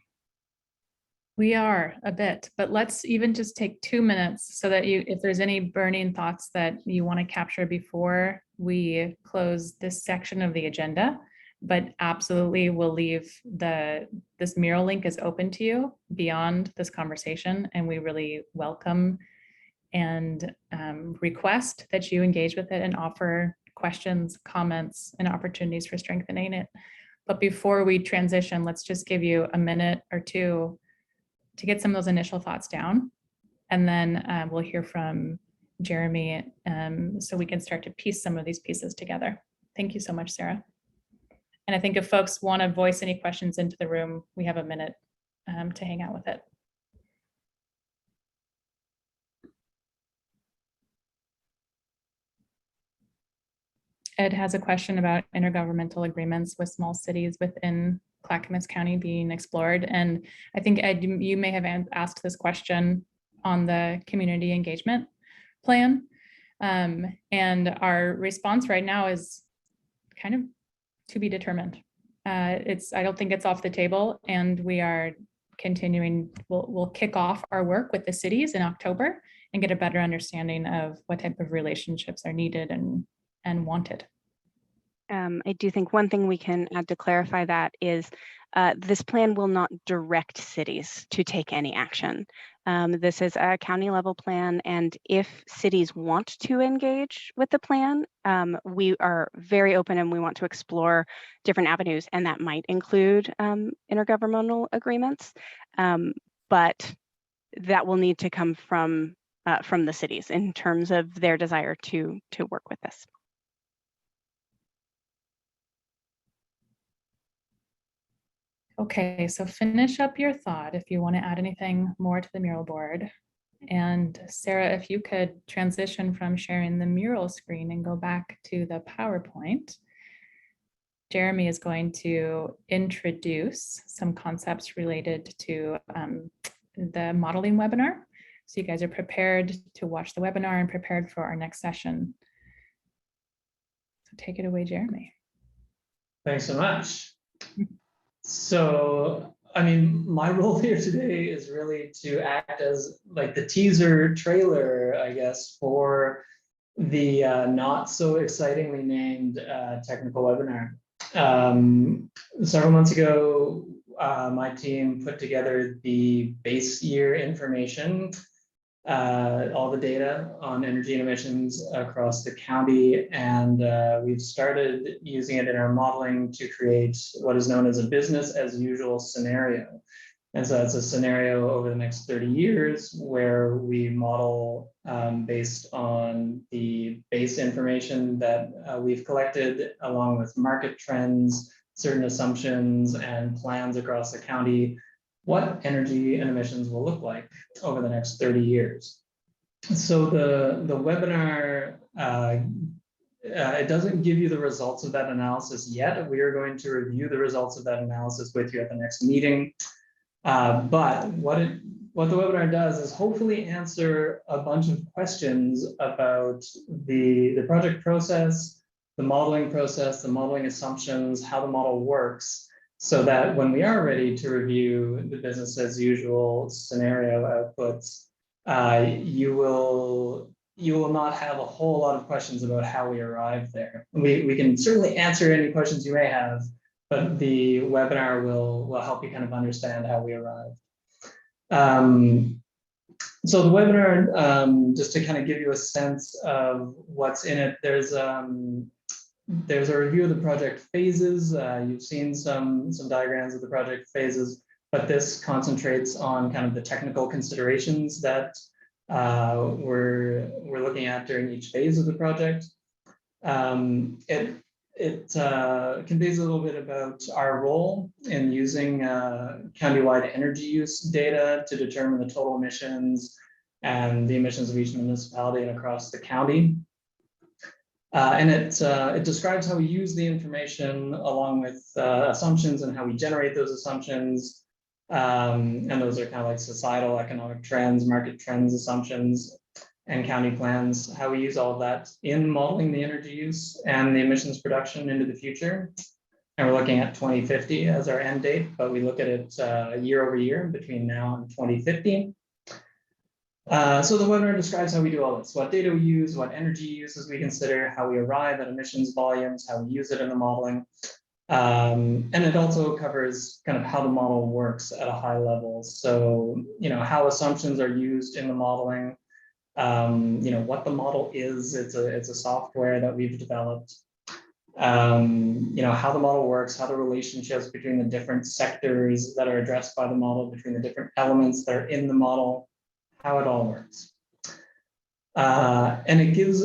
We are a bit, but let's even just take 2 minutes so that if there's any burning thoughts that you want to capture before we close this section of the agenda, but absolutely we'll leave this mural link is open to you beyond this conversation, and we really welcome and request that you engage with it and offer questions, comments, and opportunities for strengthening it. But before we transition, let's just give you a minute or two to get some of those initial thoughts down. And then we'll hear from Jeremy so we can start to piece some of these pieces together. Thank you so much, Sarah. And I think if folks want to voice any questions into the room, we have a minute to hang out with it. Ed has a question about intergovernmental agreements with small cities within Clackamas County being explored. And I think, Ed, you may have asked this question on the community engagement plan. And our response right now is kind of to be determined. I don't think it's off the table, and we are continuing, we'll kick off our work with the cities in October and get a better understanding of what type of relationships are needed and wanted. I do think one thing we can add to clarify that is this plan will not direct cities to take any action. This is a county level plan, and if cities want to engage with the plan, we are very open and we want to explore different avenues, and that might include intergovernmental agreements, but that will need to come from the cities in terms of their desire to work with this. Okay, so finish up your thought if you want to add anything more to the mural board. And Sarah, if you could transition from sharing the mural screen and go back to the PowerPoint. Jeremy is going to introduce some concepts related to the modeling webinar. So you guys are prepared to watch the webinar and prepared for our next session. So take it away, Jeremy. Thanks so much. So, I mean, my role here today is really to act as like the teaser trailer, I guess, for the not so excitingly named technical webinar. Several months ago, my team put together the base year information, all the data on energy and emissions across the county, and we've started using it in our modeling to create what is known as a business as usual scenario. And so that's a scenario over the next 30 years where we model based on the base information that we've collected, along with market trends, certain assumptions and plans across the county, what energy and emissions will look like over the next 30 years. So the webinar, it doesn't give you the results of that analysis yet. We are going to review the results of that analysis with you at the next meeting. But what the webinar does is hopefully answer a bunch of questions about the project process, the modeling process, the modeling assumptions, how the model works, so that when we are ready to review the business as usual scenario outputs, you will not have a whole lot of questions about how we arrived there. We can certainly answer any questions you may have, but the webinar will help you kind of understand how we arrived. So the webinar, just to kind of give you a sense of what's in it, there's a review of the project phases. You've seen some diagrams of the project phases, but this concentrates on kind of the technical considerations that we're looking at during each phase of the project. It conveys a little bit about our role in using countywide energy use data to determine the total emissions and the emissions of each municipality and across the county. And it describes how we use the information along with assumptions and how we generate those assumptions. And those are kind of like societal, economic trends, market trends, assumptions, and county plans, how we use all of that in modeling the energy use and the emissions production into the future. And we're looking at 2050 as our end date, but we look at it year over year between now and 2050. So the webinar describes how we do all this, what data we use, what energy uses we consider, how we arrive at emissions volumes, how we use it in the modeling. And it also covers kind of how the model works at a high level. So, how assumptions are used in the modeling, what the model is. It's a software that we've developed. How the model works, how the relationships between the different sectors that are addressed by the model, between the different elements that are in the model, how it all works. And it gives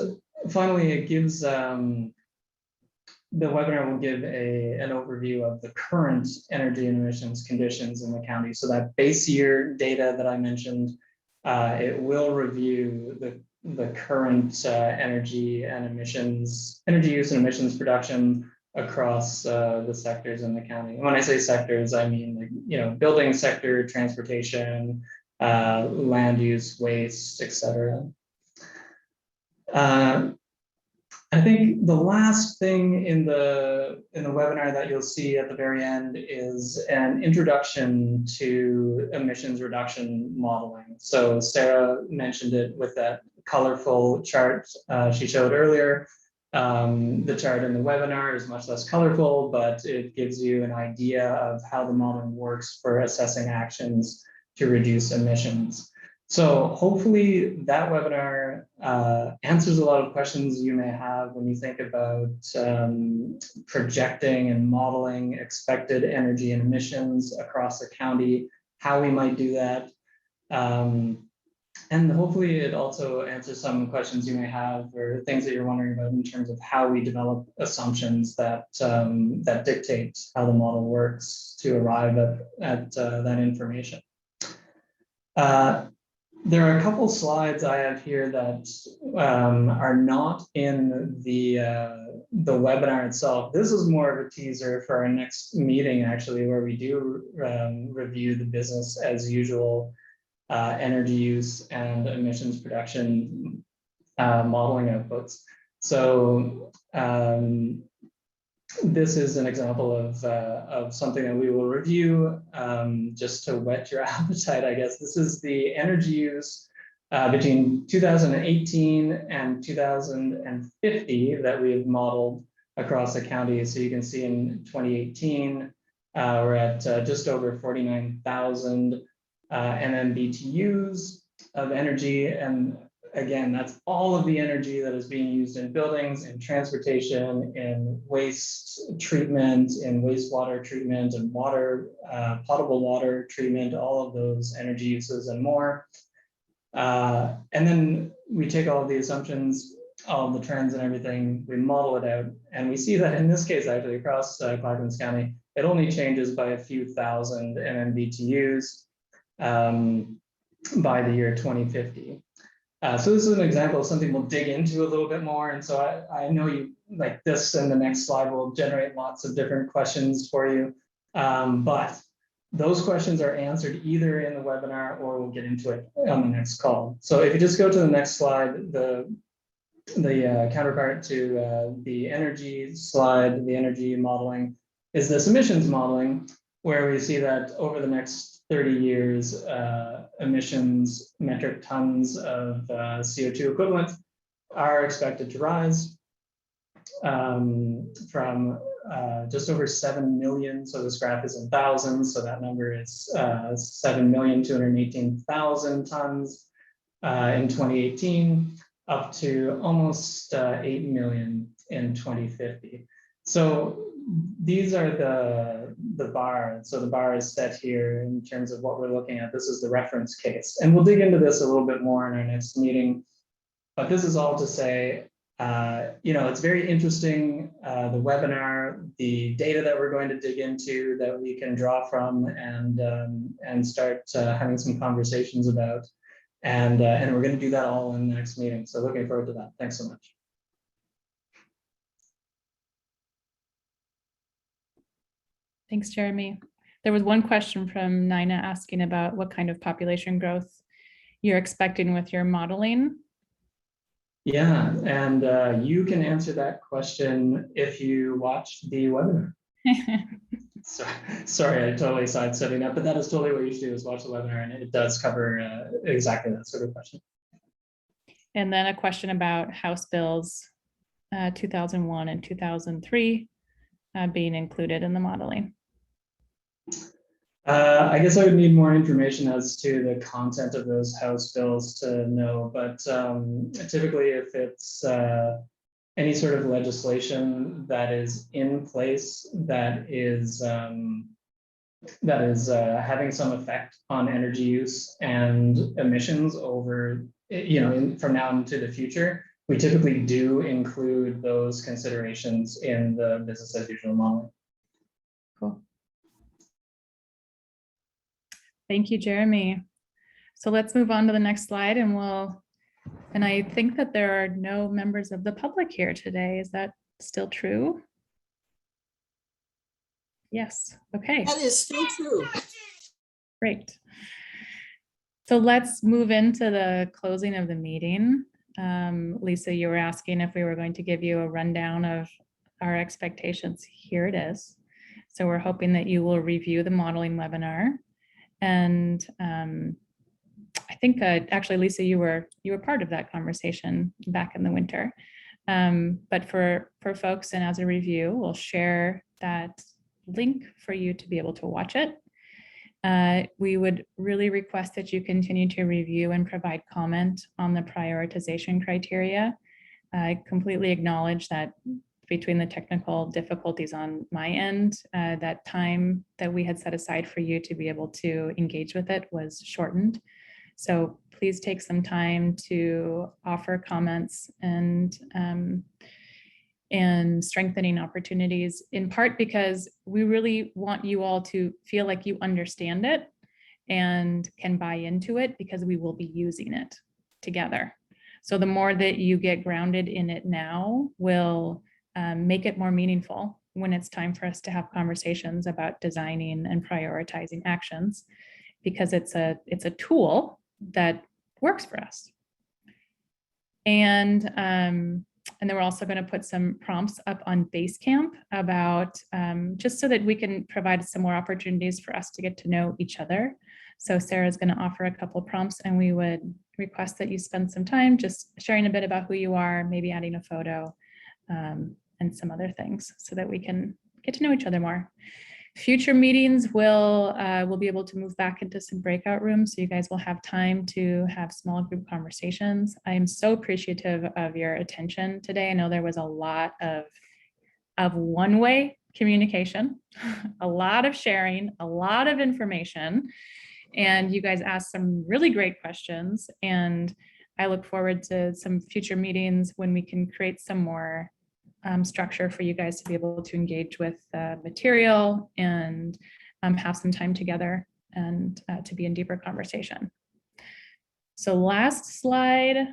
the webinar will give an overview of the current energy and emissions conditions in the county. So that base year data that I mentioned, it will review the current energy use and emissions production across the sectors in the county. And when I say sectors, I mean building sector, transportation, land use, waste, etc. I think the last thing in the webinar that you'll see at the very end is an introduction to emissions reduction modeling. So Sarah mentioned it with that colorful chart she showed earlier. The chart in the webinar is much less colorful, but it gives you an idea of how the modeling works for assessing actions to reduce emissions. So hopefully that webinar answers a lot of questions you may have when you think about projecting and modeling expected energy and emissions across the county, how we might do that. And hopefully it also answers some questions you may have or things that you're wondering about in terms of how we develop assumptions that dictate how the model works to arrive at that information. There are a couple slides I have here that are not in the webinar itself. This is more of a teaser for our next meeting, actually, where we do review the business as usual energy use and emissions production modeling outputs. So this is an example of something that we will review just to whet your appetite, I guess. This is the energy use between 2018 and 2050 that we have modeled across the county. So you can see in 2018, we're at just over 49,000 MMBTUs of energy. And again, that's all of the energy that is being used in buildings, in transportation, in waste treatment, in wastewater treatment, and water, potable water treatment, all of those energy uses and more. And then we take all of the assumptions, all of the trends and everything, we model it out, and we see that in this case, actually, across Clackamas County, it only changes by a few thousand MMBTUs by the year 2050. So this is an example of something we'll dig into a little bit more. And so I know you like this, and the next slide will generate lots of different questions for you. But those questions are answered either in the webinar or we'll get into it on the next call. So if you just go to the next slide, the counterpart to the energy slide, the energy modeling, is this emissions modeling, where we see that over the next 30 years, emissions metric tons of CO2 equivalent are expected to rise from just over 7 million. So this graph is in thousands. So that number is 7,218,000 tons in 2018, up to almost 8 million in 2050. So these are the bar. So the bar is set here in terms of what we're looking at. This is the reference case. And we'll dig into this a little bit more in our next meeting. But this is all to say, it's very interesting, the webinar, the data that we're going to dig into that we can draw from and start having some conversations about. And we're going to do that all in the next meeting. So looking forward to that. Thanks so much. Thanks, Jeremy. There was one question from Nina asking about what kind of population growth you're expecting with your modeling. Yeah, and you can answer that question if you watched the webinar. Sorry, I totally sidestepping that, but that is totally what you should do, is watch the webinar, and it does cover exactly that sort of question. And then a question about House Bills 2001 and 2003 being included in the modeling. I guess I would need more information as to the content of those House bills to know, but typically if it's any sort of legislation that is in place that is having some effect on energy use and emissions over, from now into the future, we typically do include those considerations in the business as usual modeling. Cool. Thank you, Jeremy. So let's move on to the next slide, and I think that there are no members of the public here today. Is that still true? Yes, okay. That is still true. Great. So let's move into the closing of the meeting. Lisa, you were asking if we were going to give you a rundown of our expectations. Here it is. So we're hoping that you will review the modeling webinar. And I think actually, Lisa, you were part of that conversation back in the winter. But for folks, and as a review, we'll share that link for you to be able to watch it. We would really request that you continue to review and provide comment on the prioritization criteria. I completely acknowledge that between the technical difficulties on my end, that time that we had set aside for you to be able to engage with it was shortened. So please take some time to offer comments and strengthening opportunities, in part because we really want you all to feel like you understand it and can buy into it, because we will be using it together. So the more that you get grounded in it now will make it more meaningful when it's time for us to have conversations about designing and prioritizing actions, because it's a tool that works for us. And then we're also going to put some prompts up on BaseCamp about just so that we can provide some more opportunities for us to get to know each other. So Sarah's going to offer a couple prompts, and we would request that you spend some time just sharing a bit about who you are, maybe adding a photo, and some other things, so that we can get to know each other more. Future meetings we'll be able to move back into some breakout rooms, so you guys will have time to have small group conversations. I am so appreciative of your attention today. I know there was a lot of one-way communication, a lot of sharing, a lot of information, and you guys asked some really great questions. And I look forward to some future meetings when we can create some more structure for you guys to be able to engage with material and have some time together and to be in deeper conversation. So last slide.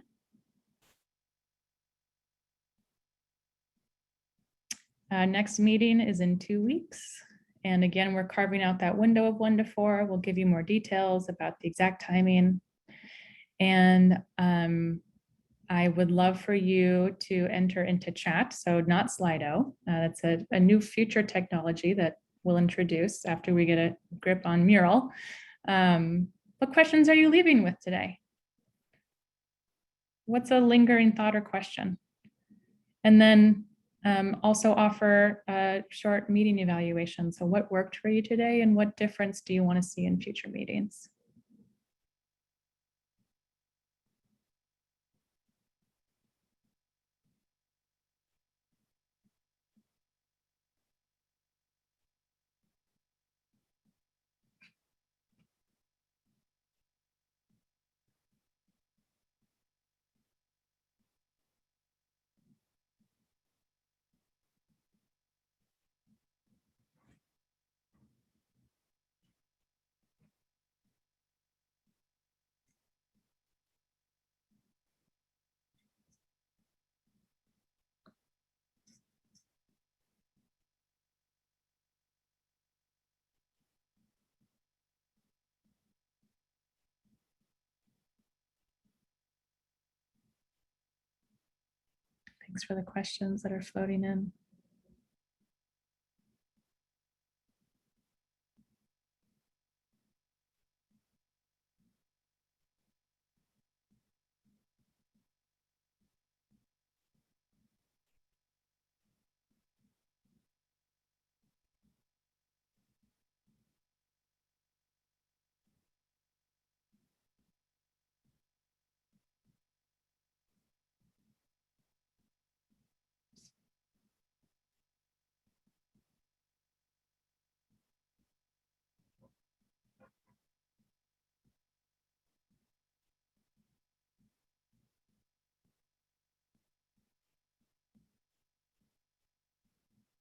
Next meeting is in 2 weeks. And again, we're carving out that window of 1 to 4. We'll give you more details about the exact timing. And I would love for you to enter into chat, so not Slido. That's a new future technology that we'll introduce after we get a grip on Mural. What questions are you leaving with today? What's a lingering thought or question? And then also offer a short meeting evaluation. So what worked for you today and what difference do you want to see in future meetings? Thanks for the questions that are floating in.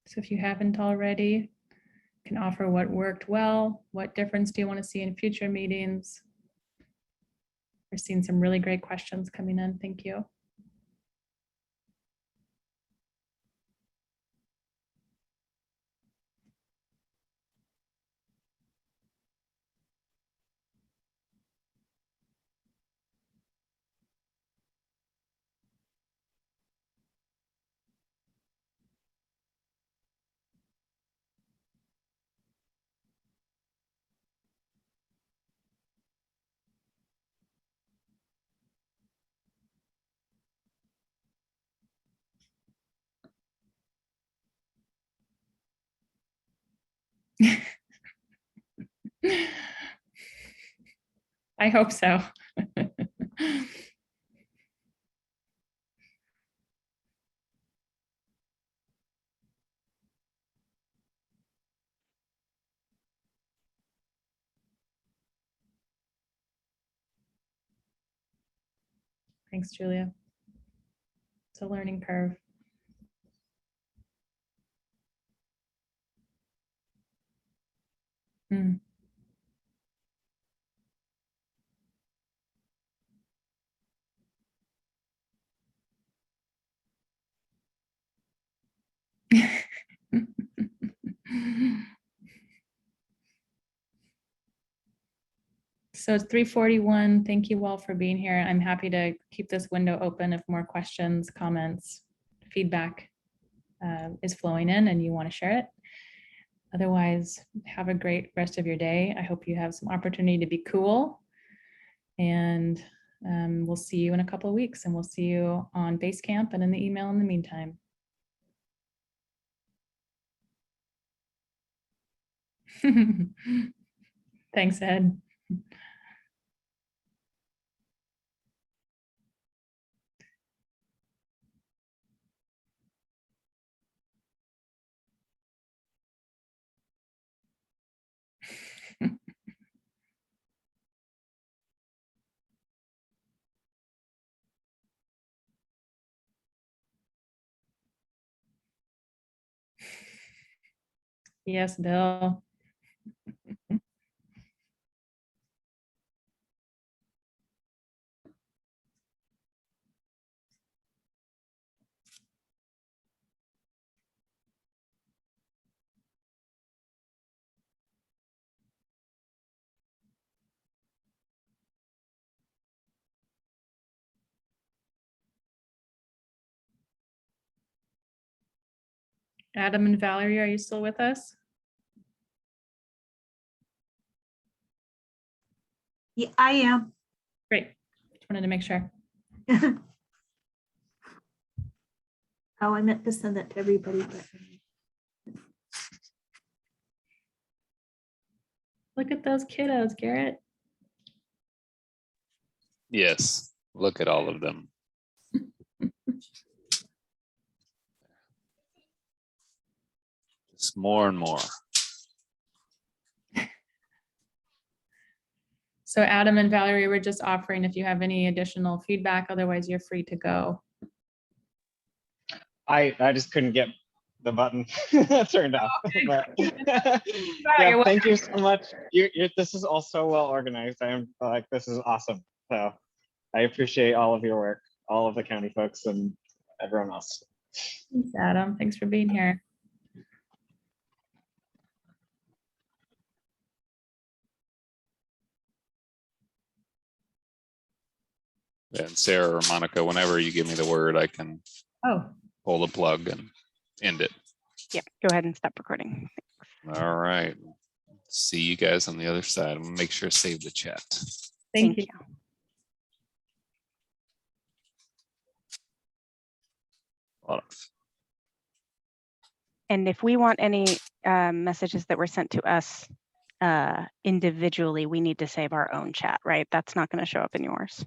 So if you haven't already, you can offer what worked well, what difference do you want to see in future meetings? We're seeing some really great questions coming in. Thank you. I hope so. Thanks, Julia. It's a learning curve. Mm. So it's 3:41. Thank you all for being here. I'm happy to keep this window open if more questions, comments, feedback is flowing in and you want to share it. Otherwise, have a great rest of your day. I hope you have some opportunity to be cool. And we'll see you in a couple of weeks, and we'll see you on BaseCamp and in the email in the meantime. Thanks, Ed. Yes, Bill. Adam and Valerie, are you still with us? Yeah, I am. Great. Just wanted to make sure. Oh, I meant to send that to everybody, but Look at those kiddos, Garrett. Yes, look at all of them. Just more and more. So Adam and Valerie were just offering if you have any additional feedback, otherwise you're free to go. I just couldn't get the button turned off. But You're yeah, thank you so much. This is all so well organized. I'm like, this is awesome. So I appreciate all of your work, all of the county folks and everyone else. Thanks, Adam. Thanks for being here. And Sarah or Monica, whenever you give me the word, I can pull the plug and end it. Yep, go ahead and stop recording. All right. See you guys on the other side. I'm gonna make sure to save the chat. Thank you. And if we want any messages that were sent to us individually, we need to save our own chat, right? That's not going to show up in yours.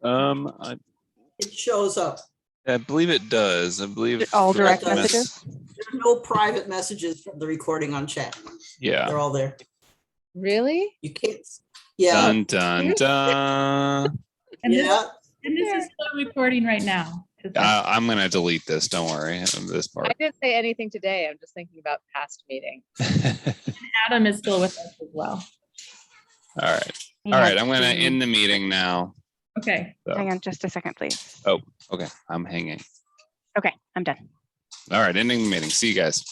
It shows up. I believe it does. I believe all for direct SMS messages. There are no private messages from the recording on chat. Yeah. They're all there. Really? You can't. Yeah. Dun dun dun. And Yeah. this is still recording right now. I'm gonna delete this. Don't worry. This part. I didn't say anything today. I'm just thinking about past meetings. Adam is still with us as well. All right. All right. I'm gonna end the meeting now. Okay. So- Hang on just a second, please. Oh, okay. I'm hanging. Okay, I'm done. All right. Ending the meeting. See you guys.